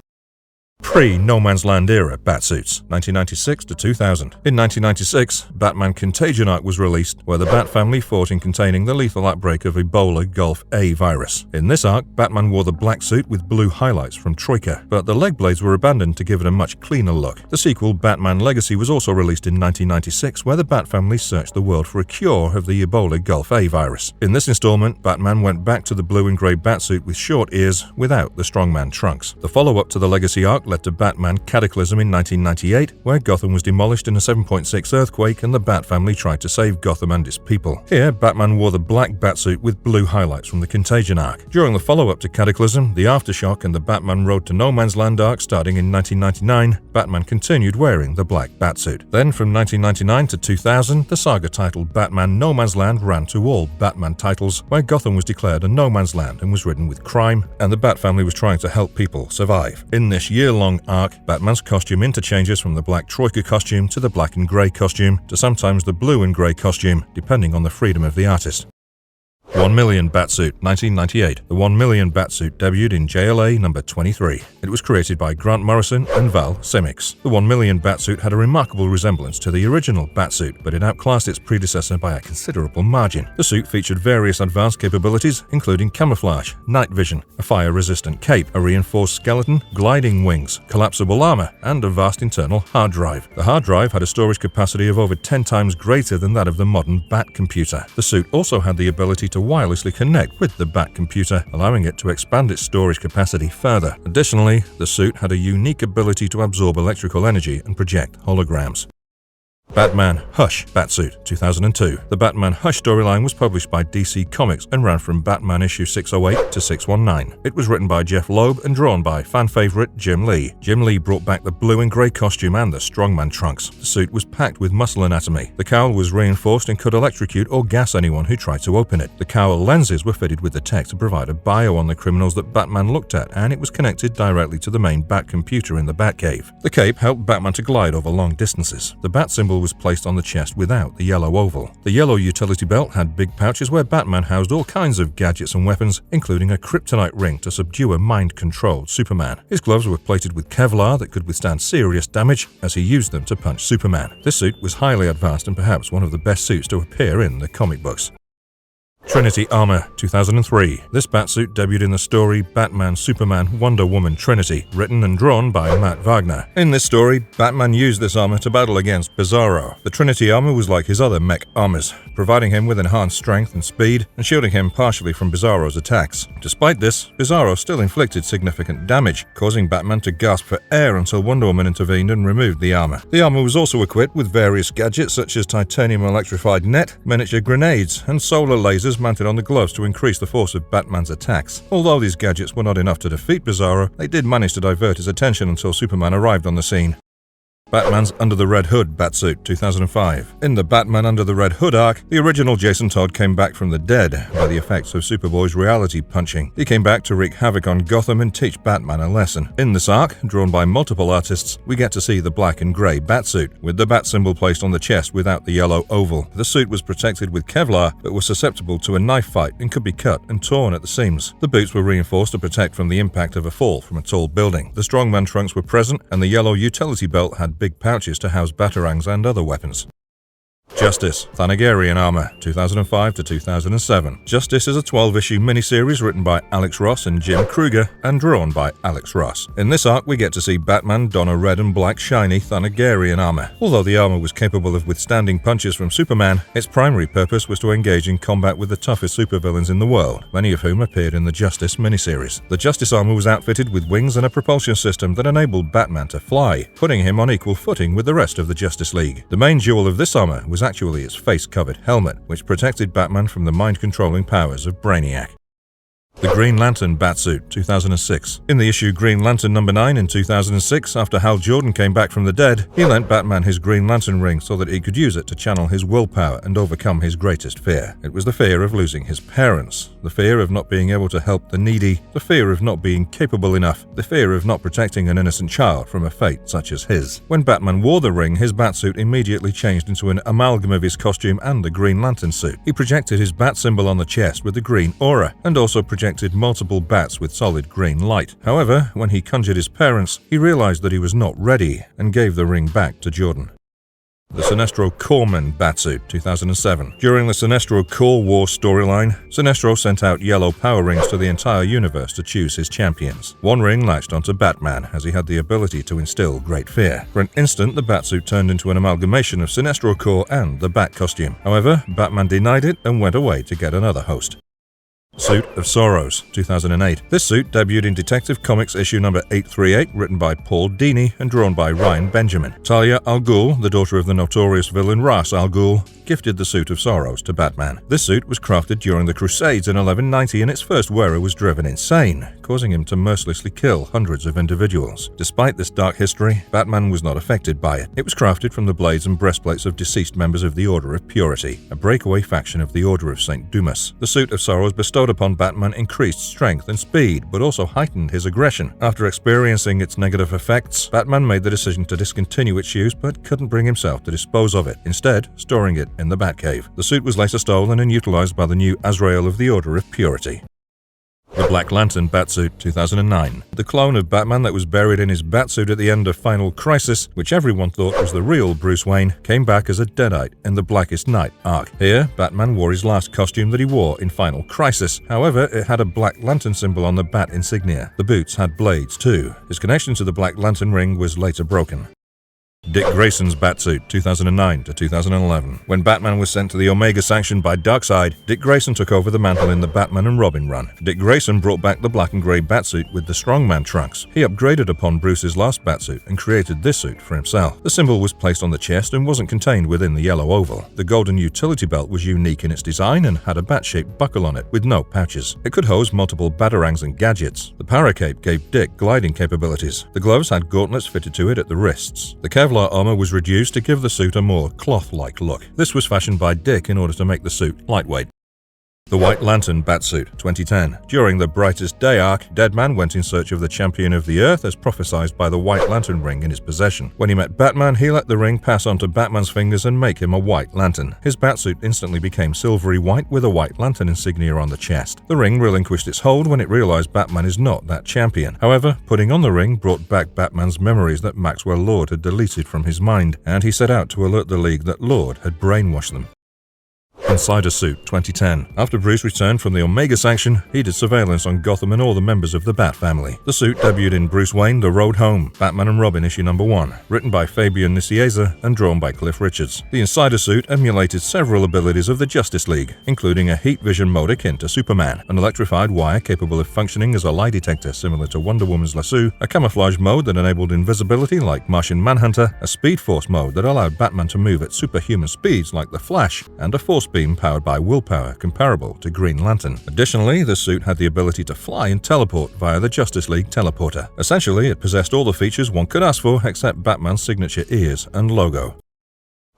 Pre-No Man's Land era Batsuits, 1996 to 2000. In 1996, Batman Contagion arc was released, where the Bat family fought in containing the lethal outbreak of Ebola Gulf A virus. In this arc, Batman wore the black suit with blue highlights from Troika, but the leg blades were abandoned to give it a much cleaner look. The sequel, Batman Legacy, was also released in 1996, where the Bat family searched the world for a cure of the Ebola Gulf A virus. In this installment, Batman went back to the blue and grey Batsuit with short ears, without the strongman trunks. The follow-up to the Legacy arc led to Batman Cataclysm in 1998, where Gotham was demolished in a 7.6 earthquake and the Bat family tried to save Gotham and its people. Here, Batman wore the black Batsuit with blue highlights from the Contagion arc. During the follow-up to Cataclysm, the Aftershock and the Batman Road to No Man's Land arc starting in 1999, Batman continued wearing the black Batsuit. Then, from 1999 to 2000, the saga titled Batman No Man's Land ran to all Batman titles, where Gotham was declared a no man's land and was ridden with crime, and the Bat family was trying to help people survive. In this year-long arc, Batman's costume interchanges from the black Troika costume to the black and grey costume to sometimes the blue and grey costume, depending on the freedom of the artist. 1 Million Batsuit, 1998. The 1 Million Batsuit debuted in JLA number 23. It was created by Grant Morrison and Val Simics. The 1 Million Batsuit had a remarkable resemblance to the original Batsuit, but it outclassed its predecessor by a considerable margin. The suit featured various advanced capabilities, including camouflage, night vision, a fire-resistant cape, a reinforced skeleton, gliding wings, collapsible armor, and a vast internal hard drive. The hard drive had a storage capacity of over 10 times greater than that of the modern Bat computer. The suit also had the ability to wirelessly connect with the Bat computer, allowing it to expand its storage capacity further. Additionally, the suit had a unique ability to absorb electrical energy and project holograms. Batman Hush Batsuit, 2002. The Batman Hush storyline was published by DC Comics and ran from Batman issue 608 to 619. It was written by Jeff Loeb and drawn by fan favorite Jim Lee. Jim Lee brought back the blue and grey costume and the strongman trunks. The suit was packed with muscle anatomy. The cowl was reinforced and could electrocute or gas anyone who tried to open it. The cowl lenses were fitted with the tech to provide a bio on the criminals that Batman looked at, and it was connected directly to the main Bat computer in the Batcave. The cape helped Batman to glide over long distances. The Bat symbol was placed on the chest without the yellow oval. The yellow utility belt had big pouches where Batman housed all kinds of gadgets and weapons, including a kryptonite ring to subdue a mind-controlled Superman. His gloves were plated with Kevlar that could withstand serious damage as he used them to punch Superman. This suit was highly advanced and perhaps one of the best suits to appear in the comic books. Trinity Armor, 2003. This Batsuit debuted in the story Batman, Superman, Wonder Woman, Trinity, written and drawn by Matt Wagner. In this story, Batman used this armor to battle against Bizarro. The Trinity Armor was like his other mech armors, providing him with enhanced strength and speed and shielding him partially from Bizarro's attacks. Despite this, Bizarro still inflicted significant damage, causing Batman to gasp for air until Wonder Woman intervened and removed the armor. The armor was also equipped with various gadgets such as titanium electrified net, miniature grenades, and solar lasers mounted on the gloves to increase the force of Batman's attacks. Although these gadgets were not enough to defeat Bizarro, they did manage to divert his attention until Superman arrived on the scene. Batman's Under the Red Hood Batsuit, 2005. In the Batman Under the Red Hood arc, the original Jason Todd came back from the dead by the effects of Superboy's reality punching. He came back to wreak havoc on Gotham and teach Batman a lesson. In this arc, drawn by multiple artists, we get to see the black and grey Batsuit, with the Bat symbol placed on the chest without the yellow oval. The suit was protected with Kevlar, but was susceptible to a knife fight and could be cut and torn at the seams. The boots were reinforced to protect from the impact of a fall from a tall building. The strongman trunks were present, and the yellow utility belt had big pouches to house batarangs and other weapons. Justice, Thanagarian Armor, 2005 to 2007. Justice is a 12-issue miniseries written by Alex Ross and Jim Krueger and drawn by Alex Ross. In this arc, we get to see Batman don a red and black shiny Thanagarian armor. Although the armor was capable of withstanding punches from Superman, its primary purpose was to engage in combat with the toughest supervillains in the world, many of whom appeared in the Justice miniseries. The Justice armor was outfitted with wings and a propulsion system that enabled Batman to fly, putting him on equal footing with the rest of the Justice League. The main jewel of this armor was actually its face-covered helmet, which protected Batman from the mind-controlling powers of Brainiac. The Green Lantern Batsuit, 2006. In the issue Green Lantern number 9 in 2006, after Hal Jordan came back from the dead, he lent Batman his Green Lantern ring so that he could use it to channel his willpower and overcome his greatest fear. It was the fear of losing his parents, the fear of not being able to help the needy, the fear of not being capable enough, the fear of not protecting an innocent child from a fate such as his. When Batman wore the ring, his Batsuit immediately changed into an amalgam of his costume and the Green Lantern suit. He projected his Bat symbol on the chest with the green aura, and also projected ejected multiple bats with solid green light. However, when he conjured his parents, he realized that he was not ready and gave the ring back to Jordan. The Sinestro Corpsman Batsuit, 2007. During the Sinestro Corps War storyline, Sinestro sent out yellow power rings to the entire universe to choose his champions. One ring latched onto Batman, as he had the ability to instill great fear. For an instant, the Batsuit turned into an amalgamation of Sinestro Corps and the Bat costume. However, Batman denied it and went away to get another host. Suit of Sorrows, 2008. This suit debuted in Detective Comics issue number 838, written by Paul Dini and drawn by Ryan Benjamin. Talia al Ghul, the daughter of the notorious villain Ra's al Ghul, gifted the Suit of Sorrows to Batman. This suit was crafted during the Crusades in 1190, and its first wearer was driven insane, causing him to mercilessly kill hundreds of individuals. Despite this dark history, Batman was not affected by it. It was crafted from the blades and breastplates of deceased members of the Order of Purity, a breakaway faction of the Order of St. Dumas. The Suit of Sorrows bestowed upon Batman increased strength and speed, but also heightened his aggression. After experiencing its negative effects, Batman made the decision to discontinue its use, but couldn't bring himself to dispose of it, instead storing it in the Batcave. The suit was later stolen and utilized by the new Azrael of the Order of Purity. The Black Lantern Batsuit, 2009. The clone of Batman that was buried in his Batsuit at the end of Final Crisis, which everyone thought was the real Bruce Wayne, came back as a Deadite in the Blackest Night arc. Here, Batman wore his last costume that he wore in Final Crisis. However, it had a Black Lantern symbol on the bat insignia. The boots had blades too. His connection to the Black Lantern ring was later broken. Dick Grayson's Batsuit, 2009 to 2011. When Batman was sent to the Omega Sanction by Darkseid, Dick Grayson took over the mantle in the Batman and Robin run. Dick Grayson brought back the black and grey Batsuit with the Strongman trunks. He upgraded upon Bruce's last Batsuit and created this suit for himself. The symbol was placed on the chest and wasn't contained within the yellow oval. The golden utility belt was unique in its design and had a bat-shaped buckle on it with no pouches. It could hose multiple batarangs and gadgets. The paracape gave Dick gliding capabilities. The gloves had gauntlets fitted to it at the wrists. The Kevlar armor was reduced to give the suit a more cloth-like look. This was fashioned by Dick in order to make the suit lightweight. The White Lantern Batsuit, 2010. During the Brightest Day arc, Deadman went in search of the champion of the Earth as prophesied by the White Lantern ring in his possession. When he met Batman, he let the ring pass onto Batman's fingers and make him a White Lantern. His Batsuit instantly became silvery white with a White Lantern insignia on the chest. The ring relinquished its hold when it realized Batman is not that champion. However, putting on the ring brought back Batman's memories that Maxwell Lord had deleted from his mind, and he set out to alert the League that Lord had brainwashed them. Insider Suit, 2010. After Bruce returned from the Omega Sanction, he did surveillance on Gotham and all the members of the Bat family. The suit debuted in Bruce Wayne, The Road Home, Batman and Robin issue number 1, written by Fabian Nicieza and drawn by Cliff Richards. The Insider Suit emulated several abilities of the Justice League, including a heat vision mode akin to Superman, an electrified wire capable of functioning as a lie detector similar to Wonder Woman's lasso, a camouflage mode that enabled invisibility like Martian Manhunter, a Speed Force mode that allowed Batman to move at superhuman speeds like the Flash, and a force beam powered by willpower comparable to Green Lantern. Additionally, the suit had the ability to fly and teleport via the Justice League teleporter. Essentially, it possessed all the features one could ask for except Batman's signature ears and logo.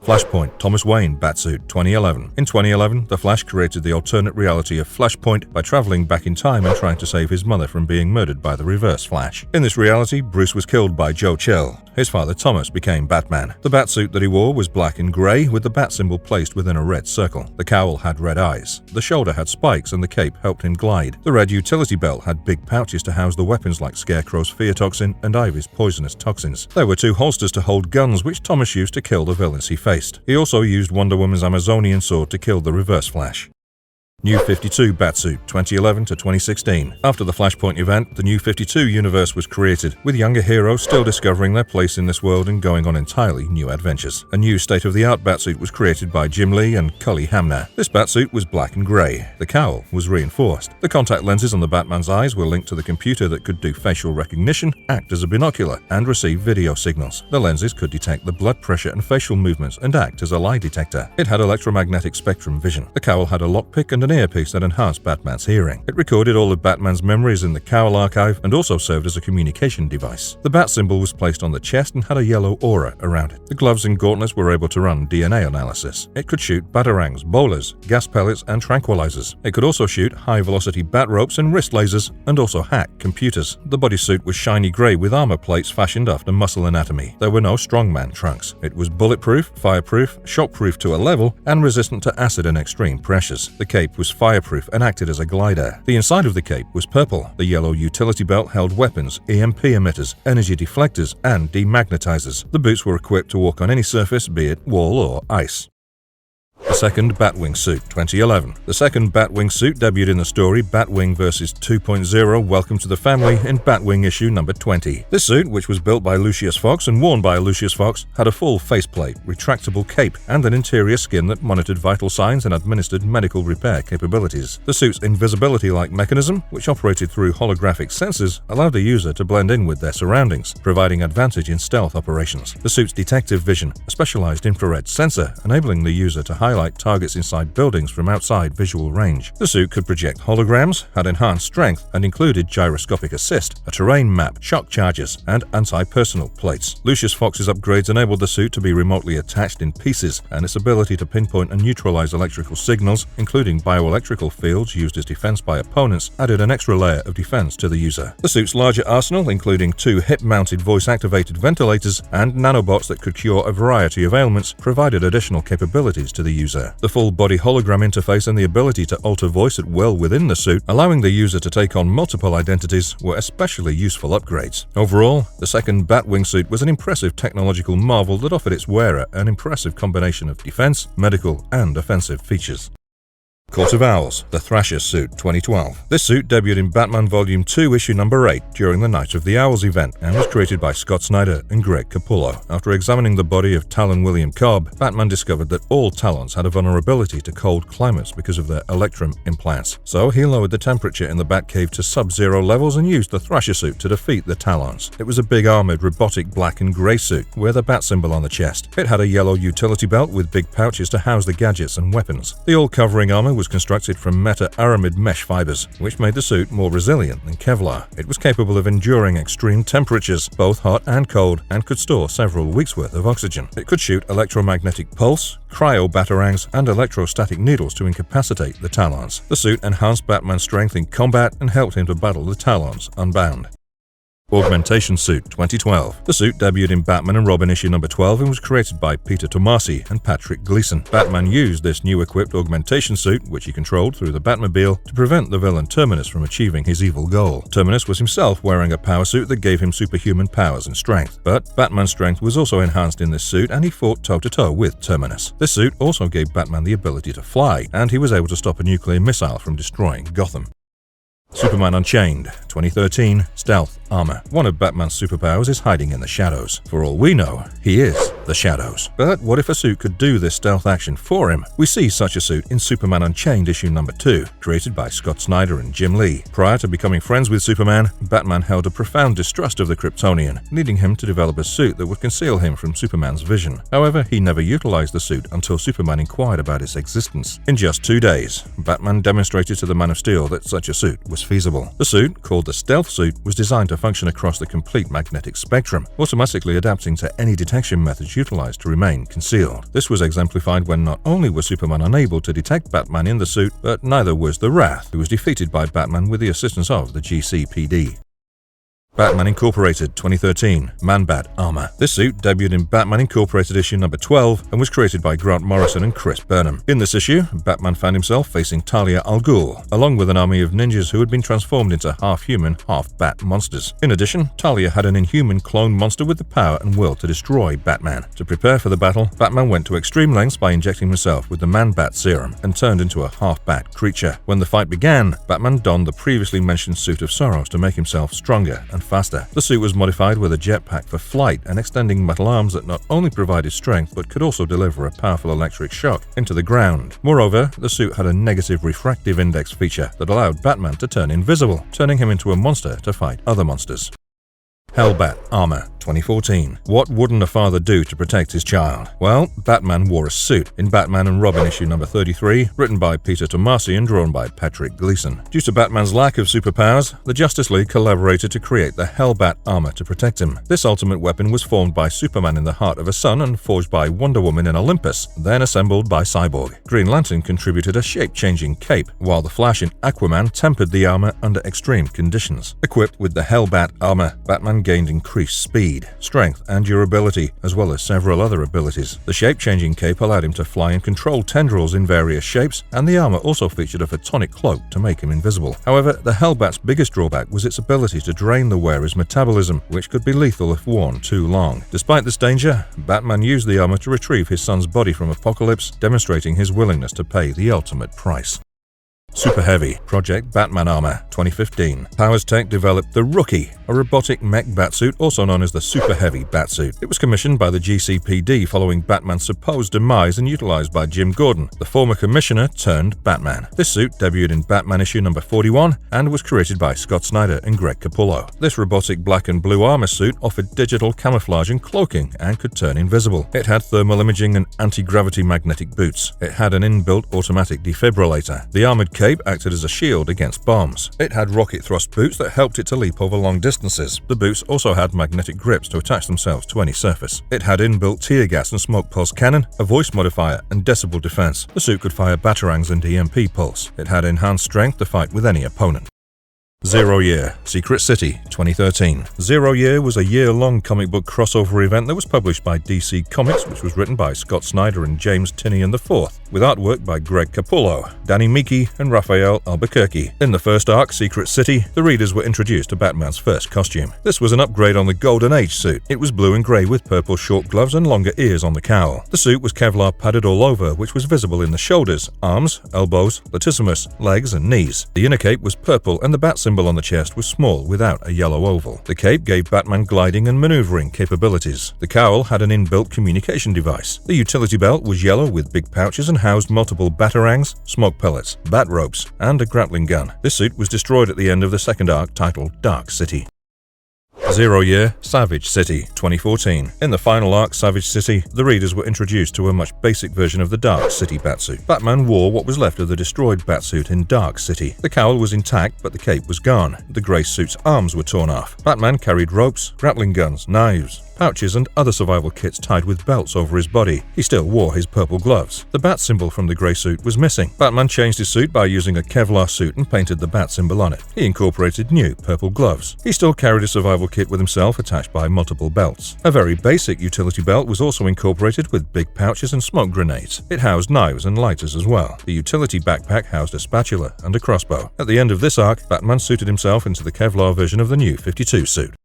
Flashpoint, Thomas Wayne Batsuit, 2011. In 2011, The Flash created the alternate reality of Flashpoint by traveling back in time and trying to save his mother from being murdered by the Reverse Flash. In this reality, Bruce was killed by Joe Chill. His father Thomas became Batman. The Batsuit that he wore was black and grey with the bat symbol placed within a red circle. The cowl had red eyes. The shoulder had spikes and the cape helped him glide. The red utility belt had big pouches to house the weapons like Scarecrow's fear toxin and Ivy's poisonous toxins. There were 2 holsters to hold guns which Thomas used to kill the villains he faced. He also used Wonder Woman's Amazonian sword to kill the Reverse Flash. New 52 Batsuit, 2011 to 2016. After the Flashpoint event, the New 52 universe was created, with younger heroes still discovering their place in this world and going on entirely new adventures. A new state-of-the-art Batsuit was created by Jim Lee and Cully Hamner. This Batsuit was black and grey. The cowl was reinforced. The contact lenses on the Batman's eyes were linked to the computer that could do facial recognition, act as a binocular, and receive video signals. The lenses could detect the blood pressure and facial movements and act as a lie detector. It had electromagnetic spectrum vision. The cowl had a lockpick and an earpiece that enhanced Batman's hearing. It recorded all of Batman's memories in the cowl archive and also served as a communication device. The bat symbol was placed on the chest and had a yellow aura around it. The gloves and gauntlets were able to run DNA analysis. It could shoot batarangs, bowlers, gas pellets, and tranquilizers. It could also shoot high-velocity bat ropes and wrist lasers, and also hack computers. The bodysuit was shiny grey with armor plates fashioned after muscle anatomy. There were no strongman trunks. It was bulletproof, fireproof, shockproof to a level, and resistant to acid and extreme pressures. The cape was fireproof and acted as a glider. The inside of the cape was purple. The yellow utility belt held weapons, EMP emitters, energy deflectors, and demagnetizers. The boots were equipped to walk on any surface, be it wall or ice. The second Batwing suit, 2011. The second Batwing suit debuted in the story Batwing vs. 2.0 Welcome to the Family in Batwing issue number 20. This suit, which was built by Lucius Fox and worn by Lucius Fox, had a full faceplate, retractable cape, and an interior skin that monitored vital signs and administered medical repair capabilities. The suit's invisibility-like mechanism, which operated through holographic sensors, allowed the user to blend in with their surroundings, providing advantage in stealth operations. The suit's detective vision, a specialized infrared sensor, enabling the user to highlight targets inside buildings from outside visual range. The suit could project holograms, had enhanced strength, and included gyroscopic assist, a terrain map, shock charges, and anti-personnel plates. Lucius Fox's upgrades enabled the suit to be remotely attached in pieces, and its ability to pinpoint and neutralize electrical signals, including bioelectrical fields used as defense by opponents, added an extra layer of defense to the user. The suit's larger arsenal, including 2 hip-mounted voice-activated ventilators and nanobots that could cure a variety of ailments, provided additional capabilities to the user. The full-body hologram interface and the ability to alter voice at will within the suit, allowing the user to take on multiple identities, were especially useful upgrades. Overall, the second Batwing suit was an impressive technological marvel that offered its wearer an impressive combination of defense, medical, and offensive features. Court of Owls, the Thrasher suit, 2012. This suit debuted in Batman Volume 2, issue number 8, during the Night of the Owls event, and was created by Scott Snyder and Greg Capullo. After examining the body of Talon William Cobb, Batman discovered that all Talons had a vulnerability to cold climates because of their Electrum implants. So he lowered the temperature in the Batcave to sub-zero levels and used the Thrasher suit to defeat the Talons. It was a big armored robotic black and grey suit with a bat symbol on the chest. It had a yellow utility belt with big pouches to house the gadgets and weapons. The all-covering armor was constructed from meta-aramid mesh fibers, which made the suit more resilient than Kevlar. It was capable of enduring extreme temperatures, both hot and cold, and could store several weeks' worth of oxygen. It could shoot electromagnetic pulse, cryo-batarangs, and electrostatic needles to incapacitate the Talons. The suit enhanced Batman's strength in combat and helped him to battle the Talons unbound. Augmentation Suit, 2012. The suit debuted in Batman and Robin issue number 12 and was created by Peter Tomasi and Patrick Gleason. Batman used this new equipped augmentation suit, which he controlled through the Batmobile, to prevent the villain Terminus from achieving his evil goal. Terminus was himself wearing a power suit that gave him superhuman powers and strength, but Batman's strength was also enhanced in this suit and he fought toe-to-toe with Terminus. This suit also gave Batman the ability to fly, and he was able to stop a nuclear missile from destroying Gotham. Superman Unchained, 2013, Stealth Armor. One of Batman's superpowers is hiding in the shadows. For all we know, he is the shadows. But what if a suit could do this stealth action for him? We see such a suit in Superman Unchained issue number 2, created by Scott Snyder and Jim Lee. Prior to becoming friends with Superman, Batman held a profound distrust of the Kryptonian, leading him to develop a suit that would conceal him from Superman's vision. However, he never utilized the suit until Superman inquired about its existence. In just 2 days, Batman demonstrated to the Man of Steel that such a suit was feasible. The suit, called the Stealth Suit, was designed to function across the complete magnetic spectrum, automatically adapting to any detection methods utilized to remain concealed. This was exemplified when not only was Superman unable to detect Batman in the suit, but neither was the Wrath, who was defeated by Batman with the assistance of the GCPD. Batman Incorporated, 2013, Man-Bat Armor. This suit debuted in Batman Incorporated issue number 12 and was created by Grant Morrison and Chris Burnham. In this issue, Batman found himself facing Talia al Ghul, along with an army of ninjas who had been transformed into half-human, half-bat monsters. In addition, Talia had an inhuman clone monster with the power and will to destroy Batman. To prepare for the battle, Batman went to extreme lengths by injecting himself with the Man-Bat serum and turned into a half-bat creature. When the fight began, Batman donned the previously mentioned suit of sorrows to make himself stronger and faster. The suit was modified with a jetpack for flight and extending metal arms that not only provided strength but could also deliver a powerful electric shock into the ground. Moreover, the suit had a negative refractive index feature that allowed Batman to turn invisible, turning him into a monster to fight other monsters. Hellbat Armor, 2014. What wouldn't a father do to protect his child? Well, Batman wore a suit in Batman and Robin issue number 33, written by Peter Tomasi and drawn by Patrick Gleason. Due to Batman's lack of superpowers, the Justice League collaborated to create the Hellbat Armor to protect him. This ultimate weapon was formed by Superman in the heart of a sun and forged by Wonder Woman in Olympus, then assembled by Cyborg. Green Lantern contributed a shape-changing cape, while the Flash and Aquaman tempered the armor under extreme conditions. Equipped with the Hellbat Armor, Batman gained increased speed, speed, strength, and durability, as well as several other abilities. The shape-changing cape allowed him to fly and control tendrils in various shapes, and the armor also featured a photonic cloak to make him invisible. However, the Hellbat's biggest drawback was its ability to drain the wearer's metabolism, which could be lethal if worn too long. Despite this danger, Batman used the armor to retrieve his son's body from Apocalypse, demonstrating his willingness to pay the ultimate price. Super Heavy Project Batman Armor 2015. Powers Tech developed the Rookie, a robotic mech batsuit also known as the Super Heavy batsuit. It was commissioned by the GCPD following Batman's supposed demise and utilized by Jim Gordon, the former commissioner turned Batman. This suit debuted in Batman issue number 41 and was created by Scott Snyder and Greg Capullo. This robotic black and blue armor suit offered digital camouflage and cloaking and could turn invisible. It had thermal imaging and anti-gravity magnetic boots. It had an inbuilt automatic defibrillator. The armored cape acted as a shield against bombs. It had rocket thrust boots that helped it to leap over long distances. The boots also had magnetic grips to attach themselves to any surface. It had inbuilt tear gas and smoke pulse cannon, a voice modifier, and decibel defense. The suit could fire batarangs and EMP pulse. It had enhanced strength to fight with any opponent. Zero Year Secret City 2013. Zero Year was a year-long comic book crossover event that was published by DC Comics, which was written by Scott Snyder and James Tynion IV, with artwork by Greg Capullo, Danny Miki, and Raphael Albuquerque. In the first arc, Secret City, the readers were introduced to Batman's first costume. This was an upgrade on the Golden Age suit. It was blue and grey with purple short gloves and longer ears on the cowl. The suit was Kevlar padded all over, which was visible in the shoulders, arms, elbows, latissimus, legs, and knees. The inner cape was purple and the bat symbol on the chest was small without a yellow oval. The cape gave Batman gliding and maneuvering capabilities. The cowl had an inbuilt communication device. The utility belt was yellow with big pouches and housed multiple batarangs, smoke pellets, bat ropes, and a grappling gun. This suit was destroyed at the end of the second arc titled Dark City. Zero Year Savage City 2014. In the final arc, Savage City, the readers were introduced to a much basic version of the Dark City batsuit. Batman wore what was left of the destroyed batsuit in Dark City. The cowl was intact, but the cape was gone. The grey suit's arms were torn off. Batman carried ropes, grappling guns, knives, pouches, and other survival kits tied with belts over his body. He still wore his purple gloves. The bat symbol from the grey suit was missing. Batman changed his suit by using a Kevlar suit and painted the bat symbol on it. He incorporated new purple gloves. He still carried a survival kit with himself attached by multiple belts. A very basic utility belt was also incorporated with big pouches and smoke grenades. It housed knives and lighters as well. The utility backpack housed a spatula and a crossbow. At the end of this arc, Batman suited himself into the Kevlar version of the new 52 suit.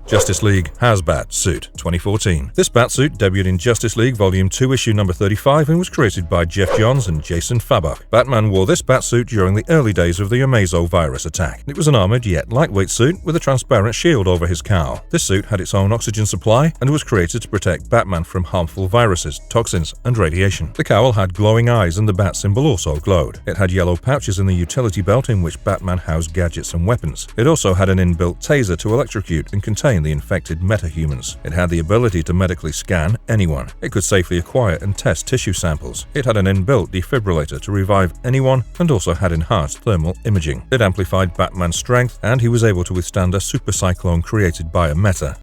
Justice League Hazbat Suit 2014. This batsuit debuted in Justice League Volume 2 issue number 35 and was created by Jeff Johns and Jason Fabok. Batman wore this batsuit during the early days of the Amazo virus attack. It was an armored yet lightweight suit with a transparent shield over his cowl. This suit had its own oxygen supply and was created to protect Batman from harmful viruses, toxins, and radiation. The cowl had glowing eyes and the bat symbol also glowed. It had yellow pouches in the utility belt in which Batman housed gadgets and weapons. It also had an inbuilt taser to electrocute and contain the infected metahumans. It had the ability to medically scan anyone. It could safely acquire and test tissue samples. It had an inbuilt defibrillator to revive anyone and also had enhanced thermal imaging. It amplified Batman's strength and he was able to withstand a super cyclone created by a meta.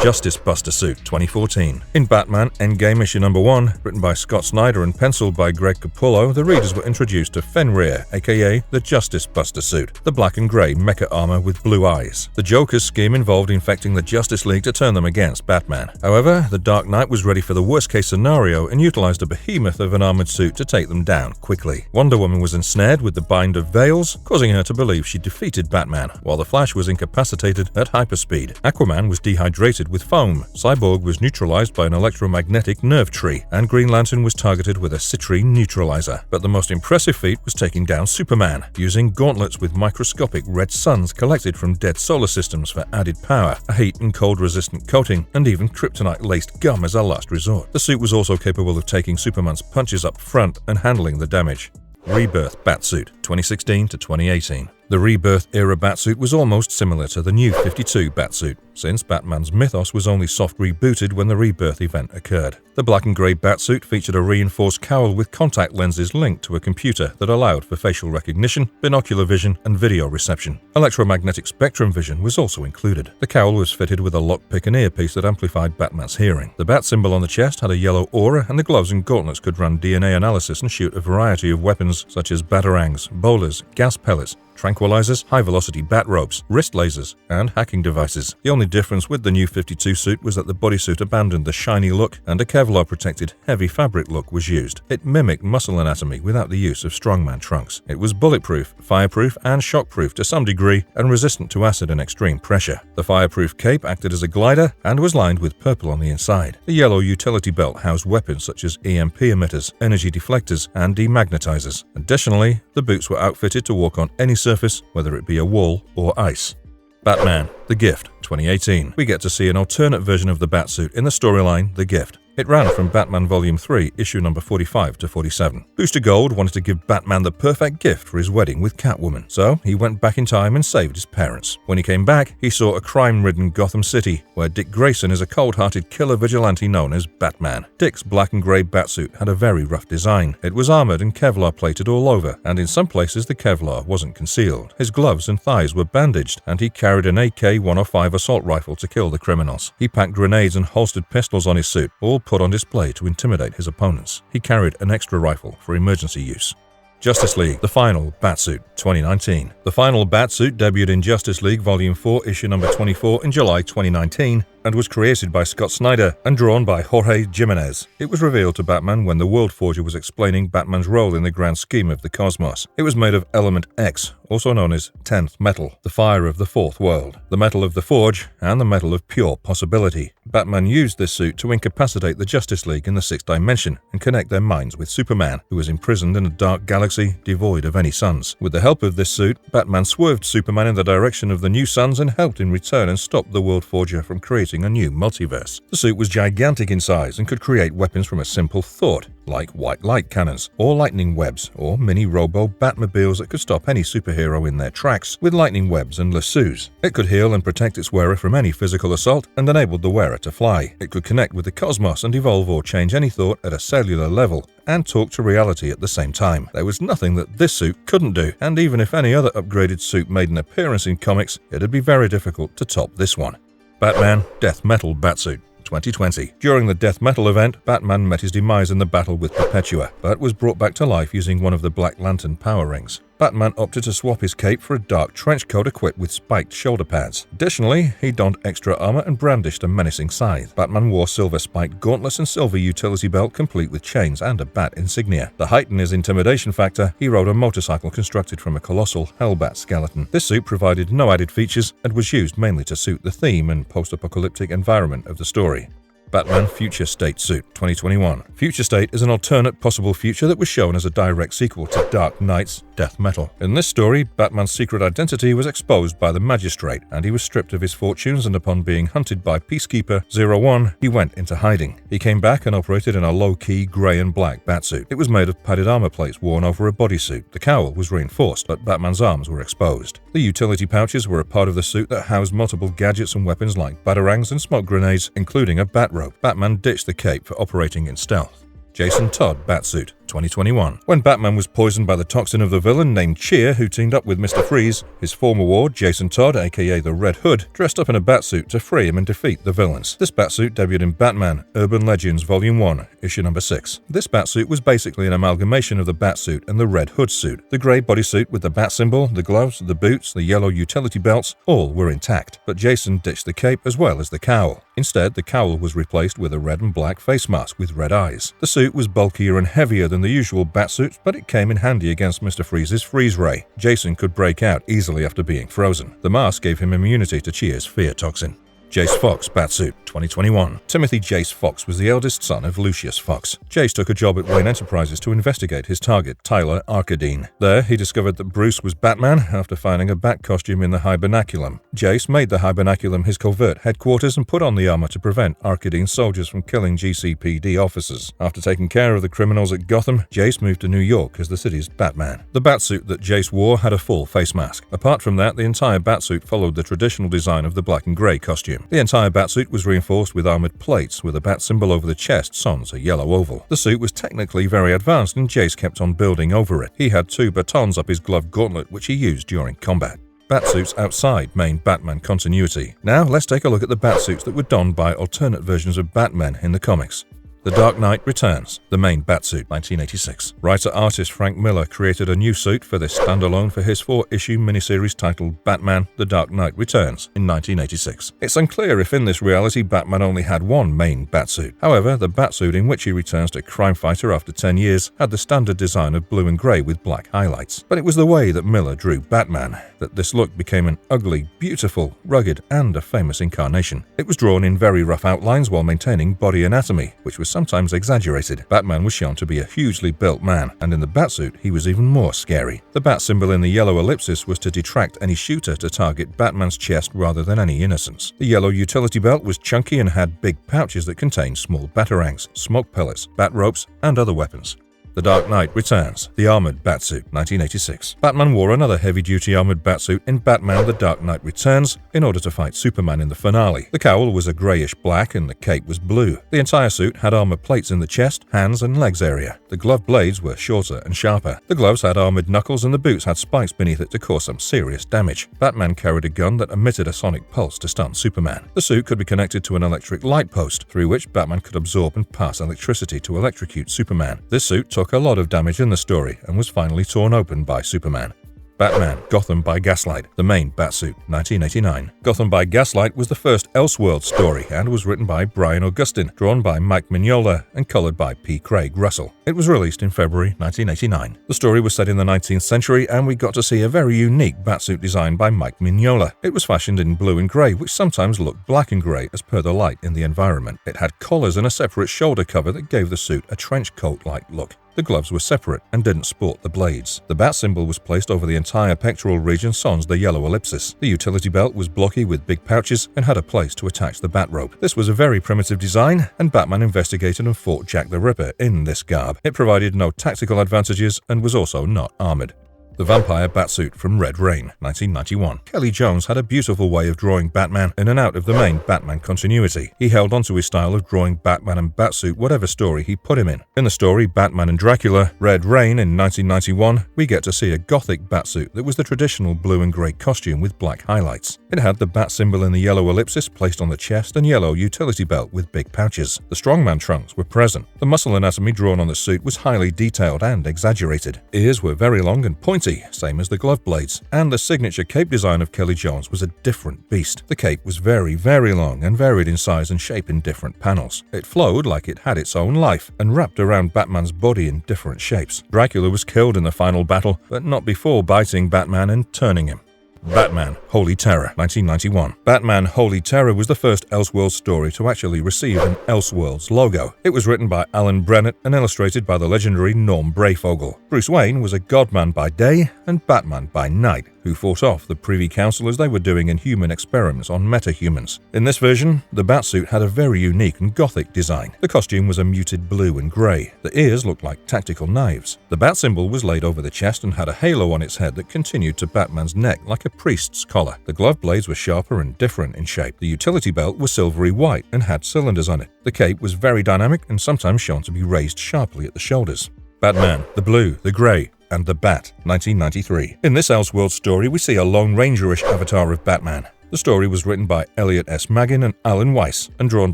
Justice Buster Suit 2014. In Batman Endgame issue number 1, written by Scott Snyder and penciled by Greg Capullo, the readers were introduced to Fenrir, aka the Justice Buster Suit, the black and grey mecha armor with blue eyes. The Joker's scheme involved infecting the Justice League to turn them against Batman. However, the Dark Knight was ready for the worst-case scenario and utilized a behemoth of an armored suit to take them down quickly. Wonder Woman was ensnared with the Bind of Veils, causing her to believe she defeated Batman, while the Flash was incapacitated at hyperspeed. Aquaman was dehydrated with foam, Cyborg was neutralized by an electromagnetic nerve tree, and Green Lantern was targeted with a citrine neutralizer. But the most impressive feat was taking down Superman, using gauntlets with microscopic red suns collected from dead solar systems for added power, a heat and cold resistant coating, and even kryptonite-laced gum as a last resort. The suit was also capable of taking Superman's punches up front and handling the damage. Rebirth Batsuit 2016 to 2018. The Rebirth-era Batsuit was almost similar to the New 52 Batsuit, since Batman's mythos was only soft rebooted when the Rebirth event occurred. The black and grey Batsuit featured a reinforced cowl with contact lenses linked to a computer that allowed for facial recognition, binocular vision, and video reception. Electromagnetic spectrum vision was also included. The cowl was fitted with a lockpick and earpiece that amplified Batman's hearing. The bat symbol on the chest had a yellow aura, and the gloves and gauntlets could run DNA analysis and shoot a variety of weapons such as batarangs, bowlers, gas pellets, tranquilizers, high-velocity bat ropes, wrist lasers, and hacking devices. The only difference with the new 52 suit was that the bodysuit abandoned the shiny look and a Kevlar-protected, heavy fabric look was used. It mimicked muscle anatomy without the use of strongman trunks. It was bulletproof, fireproof, and shockproof to some degree, and resistant to acid and extreme pressure. The fireproof cape acted as a glider and was lined with purple on the inside. The yellow utility belt housed weapons such as EMP emitters, energy deflectors, and demagnetizers. Additionally, the boots were outfitted to walk on any surface, whether it be a wall or ice. Batman: The Gift, 2018. We get to see an alternate version of the Batsuit in the storyline The Gift. It ran from Batman Volume 3, issue number 45 to 47. Booster Gold wanted to give Batman the perfect gift for his wedding with Catwoman, so he went back in time and saved his parents. When he came back, he saw a crime-ridden Gotham City, where Dick Grayson is a cold-hearted killer vigilante known as Batman. Dick's black and grey Batsuit had a very rough design. It was armored and Kevlar plated all over, and in some places the Kevlar wasn't concealed. His gloves and thighs were bandaged, and he carried an AK-105 assault rifle to kill the criminals. He packed grenades and holstered pistols on his suit, all put on display to intimidate his opponents. He carried an extra rifle for emergency use. Justice League: The Final Batsuit, 2019. The Final Batsuit debuted in Justice League Volume 4, issue number 24 in July 2019 and was created by Scott Snyder and drawn by Jorge Jimenez. It was revealed to Batman when the World Forger was explaining Batman's role in the grand scheme of the cosmos. It was made of Element X, also known as 10th Metal, the fire of the Fourth World, the metal of the Forge, and the metal of pure possibility. Batman used this suit to incapacitate the Justice League in the Sixth Dimension and connect their minds with Superman, who was imprisoned in a dark galaxy devoid of any suns. With the help of this suit, Batman swerved Superman in the direction of the new suns and helped in return and stop the World Forger from creating a new multiverse. The suit was gigantic in size and could create weapons from a simple thought, like white light cannons, or lightning webs, or mini robo Batmobiles that could stop any superhero in their tracks with lightning webs and lassos. It could heal and protect its wearer from any physical assault and enabled the wearer to fly. It could connect with the cosmos and evolve or change any thought at a cellular level, and talk to reality at the same time. There was nothing that this suit couldn't do, and even if any other upgraded suit made an appearance in comics, it'd be very difficult to top this one. Batman: Death Metal Batsuit, 2020. During the Death Metal event, Batman met his demise in the battle with Perpetua, but was brought back to life using one of the Black Lantern power rings. Batman opted to swap his cape for a dark trench coat equipped with spiked shoulder pads. Additionally, he donned extra armor and brandished a menacing scythe. Batman wore silver spiked gauntlets and silver utility belt complete with chains and a bat insignia. To heighten his intimidation factor, he rode a motorcycle constructed from a colossal Hellbat skeleton. This suit provided no added features and was used mainly to suit the theme and post-apocalyptic environment of the story. Batman Future State Suit, 2021. Future State is an alternate possible future that was shown as a direct sequel to Dark Knight's Death Metal. In this story, Batman's secret identity was exposed by the Magistrate, and he was stripped of his fortunes, and upon being hunted by Peacekeeper 01, he went into hiding. He came back and operated in a low-key grey and black batsuit. It was made of padded armor plates worn over a bodysuit. The cowl was reinforced, but Batman's arms were exposed. The utility pouches were a part of the suit that housed multiple gadgets and weapons like batarangs and smoke grenades, including a bat rope. Batman ditched the cape for operating in stealth. Jason Todd Batsuit, 2021. When Batman was poisoned by the toxin of the villain named Cheer, who teamed up with Mr. Freeze, his former ward, Jason Todd, aka the Red Hood, dressed up in a batsuit to free him and defeat the villains. This batsuit debuted in Batman: Urban Legends Volume 1, issue number 6. This batsuit was basically an amalgamation of the batsuit and the Red Hood suit. The grey bodysuit with the bat symbol, the gloves, the boots, the yellow utility belts, all were intact, but Jason ditched the cape as well as the cowl. Instead, the cowl was replaced with a red and black face mask with red eyes. The suit was bulkier and heavier than the usual batsuits, but it came in handy against Mr. Freeze's freeze ray. Jason could break out easily after being frozen. The mask gave him immunity to Cheer's fear toxin. Jace Fox Batsuit, 2021. Timothy Jace Fox was the eldest son of Lucius Fox. Jace took a job at Wayne Enterprises to investigate his target, Tyler Arcadine. There, he discovered that Bruce was Batman after finding a bat costume in the Hibernaculum. Jace made the Hibernaculum his covert headquarters and put on the armor to prevent Arcadine's soldiers from killing GCPD officers. After taking care of the criminals at Gotham, Jace moved to New York as the city's Batman. The Batsuit that Jace wore had a full face mask. Apart from that, the entire Batsuit followed the traditional design of the black and grey costume. The entire batsuit was reinforced with armored plates with a bat symbol over the chest sans a yellow oval. The suit was technically very advanced and Jace kept on building over it. He had 2 batons up his glove gauntlet which he used during combat. Batsuits outside main Batman continuity. Now let's take a look at the batsuits that were donned by alternate versions of Batman in the comics. The Dark Knight Returns, the main Batsuit, 1986. Writer-artist Frank Miller created a new suit for this standalone for his 4-issue miniseries titled Batman, The Dark Knight Returns in 1986. It's unclear if in this reality Batman only had one main Batsuit. However, the Batsuit in which he returns to crime fighter after 10 years had the standard design of blue and grey with black highlights. But it was the way that Miller drew Batman that this look became an ugly, beautiful, rugged, and a famous incarnation. It was drawn in very rough outlines while maintaining body anatomy, which was sometimes exaggerated. Batman was shown to be a hugely built man, and in the Batsuit he was even more scary. The bat symbol in the yellow ellipsis was to detract any shooter to target Batman's chest rather than any innocents. The yellow utility belt was chunky and had big pouches that contained small batarangs, smoke pellets, bat ropes, and other weapons. The Dark Knight Returns, the Armored Batsuit, 1986. Batman wore another heavy-duty armored batsuit in Batman The Dark Knight Returns in order to fight Superman in the finale. The cowl was a greyish-black and the cape was blue. The entire suit had armor plates in the chest, hands, and legs area. The glove blades were shorter and sharper. The gloves had armored knuckles and the boots had spikes beneath it to cause some serious damage. Batman carried a gun that emitted a sonic pulse to stun Superman. The suit could be connected to an electric light post, through which Batman could absorb and pass electricity to electrocute Superman. This suit took a lot of damage in the story and was finally torn open by Superman. Batman, Gotham by Gaslight, the main Batsuit, 1989. Gotham by Gaslight was the first Elseworld story and was written by Brian Augustyn, drawn by Mike Mignola, and colored by P. Craig Russell. It was released in February 1989. The story was set in the 19th century and we got to see a very unique Batsuit design by Mike Mignola. It was fashioned in blue and grey, which sometimes looked black and grey as per the light in the environment. It had collars and a separate shoulder cover that gave the suit a trench coat-like look. The gloves were separate and didn't sport the blades. The bat symbol was placed over the entire pectoral region sans the yellow ellipsis. The utility belt was blocky with big pouches and had a place to attach the bat rope. This was a very primitive design, and Batman investigated and fought Jack the Ripper in this garb. It provided no tactical advantages and was also not armored. The Vampire Batsuit from Red Rain, 1991. Kelly Jones had a beautiful way of drawing Batman in and out of the main Batman continuity. He held onto his style of drawing Batman and Batsuit whatever story he put him in. In the story Batman and Dracula, Red Rain in 1991, we get to see a gothic Batsuit that was the traditional blue and grey costume with black highlights. It had the bat symbol in the yellow ellipsis placed on the chest and yellow utility belt with big pouches. The strongman trunks were present. The muscle anatomy drawn on the suit was highly detailed and exaggerated. Ears were very long and pointy, same as the glove blades, and the signature cape design of Kelly Jones was a different beast. The cape was very, very long and varied in size and shape in different panels. It flowed like it had its own life and wrapped around Batman's body in different shapes. Dracula was killed in the final battle, but not before biting Batman and turning him. Batman, Holy Terror, 1991. Batman, Holy Terror was the first Elseworlds story to actually receive an Elseworlds logo. It was written by Alan Brennett and illustrated by the legendary Norm Breyfogle. Bruce Wayne was a godman by day and Batman by night, who fought off the Privy Council as they were doing inhuman experiments on metahumans. In this version, the Batsuit had a very unique and gothic design. The costume was a muted blue and grey. The ears looked like tactical knives. The bat symbol was laid over the chest and had a halo on its head that continued to Batman's neck like a priest's collar. The glove blades were sharper and different in shape. The utility belt was silvery white and had cylinders on it. The cape was very dynamic and sometimes shown to be raised sharply at the shoulders. Batman, the Blue, the Grey, and the Bat, 1993. In this Elseworld story, we see a Lone Ranger-ish avatar of Batman. The story was written by Elliot S. Maggin and Alan Weiss and drawn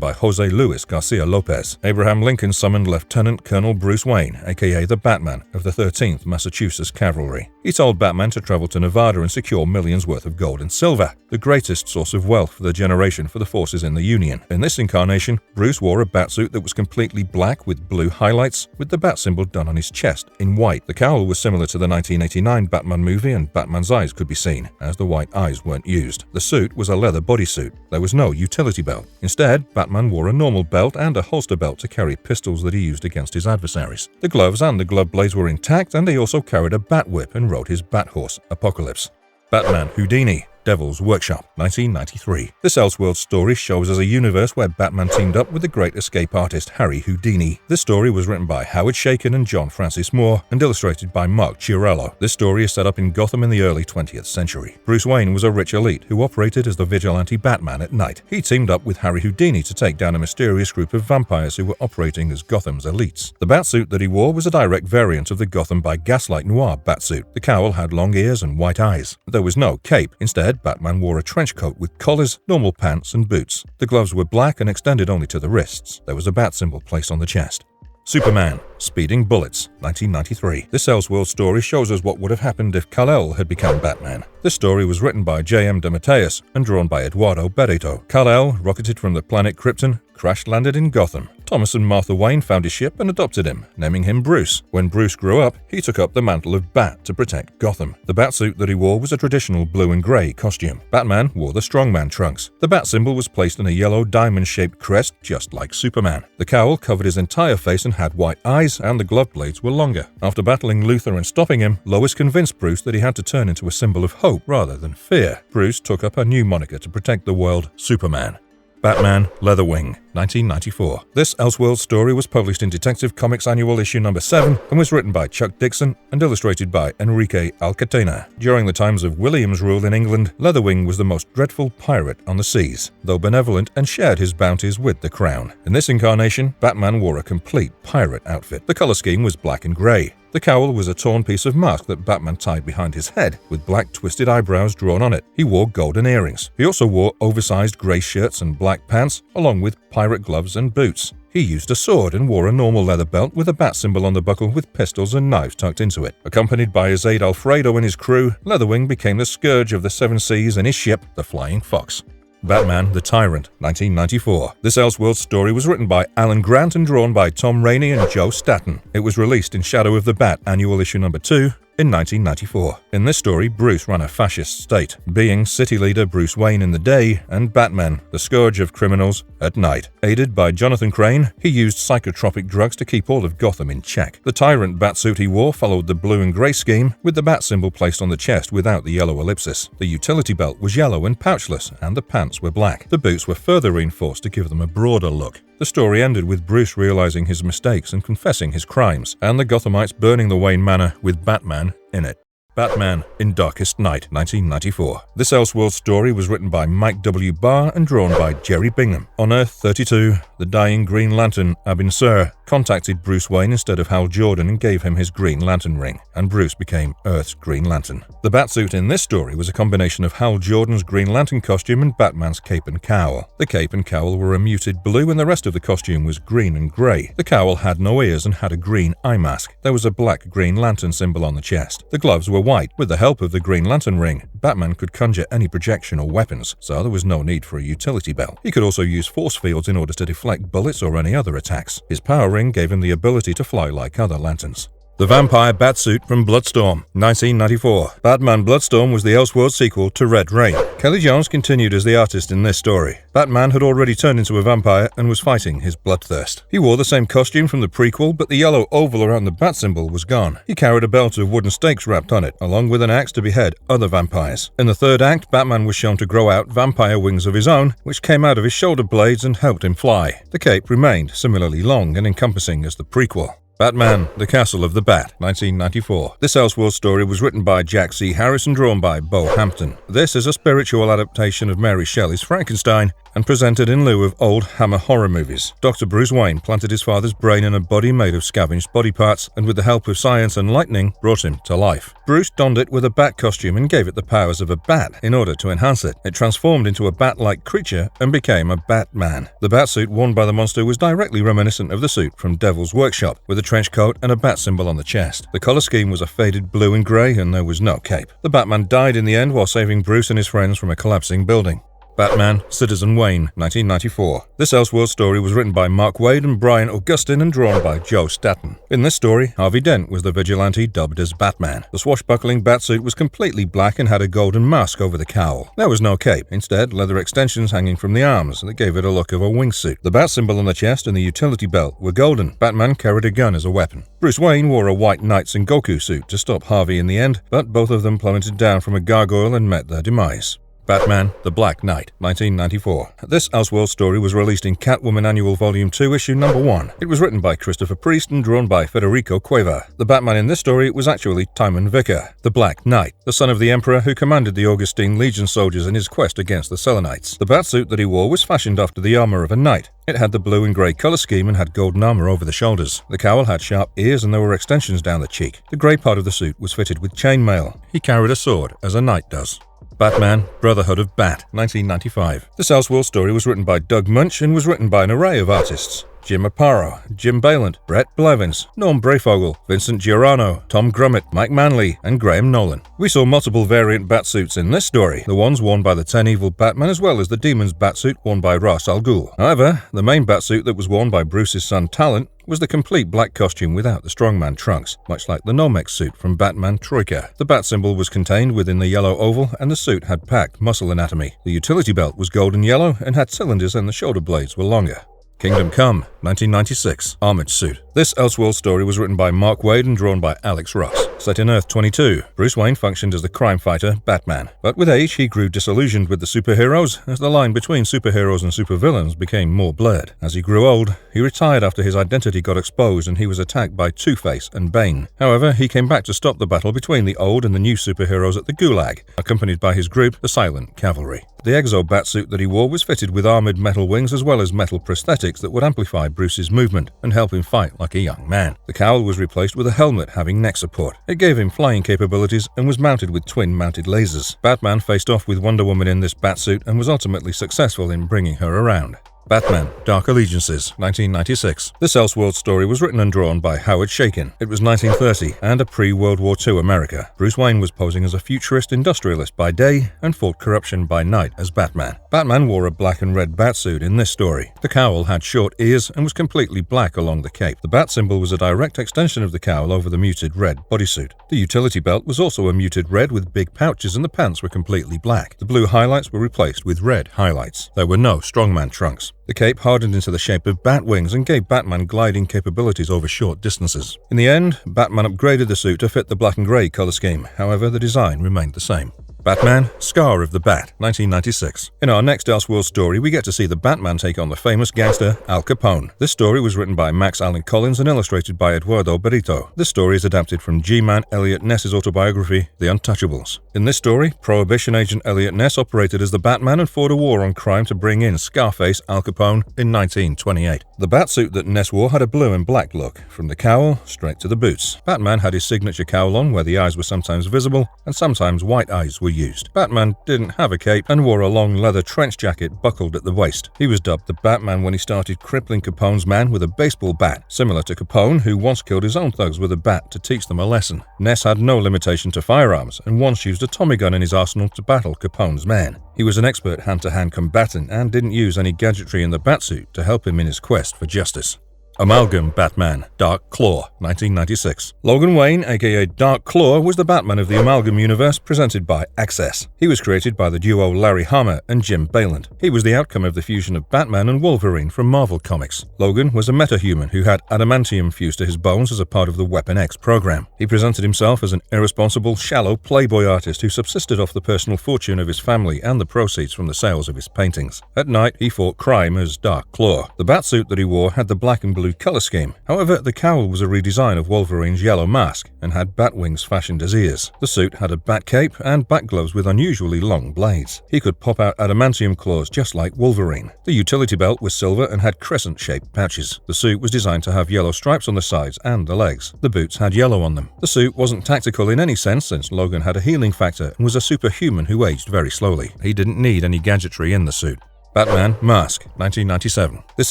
by Jose Luis Garcia Lopez. Abraham Lincoln summoned Lieutenant Colonel Bruce Wayne, aka the Batman, of the 13th Massachusetts Cavalry. He told Batman to travel to Nevada and secure millions worth of gold and silver, the greatest source of wealth for the generation for the forces in the Union. In this incarnation, Bruce wore a batsuit that was completely black with blue highlights, with the bat symbol done on his chest in white. The cowl was similar to the 1989 Batman movie and Batman's eyes could be seen, as the white eyes weren't used. The suit was a leather bodysuit. There was no utility belt. Instead, Batman wore a normal belt and a holster belt to carry pistols that he used against his adversaries. The gloves and the glove blades were intact, and he also carried a bat whip and rode his bat horse, Apocalypse. Batman Houdini, Devil's Workshop, 1993. This Elseworld story shows us a universe where Batman teamed up with the great escape artist Harry Houdini. This story was written by Howard Chaykin and John Francis Moore and illustrated by Mark Chiarello. This story is set up in Gotham in the early 20th century. Bruce Wayne was a rich elite who operated as the vigilante Batman at night. He teamed up with Harry Houdini to take down a mysterious group of vampires who were operating as Gotham's elites. The batsuit that he wore was a direct variant of the Gotham by Gaslight Noir batsuit. The cowl had long ears and white eyes. There was no cape. Instead, Instead, Batman wore a trench coat with collars, normal pants, and boots. The gloves were black and extended only to the wrists. There was a bat symbol placed on the chest. Superman, Speeding Bullets, 1993. This Elseworld story shows us what would have happened if Kal-El had become Batman. This story was written by J.M. DeMatteis and drawn by Eduardo Barreto. Kal-El, rocketed from the planet Krypton, crash-landed in Gotham. Thomas and Martha Wayne found his ship and adopted him, naming him Bruce. When Bruce grew up, he took up the mantle of Bat to protect Gotham. The Batsuit that he wore was a traditional blue and grey costume. Batman wore the strongman trunks. The Bat symbol was placed in a yellow diamond-shaped crest, just like Superman. The cowl covered his entire face and had white eyes, and the glove blades were longer. After battling Luthor and stopping him, Lois convinced Bruce that he had to turn into a symbol of hope rather than fear. Bruce took up a new moniker to protect the world, Superman. Batman, Leatherwing, 1994. This Elseworld story was published in Detective Comics Annual Issue No. 7 and was written by Chuck Dixon and illustrated by Enrique Alcatena. During the times of William's rule in England, Leatherwing was the most dreadful pirate on the seas, though benevolent and shared his bounties with the crown. In this incarnation, Batman wore a complete pirate outfit. The color scheme was black and gray. The cowl was a torn piece of mask that Batman tied behind his head, with black twisted eyebrows drawn on it. He wore golden earrings. He also wore oversized grey shirts and black pants, along with pirate gloves and boots. He used a sword and wore a normal leather belt with a bat symbol on the buckle with pistols and knives tucked into it. Accompanied by his aide Alfredo and his crew, Leatherwing became the scourge of the seven seas and his ship, the Flying Fox. Batman the Tyrant, 1994. This Elseworld story was written by Alan Grant and drawn by Tom Rainey and Joe Staton. It was released in Shadow of the Bat Annual Issue No. 2 in 1994. In this story, Bruce ran a fascist state, being city leader Bruce Wayne in the day and Batman, the scourge of criminals, at night. Aided by Jonathan Crane, he used psychotropic drugs to keep all of Gotham in check. The Tyrant batsuit he wore followed the blue and grey scheme, with the bat symbol placed on the chest without the yellow ellipsis. The utility belt was yellow and pouchless, and the pants were black. The boots were further reinforced to give them a broader look. The story ended with Bruce realizing his mistakes and confessing his crimes, and the Gothamites burning the Wayne Manor with Batman in it. Batman in Darkest Night, 1994. This Elseworld story was written by Mike W. Barr and drawn by Jerry Bingham. On Earth 32, the dying Green Lantern, Abin Sur, contacted Bruce Wayne instead of Hal Jordan and gave him his Green Lantern ring, and Bruce became Earth's Green Lantern. The Batsuit in this story was a combination of Hal Jordan's Green Lantern costume and Batman's cape and cowl. The cape and cowl were a muted blue and the rest of the costume was green and grey. The cowl had no ears and had a green eye mask. There was a black Green Lantern symbol on the chest. The gloves were white. With the help of the Green Lantern ring, Batman could conjure any projection or weapons, so there was no need for a utility belt. He could also use force fields in order to deflect bullets or any other attacks. His power ring gave him the ability to fly like other lanterns. The Vampire Batsuit from Bloodstorm, 1994. Batman Bloodstorm was the Elseworld sequel to Red Rain. Kelly Jones continued as the artist in this story. Batman had already turned into a vampire and was fighting his bloodthirst. He wore the same costume from the prequel, but the yellow oval around the bat symbol was gone. He carried a belt of wooden stakes wrapped on it, along with an axe to behead other vampires. In the third act, Batman was shown to grow out vampire wings of his own, which came out of his shoulder blades and helped him fly. The cape remained similarly long and encompassing as the prequel. Batman, The Castle of the Bat, 1994. This Elseworld story was written by Jack C. Harris and drawn by Bo Hampton. This is a spiritual adaptation of Mary Shelley's Frankenstein and presented in lieu of old Hammer horror movies. Dr. Bruce Wayne planted his father's brain in a body made of scavenged body parts and with the help of science and lightning brought him to life. Bruce donned it with a bat costume and gave it the powers of a bat in order to enhance it. It transformed into a bat-like creature and became a Batman. The batsuit worn by the monster was directly reminiscent of the suit from Devil's Workshop, with a trench coat and a bat symbol on the chest. The color scheme was a faded blue and grey and there was no cape. The Batman died in the end while saving Bruce and his friends from a collapsing building. Batman, Citizen Wayne, 1994. This Elseworld story was written by Mark Waid and Brian Augustine and drawn by Joe Staton. In this story, Harvey Dent was the vigilante dubbed as Batman. The swashbuckling batsuit was completely black and had a golden mask over the cowl. There was no cape, instead leather extensions hanging from the arms that gave it a look of a wingsuit. The bat symbol on the chest and the utility belt were golden. Batman carried a gun as a weapon. Bruce Wayne wore a white Knight Sengoku suit to stop Harvey in the end, but both of them plummeted down from a gargoyle and met their demise. Batman, The Black Knight, 1994. This Elseworld story was released in Catwoman Annual Volume 2, Issue No. 1. It was written by Christopher Priest and drawn by Federico Cueva. The Batman in this story was actually Timon Vicker, the Black Knight, the son of the Emperor who commanded the Augustine Legion soldiers in his quest against the Selenites. The batsuit that he wore was fashioned after the armor of a knight. It had the blue and grey color scheme and had golden armor over the shoulders. The cowl had sharp ears and there were extensions down the cheek. The grey part of the suit was fitted with chainmail. He carried a sword, as a knight does. Batman, Brotherhood of Bat, 1995. This Elseworld story was written by Doug Munch and was written by an array of artists. Jim Aparo, Jim Baylant, Brett Blevins, Norm Brayfogle, Vincent Giordano, Tom Grummett, Mike Manley, and Graham Nolan. We saw multiple variant Batsuits in this story, the ones worn by the 10 Evil Batman as well as the Demon's Batsuit worn by Ra's al Ghul. However, the main Batsuit that was worn by Bruce's son Talent was the complete black costume without the strongman trunks, much like the Nomex suit from Batman Troika. The bat symbol was contained within the yellow oval and the suit had packed muscle anatomy. The utility belt was golden yellow and had cylinders and the shoulder blades were longer. Kingdom Come, 1996. Armored Suit. This Elseworld story was written by Mark Waid and drawn by Alex Ross. Set in Earth 22, Bruce Wayne functioned as the crime fighter, Batman. But with age, he grew disillusioned with the superheroes, as the line between superheroes and supervillains became more blurred. As he grew old, he retired after his identity got exposed and he was attacked by Two-Face and Bane. However, he came back to stop the battle between the old and the new superheroes at the Gulag, accompanied by his group, the Silent Cavalry. The Exo Batsuit that he wore was fitted with armored metal wings as well as metal prosthetics that would amplify Bruce's movement and help him fight like a young man. The cowl was replaced with a helmet having neck support. It gave him flying capabilities and was mounted with twin-mounted lasers. Batman faced off with Wonder Woman in this Batsuit and was ultimately successful in bringing her around. Batman, Dark Allegiances, 1996. This Elseworld story was written and drawn by Howard Chaykin. It was 1930 and a pre-World War II America. Bruce Wayne was posing as a futurist industrialist by day and fought corruption by night as Batman. Batman wore a black and red batsuit in this story. The cowl had short ears and was completely black along the cape. The bat symbol was a direct extension of the cowl over the muted red bodysuit. The utility belt was also a muted red with big pouches and the pants were completely black. The blue highlights were replaced with red highlights. There were no strongman trunks. The cape hardened into the shape of bat wings and gave Batman gliding capabilities over short distances. In the end, Batman upgraded the suit to fit the black and grey color scheme, however the design remained the same. Batman, Scar of the Bat, 1996. In our next Elseworld story, we get to see the Batman take on the famous gangster Al Capone. This story was written by Max Allan Collins and illustrated by Eduardo Barrito. This story is adapted from G-Man Elliot Ness's autobiography, The Untouchables. In this story, Prohibition agent Elliot Ness operated as the Batman and fought a war on crime to bring in Scarface Al Capone in 1928. The Batsuit that Ness wore had a blue and black look, from the cowl straight to the boots. Batman had his signature cowl on, where the eyes were sometimes visible and sometimes white eyes were used. Batman didn't have a cape and wore a long leather trench jacket buckled at the waist. He was dubbed the Batman when he started crippling Capone's man with a baseball bat, similar to Capone, who once killed his own thugs with a bat to teach them a lesson. Ness had no limitation to firearms and once used a Tommy gun in his arsenal to battle Capone's man. He was an expert hand-to-hand combatant and didn't use any gadgetry in the Batsuit to help him in his quest for justice. Amalgam Batman, Dark Claw, 1996. Logan Wayne, aka Dark Claw, was the Batman of the Amalgam universe presented by Access. He was created by the duo Larry Hama and Jim Baylant. He was the outcome of the fusion of Batman and Wolverine from Marvel Comics. Logan was a metahuman who had adamantium fused to his bones as a part of the Weapon X program. He presented himself as an irresponsible, shallow playboy artist who subsisted off the personal fortune of his family and the proceeds from the sales of his paintings. At night, he fought crime as Dark Claw. The Batsuit that he wore had the black and blue color scheme. However, the cowl was a redesign of Wolverine's yellow mask and had bat wings fashioned as ears. The suit had a bat cape and bat gloves with unusually long blades. He could pop out adamantium claws just like Wolverine. The utility belt was silver and had crescent-shaped pouches. The suit was designed to have yellow stripes on the sides and the legs. The boots had yellow on them. The suit wasn't tactical in any sense since Logan had a healing factor and was a superhuman who aged very slowly. He didn't need any gadgetry in the suit. Batman Mask, 1997. This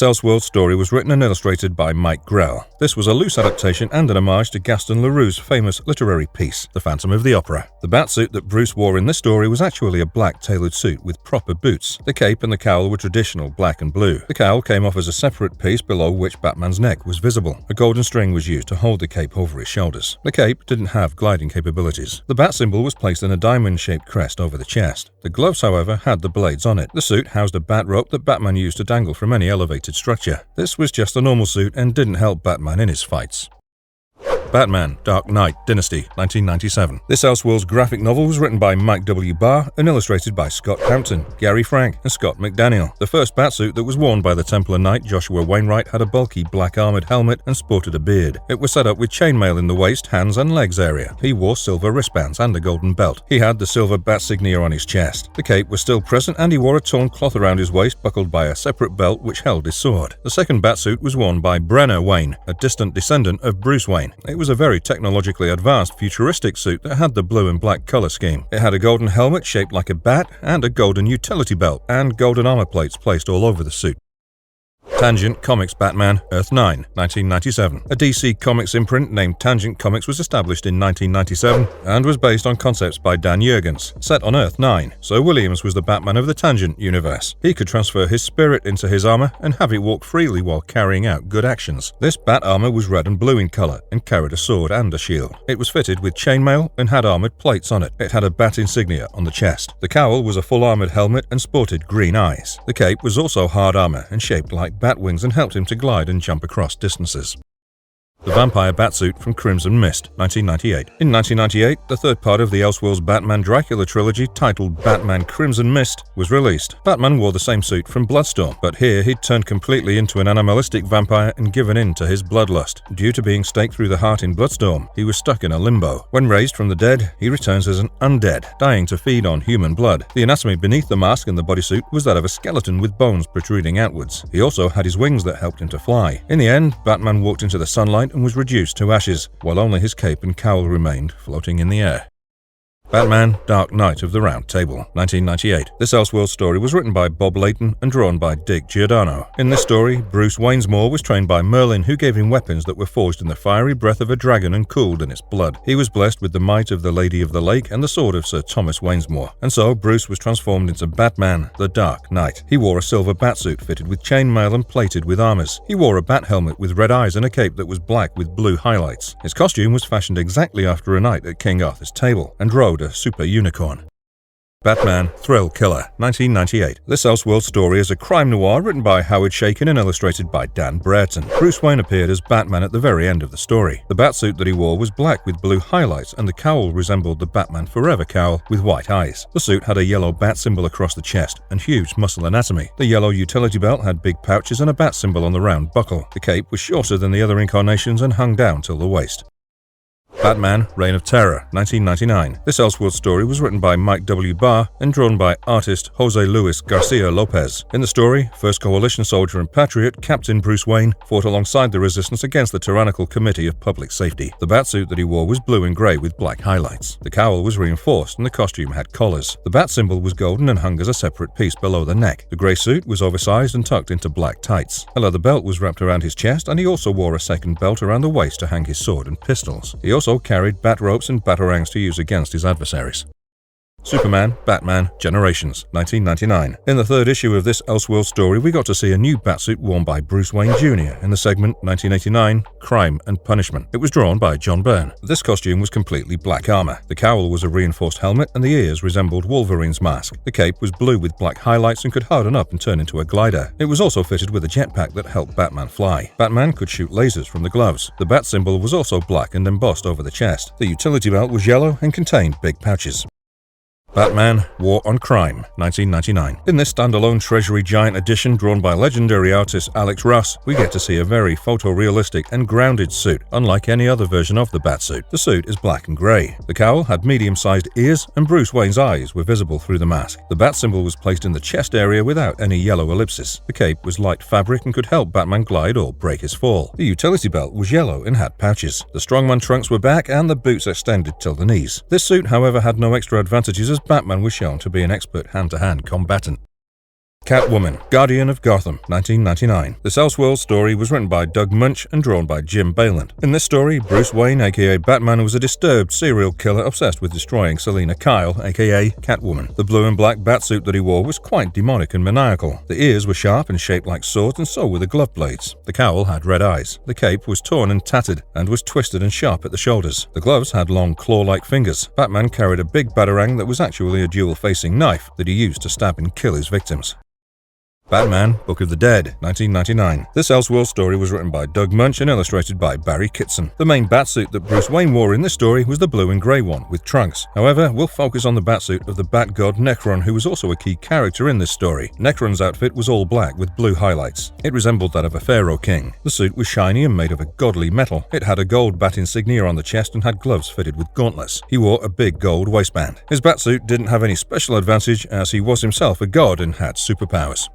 Elseworld story was written and illustrated by Mike Grell. This was a loose adaptation and an homage to Gaston Leroux's famous literary piece, The Phantom of the Opera. The batsuit that Bruce wore in this story was actually a black tailored suit with proper boots. The cape and the cowl were traditional black and blue. The cowl came off as a separate piece below which Batman's neck was visible. A golden string was used to hold the cape over his shoulders. The cape didn't have gliding capabilities. The bat symbol was placed in a diamond-shaped crest over the chest. The gloves, however, had the blades on it. The suit housed a bat rope that Batman used to dangle from any elevated structure. This was just a normal suit and didn't help Batman in his fights. Batman, Dark Knight Dynasty, 1997. This Elseworlds graphic novel was written by Mike W. Barr and illustrated by Scott Hampton, Gary Frank, and Scott McDaniel. The first batsuit that was worn by the Templar Knight Joshua Wainwright had a bulky black armored helmet and sported a beard. It was set up with chainmail in the waist, hands, and legs area. He wore silver wristbands and a golden belt. He had the silver bat signia on his chest. The cape was still present and he wore a torn cloth around his waist buckled by a separate belt which held his sword. The second batsuit was worn by Brenner Wayne, a distant descendant of Bruce Wayne. It was was a very technologically advanced futuristic suit that had the blue and black color scheme. It had a golden helmet shaped like a bat and a golden utility belt and golden armor plates placed all over the suit. Tangent Comics Batman, Earth 9, 1997. A DC Comics imprint named Tangent Comics was established in 1997 and was based on concepts by Dan Jurgens. Set on Earth 9, Sir Williams was the Batman of the Tangent universe. He could transfer his spirit into his armor and have it walk freely while carrying out good actions. This bat armor was red and blue in color and carried a sword and a shield. It was fitted with chainmail and had armored plates on it. It had a bat insignia on the chest. The cowl was a full armored helmet and sported green eyes. The cape was also hard armor and shaped like bat wings and helped him to glide and jump across distances. The Vampire Batsuit from Crimson Mist, 1998. In 1998, the third part of the Elseworlds Batman Dracula trilogy, titled Batman Crimson Mist, was released. Batman wore the same suit from Bloodstorm, but here he'd turned completely into an animalistic vampire and given in to his bloodlust. Due to being staked through the heart in Bloodstorm, he was stuck in a limbo. When raised from the dead, he returns as an undead, dying to feed on human blood. The anatomy beneath the mask and the bodysuit was that of a skeleton with bones protruding outwards. He also had his wings that helped him to fly. In the end, Batman walked into the sunlight and was reduced to ashes, while only his cape and cowl remained floating in the air. Batman Dark Knight of the Round Table, 1998. This Elseworld story was written by Bob Layton and drawn by Dick Giordano. In this story, Bruce Waynesmore was trained by Merlin, who gave him weapons that were forged in the fiery breath of a dragon and cooled in its blood. He was blessed with the might of the Lady of the Lake and the sword of Sir Thomas Waynesmore, and so Bruce was transformed into Batman, the Dark Knight. He wore a silver batsuit fitted with chainmail and plated with armors. He wore a bat helmet with red eyes and a cape that was black with blue highlights. His costume was fashioned exactly after a night at King Arthur's table, and rode a super unicorn. Batman Thrill Killer, 1998. This Elseworld story is a crime noir written by Howard Chaykin and illustrated by Dan Brereton. Bruce Wayne appeared as Batman at the very end of the story. The batsuit that he wore was black with blue highlights, and the cowl resembled the Batman Forever cowl with white eyes. The suit had a yellow bat symbol across the chest and huge muscle anatomy. The yellow utility belt had big pouches and a bat symbol on the round buckle. The cape was shorter than the other incarnations and hung down till the waist. Batman Reign of Terror, 1999. This Elseworld story was written by Mike W. Barr and drawn by artist Jose Luis Garcia Lopez. In the story, First Coalition soldier and patriot Captain Bruce Wayne fought alongside the resistance against the tyrannical Committee of Public Safety. The batsuit that he wore was blue and grey with black highlights. The cowl was reinforced and the costume had collars. The bat symbol was golden and hung as a separate piece below the neck. The grey suit was oversized and tucked into black tights. A leather belt was wrapped around his chest, and he also wore a second belt around the waist to hang his sword and pistols. He also carried bat ropes and batarangs to use against his adversaries. Superman, Batman, Generations, 1999. In the third issue of this Elseworld story, we got to see a new batsuit worn by Bruce Wayne Jr. in the segment 1989, Crime and Punishment. It was drawn by John Byrne. This costume was completely black armor. The cowl was a reinforced helmet and the ears resembled Wolverine's mask. The cape was blue with black highlights and could harden up and turn into a glider. It was also fitted with a jetpack that helped Batman fly. Batman could shoot lasers from the gloves. The bat symbol was also black and embossed over the chest. The utility belt was yellow and contained big pouches. Batman War on Crime, 1999. In this standalone Treasury Giant edition drawn by legendary artist Alex Ross, we get to see a very photorealistic and grounded suit, unlike any other version of the Batsuit. The suit is black and grey. The cowl had medium-sized ears, and Bruce Wayne's eyes were visible through the mask. The bat symbol was placed in the chest area without any yellow ellipsis. The cape was light fabric and could help Batman glide or break his fall. The utility belt was yellow and had pouches. The strongman trunks were back and the boots extended till the knees. This suit, however, had no extra advantages as Batman was shown to be an expert hand-to-hand combatant. Catwoman, Guardian of Gotham, 1999. This Elseworld story was written by Doug Munch and drawn by Jim Bayland. In this story, Bruce Wayne, aka Batman, was a disturbed serial killer obsessed with destroying Selina Kyle, aka Catwoman. The blue and black batsuit that he wore was quite demonic and maniacal. The ears were sharp and shaped like swords, and so were the glove blades. The cowl had red eyes. The cape was torn and tattered, and was twisted and sharp at the shoulders. The gloves had long claw-like fingers. Batman carried a big batarang that was actually a dual-facing knife that he used to stab and kill his victims. Batman, Book of the Dead, 1999. This Elseworld story was written by Doug Munch and illustrated by Barry Kitson. The main batsuit that Bruce Wayne wore in this story was the blue and grey one, with trunks. However, we'll focus on the batsuit of the bat god Necron, who was also a key character in this story. Necron's outfit was all black with blue highlights. It resembled that of a pharaoh king. The suit was shiny and made of a godly metal. It had a gold bat insignia on the chest and had gloves fitted with gauntlets. He wore a big gold waistband. His batsuit didn't have any special advantage as he was himself a god and had superpowers.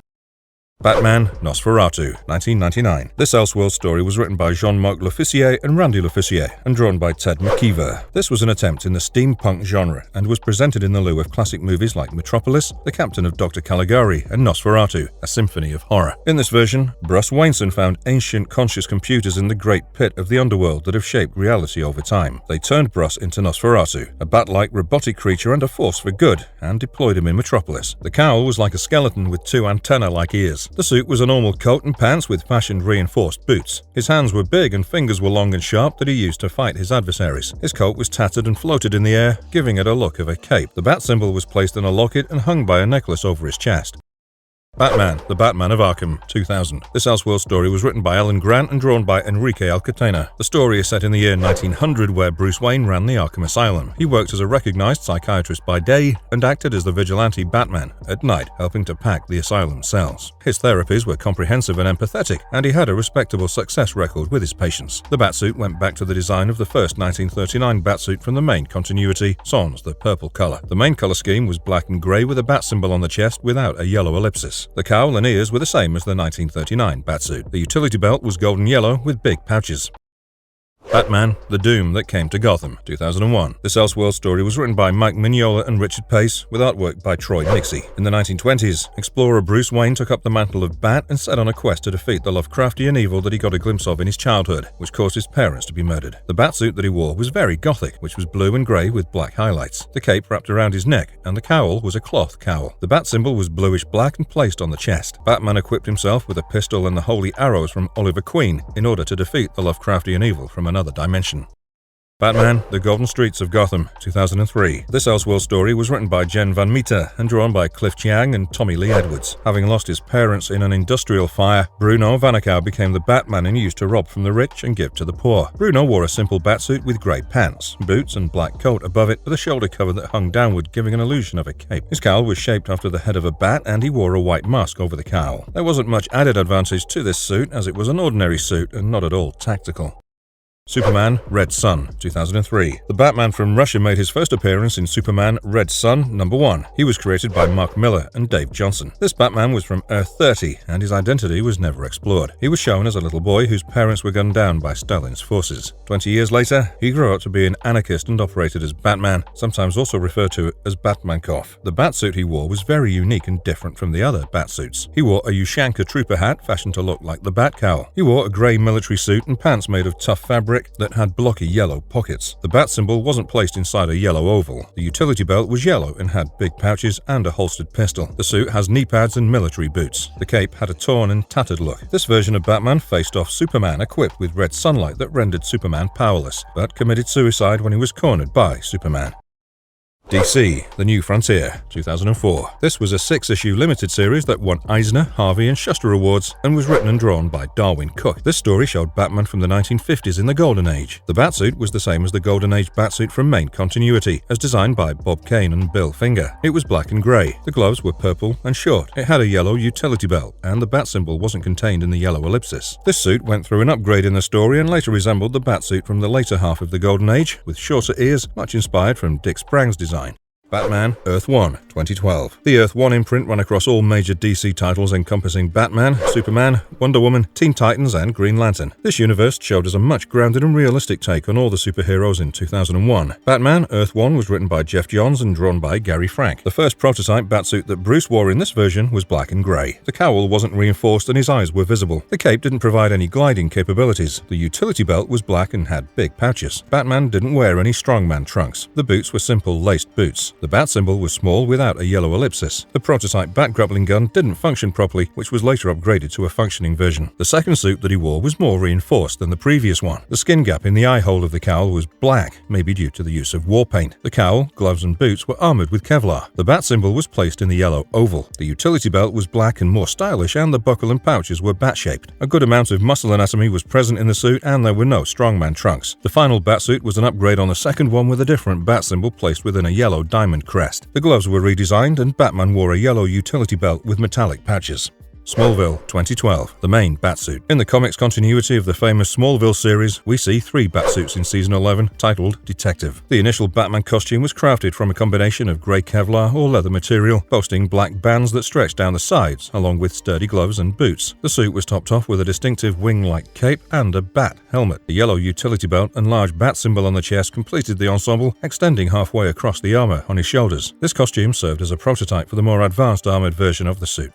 Batman Nosferatu, 1999. This Elseworld story was written by Jean-Marc Lofficier and Randy Lofficier and drawn by Ted McKeever. This was an attempt in the steampunk genre and was presented in the lieu of classic movies like Metropolis, The Captain of Dr. Caligari, and Nosferatu, a symphony of horror. In this version, Bruce Wayneson found ancient conscious computers in the great pit of the underworld that have shaped reality over time. They turned Bruce into Nosferatu, a bat-like robotic creature and a force for good, and deployed him in Metropolis. The cowl was like a skeleton with two antenna-like ears. The suit was a normal coat and pants with fashioned reinforced boots. His hands were big and fingers were long and sharp that he used to fight his adversaries. His coat was tattered and floated in the air, giving it a look of a cape. The bat symbol was placed in a locket and hung by a necklace over his chest. Batman, the Batman of Arkham, 2000. This Elseworld story was written by Alan Grant and drawn by Enrique Alcatena. The story is set in the year 1900 where Bruce Wayne ran the Arkham Asylum. He worked as a recognized psychiatrist by day and acted as the vigilante Batman at night, helping to pack the asylum cells. His therapies were comprehensive and empathetic, and he had a respectable success record with his patients. The Batsuit went back to the design of the first 1939 Batsuit from the main continuity, sans the purple color. The main color scheme was black and gray with a bat symbol on the chest without a yellow ellipsis. The cowl and ears were the same as the 1939 Batsuit. The utility belt was golden yellow with big pouches. Batman, The Doom That Came to Gotham, 2001. This Elseworld story was written by Mike Mignola and Richard Pace, with artwork by Troy Nixie. In the 1920s, explorer Bruce Wayne took up the mantle of Bat and set on a quest to defeat the Lovecraftian evil that he got a glimpse of in his childhood, which caused his parents to be murdered. The Batsuit that he wore was very gothic, which was blue and grey with black highlights. The cape wrapped around his neck, and the cowl was a cloth cowl. The bat symbol was bluish black and placed on the chest. Batman equipped himself with a pistol and the holy arrows from Oliver Queen in order to defeat the Lovecraftian evil from another dimension. Batman, The Golden Streets of Gotham, 2003. This Elseworld story was written by Jen Van Meter and drawn by Cliff Chiang and Tommy Lee Edwards. Having lost his parents in an industrial fire, Bruno Vanakow became the Batman and used to rob from the rich and give to the poor. Bruno wore a simple batsuit with grey pants, boots and black coat above it with a shoulder cover that hung downward, giving an illusion of a cape. His cowl was shaped after the head of a bat and he wore a white mask over the cowl. There wasn't much added advantage to this suit as it was an ordinary suit and not at all tactical. Superman, Red Sun, 2003. The Batman from Russia made his first appearance in Superman, Red Sun #1. He was created by Mark Miller and Dave Johnson. This Batman was from Earth 30, and his identity was never explored. He was shown as a little boy whose parents were gunned down by Stalin's forces. 20 years later, he grew up to be an anarchist and operated as Batman, sometimes also referred to as Batmankov. The batsuit he wore was very unique and different from the other batsuits. He wore a Ushanka trooper hat fashioned to look like the bat cowl. He wore a grey military suit and pants made of tough fabric that had blocky yellow pockets. The bat symbol wasn't placed inside a yellow oval. The utility belt was yellow and had big pouches and a holstered pistol. The suit has knee pads and military boots. The cape had a torn and tattered look. This version of Batman faced off Superman equipped with red sunlight that rendered Superman powerless, but committed suicide when he was cornered by Superman. DC, The New Frontier, 2004. This was a 6-issue limited series that won Eisner, Harvey, and Shuster Awards and was written and drawn by Darwin Cook. This story showed Batman from the 1950s in the Golden Age. The Batsuit was the same as the Golden Age Batsuit from main continuity, as designed by Bob Kane and Bill Finger. It was black and grey. The gloves were purple and short. It had a yellow utility belt, and the bat symbol wasn't contained in the yellow ellipsis. This suit went through an upgrade in the story and later resembled the Batsuit from the later half of the Golden Age, with shorter ears, much inspired from Dick Sprang's design. Batman, Earth 1, 2012. The Earth 1 imprint ran across all major DC titles encompassing Batman, Superman, Wonder Woman, Teen Titans, and Green Lantern. This universe showed us a much grounded and realistic take on all the superheroes in 2001. Batman, Earth 1 was written by Jeff Johns and drawn by Gary Frank. The first prototype batsuit that Bruce wore in this version was black and grey. The cowl wasn't reinforced and his eyes were visible. The cape didn't provide any gliding capabilities. The utility belt was black and had big pouches. Batman didn't wear any strongman trunks. The boots were simple laced boots. The bat symbol was small without a yellow ellipsis. The prototype bat grappling gun didn't function properly, which was later upgraded to a functioning version. The second suit that he wore was more reinforced than the previous one. The skin gap in the eye hole of the cowl was black, maybe due to the use of war paint. The cowl, gloves and boots were armored with Kevlar. The bat symbol was placed in the yellow oval. The utility belt was black and more stylish, and the buckle and pouches were bat-shaped. A good amount of muscle anatomy was present in the suit, and there were no strongman trunks. The final batsuit was an upgrade on the second one with a different bat symbol placed within a yellow diamond crest. The gloves were redesigned and Batman wore a yellow utility belt with metallic patches. Smallville, 2012, the main Batsuit. In the comics continuity of the famous Smallville series, we see 3 Batsuits in Season 11, titled Detective. The initial Batman costume was crafted from a combination of grey Kevlar or leather material, boasting black bands that stretched down the sides, along with sturdy gloves and boots. The suit was topped off with a distinctive wing-like cape and a bat helmet. The yellow utility belt and large bat symbol on the chest completed the ensemble, extending halfway across the armor on his shoulders. This costume served as a prototype for the more advanced armored version of the suit.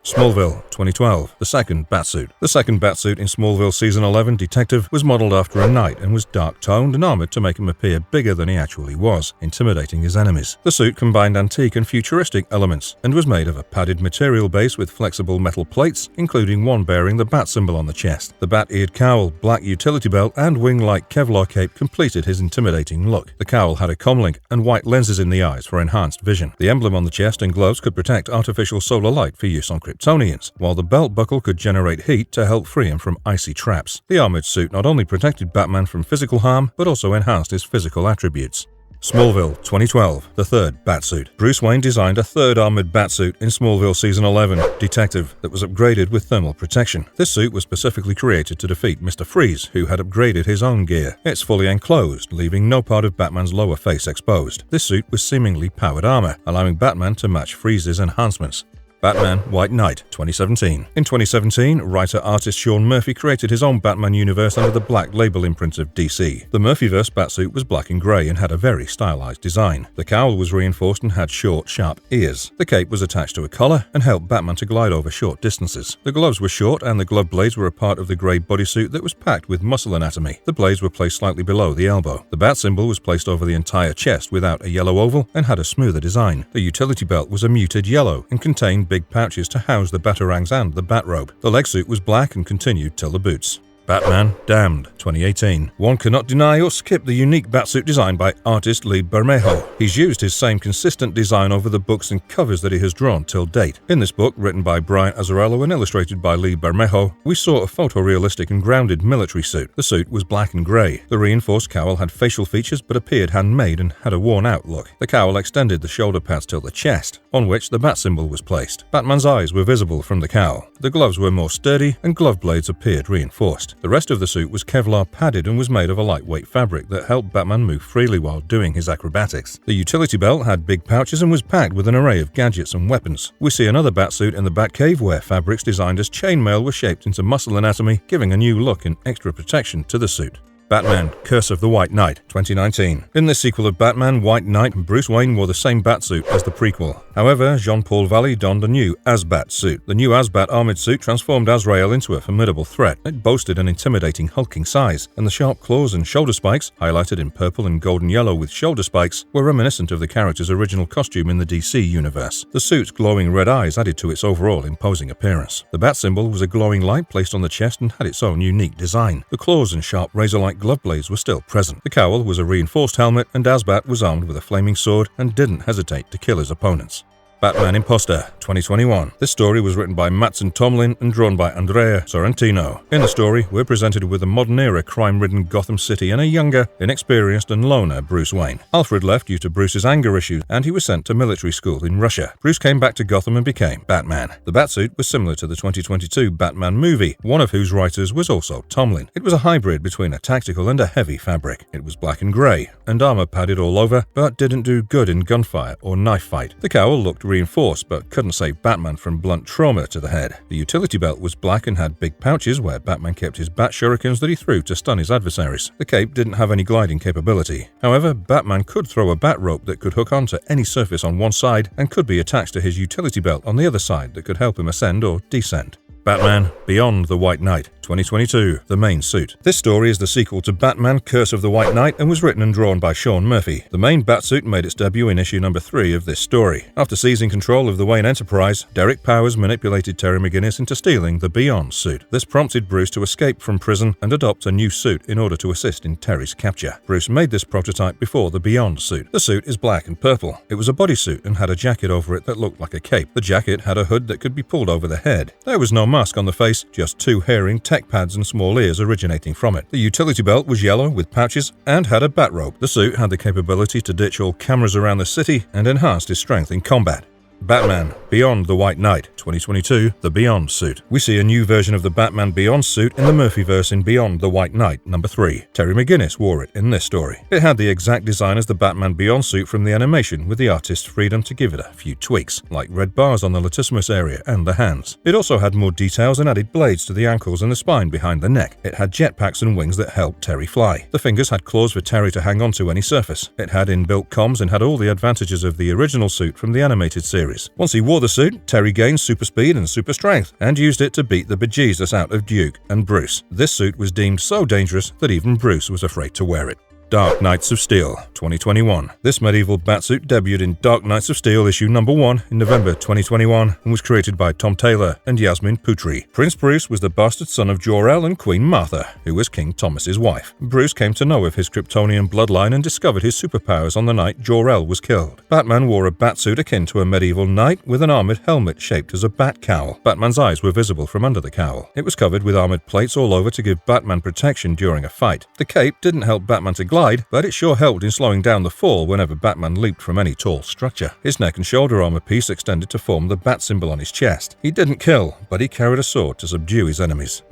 Smallville, 2012, the second Batsuit. The second Batsuit in Smallville Season 11, Detective, was modeled after a knight and was dark-toned and armored to make him appear bigger than he actually was, intimidating his enemies. The suit combined antique and futuristic elements and was made of a padded material base with flexible metal plates, including one bearing the bat symbol on the chest. The bat-eared cowl, black utility belt, and wing-like Kevlar cape completed his intimidating look. The cowl had a comlink and white lenses in the eyes for enhanced vision. The emblem on the chest and gloves could protect artificial solar light for use on Kryptonians, while the belt buckle could generate heat to help free him from icy traps. The armored suit not only protected Batman from physical harm, but also enhanced his physical attributes. Smallville, 2012, the third Batsuit. Bruce Wayne designed a third armored Batsuit in Smallville Season 11, Detective, that was upgraded with thermal protection. This suit was specifically created to defeat Mr. Freeze, who had upgraded his own gear. It's fully enclosed, leaving no part of Batman's lower face exposed. This suit was seemingly powered armor, allowing Batman to match Freeze's enhancements. Batman White Knight, 2017. In 2017, writer-artist Sean Murphy created his own Batman universe under the black label imprint of DC. The Murphyverse Batsuit was black and grey and had a very stylized design. The cowl was reinforced and had short, sharp ears. The cape was attached to a collar and helped Batman to glide over short distances. The gloves were short and the glove blades were a part of the grey bodysuit that was packed with muscle anatomy. The blades were placed slightly below the elbow. The bat symbol was placed over the entire chest without a yellow oval and had a smoother design. The utility belt was a muted yellow and contained big pouches to house the batarangs and the batrobe. The leg suit was black and continued till the boots. Batman Damned, 2018. One cannot deny or skip the unique Batsuit design by artist Lee Bermejo. He's used his same consistent design over the books and covers that he has drawn till date. In this book, written by Brian Azrael and illustrated by Lee Bermejo, we saw a photorealistic and grounded military suit. The suit was black and grey. The reinforced cowl had facial features but appeared handmade and had a worn-out look. The cowl extended the shoulder pads till the chest, on which the bat symbol was placed. Batman's eyes were visible from the cowl. The gloves were more sturdy and glove blades appeared reinforced. The rest of the suit was Kevlar padded and was made of a lightweight fabric that helped Batman move freely while doing his acrobatics. The utility belt had big pouches and was packed with an array of gadgets and weapons. We see another Batsuit in the Batcave where fabrics designed as chainmail were shaped into muscle anatomy, giving a new look and extra protection to the suit. Batman Curse of the White Knight, 2019. In this sequel of Batman White Knight, Bruce Wayne wore the same Batsuit as the prequel. However, Jean-Paul Valley donned a new Azbat suit. The new Azbat armored suit transformed Azrael into a formidable threat. It boasted an intimidating hulking size, and the sharp claws and shoulder spikes, highlighted in purple and golden yellow with shoulder spikes, were reminiscent of the character's original costume in the DC universe. The suit's glowing red eyes added to its overall imposing appearance. The bat symbol was a glowing light placed on the chest and had its own unique design. The claws and sharp razor-like glove blades were still present. The cowl was a reinforced helmet, and Azbat was armed with a flaming sword and didn't hesitate to kill his opponents. Batman Imposter, 2021. This story was written by Mattson Tomlin and drawn by Andrea Sorrentino. In the story, we're presented with a modern-era crime-ridden Gotham City and a younger, inexperienced and loner Bruce Wayne. Alfred left due to Bruce's anger issues, and he was sent to military school in Russia. Bruce came back to Gotham and became Batman. The Batsuit was similar to the 2022 Batman movie, one of whose writers was also Tomlin. It was a hybrid between a tactical and a heavy fabric. It was black and grey, and armor padded all over, but didn't do good in gunfire or knife fight. The cowl looked reinforced but couldn't save Batman from blunt trauma to the head. The utility belt was black and had big pouches where Batman kept his bat shurikens that he threw to stun his adversaries. The cape didn't have any gliding capability. However, Batman could throw a bat rope that could hook onto any surface on one side and could be attached to his utility belt on the other side that could help him ascend or descend. Batman Beyond the White Knight, 2022, the main suit. This story is the sequel to Batman Curse of the White Knight and was written and drawn by Sean Murphy. The main Batsuit made its debut in issue number 3 of this story. After seizing control of the Wayne Enterprise, Derek Powers manipulated Terry McGinnis into stealing the Beyond suit. This prompted Bruce to escape from prison and adopt a new suit in order to assist in Terry's capture. Bruce made this prototype before the Beyond suit. The suit is black and purple. It was a bodysuit and had a jacket over it that looked like a cape. The jacket had a hood that could be pulled over the head. There was no mask on the face, just 2 herring tech pads and small ears originating from it. The utility belt was yellow with pouches and had a bat rope. The suit had the capability to ditch all cameras around the city and enhanced his strength in combat. Batman Beyond the White Knight, 2022, the Beyond suit. We see a new version of the Batman Beyond suit in the Murphyverse in Beyond the White Knight, number 3. Terry McGinnis wore it in this story. It had the exact design as the Batman Beyond suit from the animation, with the artist's freedom to give it a few tweaks, like red bars on the latissimus area and the hands. It also had more details and added blades to the ankles and the spine behind the neck. It had jetpacks and wings that helped Terry fly. The fingers had claws for Terry to hang onto any surface. It had inbuilt comms and had all the advantages of the original suit from the animated series. Once he wore the suit, Terry gained super speed and super strength, and used it to beat the bejesus out of Duke and Bruce. This suit was deemed so dangerous that even Bruce was afraid to wear it. Dark Knights of Steel, 2021. This medieval batsuit debuted in Dark Knights of Steel issue number 1 in November 2021 and was created by Tom Taylor and Yasmin Putri. Prince Bruce was the bastard son of Jor-El and Queen Martha, who was King Thomas's wife. Bruce came to know of his Kryptonian bloodline and discovered his superpowers on the night Jor-El was killed. Batman wore a batsuit akin to a medieval knight with an armored helmet shaped as a bat cowl. Batman's eyes were visible from under the cowl. It was covered with armored plates all over to give Batman protection during a fight. The cape didn't help Batman to glide, but it sure helped in slowing down the fall whenever Batman leaped from any tall structure. His neck and shoulder armor piece extended to form the bat symbol on his chest. He didn't kill, but he carried a sword to subdue his enemies.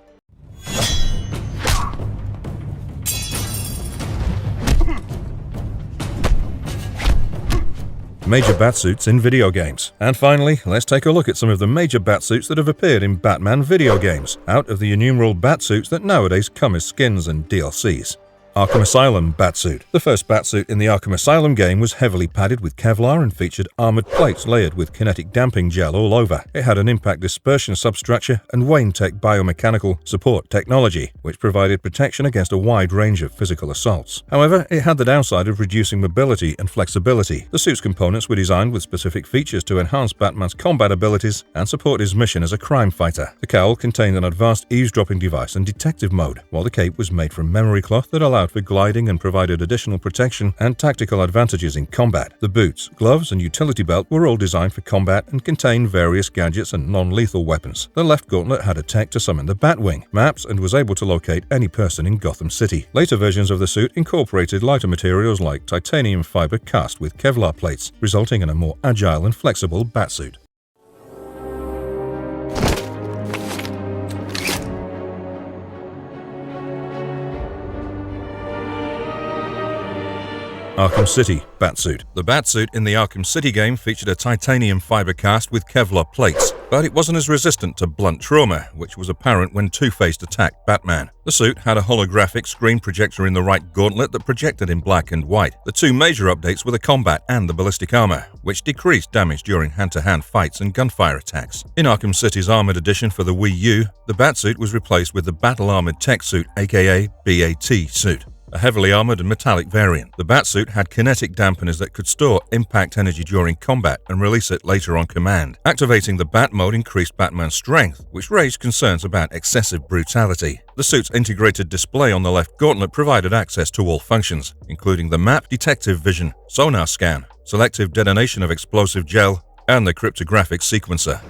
Major batsuits in video games. And finally, let's take a look at some of the major batsuits that have appeared in Batman video games, out of the innumerable batsuits that nowadays come as skins and DLCs. Arkham Asylum Batsuit. The first batsuit in the Arkham Asylum game was heavily padded with Kevlar and featured armored plates layered with kinetic damping gel all over. It had an impact dispersion substructure and Wayne Tech biomechanical support technology, which provided protection against a wide range of physical assaults. However, it had the downside of reducing mobility and flexibility. The suit's components were designed with specific features to enhance Batman's combat abilities and support his mission as a crime fighter. The cowl contained an advanced eavesdropping device and detective mode, while the cape was made from memory cloth that allowed for gliding and provided additional protection and tactical advantages in combat. The boots, gloves, and utility belt were all designed for combat and contained various gadgets and non-lethal weapons. The left gauntlet had a tech to summon the Batwing, maps, and was able to locate any person in Gotham City. Later versions of the suit incorporated lighter materials like titanium fiber cast with Kevlar plates, resulting in a more agile and flexible batsuit. Arkham City Batsuit. The Batsuit in the Arkham City game featured a titanium fiber cast with Kevlar plates, but it wasn't as resistant to blunt trauma, which was apparent when Two-Face attacked Batman. The suit had a holographic screen projector in the right gauntlet that projected in black and white. The two major updates were the combat and the ballistic armor, which decreased damage during hand-to-hand fights and gunfire attacks. In Arkham City's Armored Edition for the Wii U, the Batsuit was replaced with the Battle Armored Tech Suit, aka BAT suit, a heavily armored and metallic variant. The Batsuit had kinetic dampeners that could store impact energy during combat and release it later on command. Activating the Bat mode increased Batman's strength, which raised concerns about excessive brutality. The suit's integrated display on the left gauntlet provided access to all functions, including the map, detective vision, sonar scan, selective detonation of explosive gel, and the cryptographic sequencer.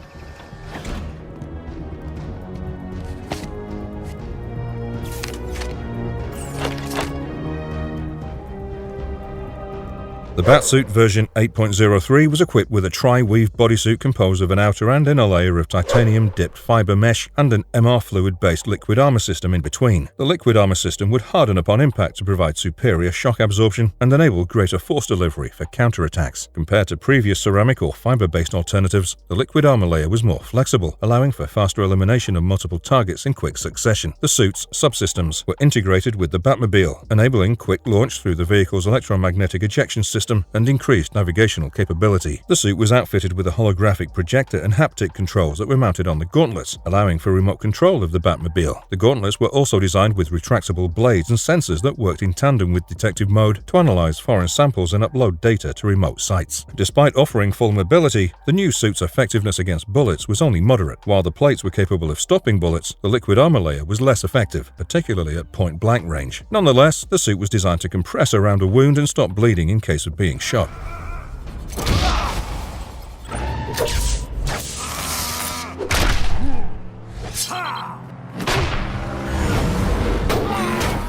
The Batsuit version 8.03 was equipped with a tri-weave bodysuit composed of an outer and inner layer of titanium-dipped fiber mesh and an MR fluid-based liquid armor system in between. The liquid armor system would harden upon impact to provide superior shock absorption and enable greater force delivery for counterattacks. Compared to previous ceramic or fiber-based alternatives, the liquid armor layer was more flexible, allowing for faster elimination of multiple targets in quick succession. The suit's subsystems were integrated with the Batmobile, enabling quick launch through the vehicle's electromagnetic ejection system and increased navigational capability. The suit was outfitted with a holographic projector and haptic controls that were mounted on the gauntlets, allowing for remote control of the Batmobile. The gauntlets were also designed with retractable blades and sensors that worked in tandem with detective mode to analyze foreign samples and upload data to remote sites. Despite offering full mobility, the new suit's effectiveness against bullets was only moderate. While the plates were capable of stopping bullets, the liquid armor layer was less effective, particularly at point-blank range. Nonetheless, the suit was designed to compress around a wound and stop bleeding in case of being shot.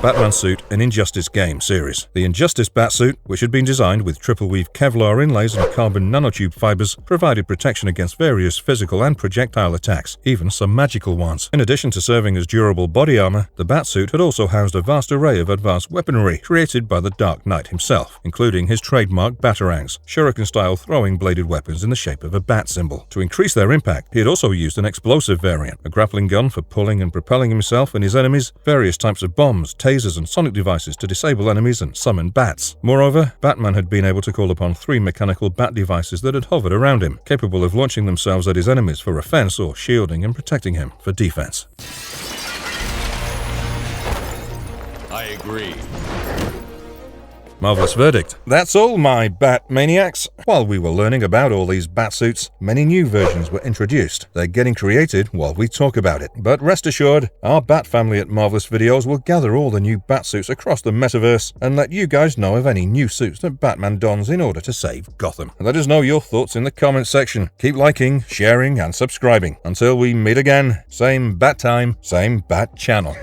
Batman suit in Injustice game series. The Injustice Batsuit, which had been designed with triple-weave Kevlar inlays and carbon nanotube fibers, provided protection against various physical and projectile attacks, even some magical ones. In addition to serving as durable body armor, the Batsuit had also housed a vast array of advanced weaponry created by the Dark Knight himself, including his trademark batarangs, shuriken-style throwing-bladed weapons in the shape of a bat symbol. To increase their impact, he had also used an explosive variant, a grappling gun for pulling and propelling himself and his enemies, various types of bombs, tasers and sonic devices to disable enemies and summon bats. Moreover, Batman had been able to call upon 3 mechanical bat devices that had hovered around him, capable of launching themselves at his enemies for offense or shielding and protecting him for defense. I agree. Marvelous verdict. That's all, my Bat Maniacs. While we were learning about all these Batsuits, many new versions were introduced. They're getting created while we talk about it. But rest assured, our Bat family at Marvelous Videos will gather all the new Batsuits across the metaverse and let you guys know of any new suits that Batman dons in order to save Gotham. Let us know your thoughts in the comments section. Keep liking, sharing, and subscribing. Until we meet again, same Bat time, same Bat channel.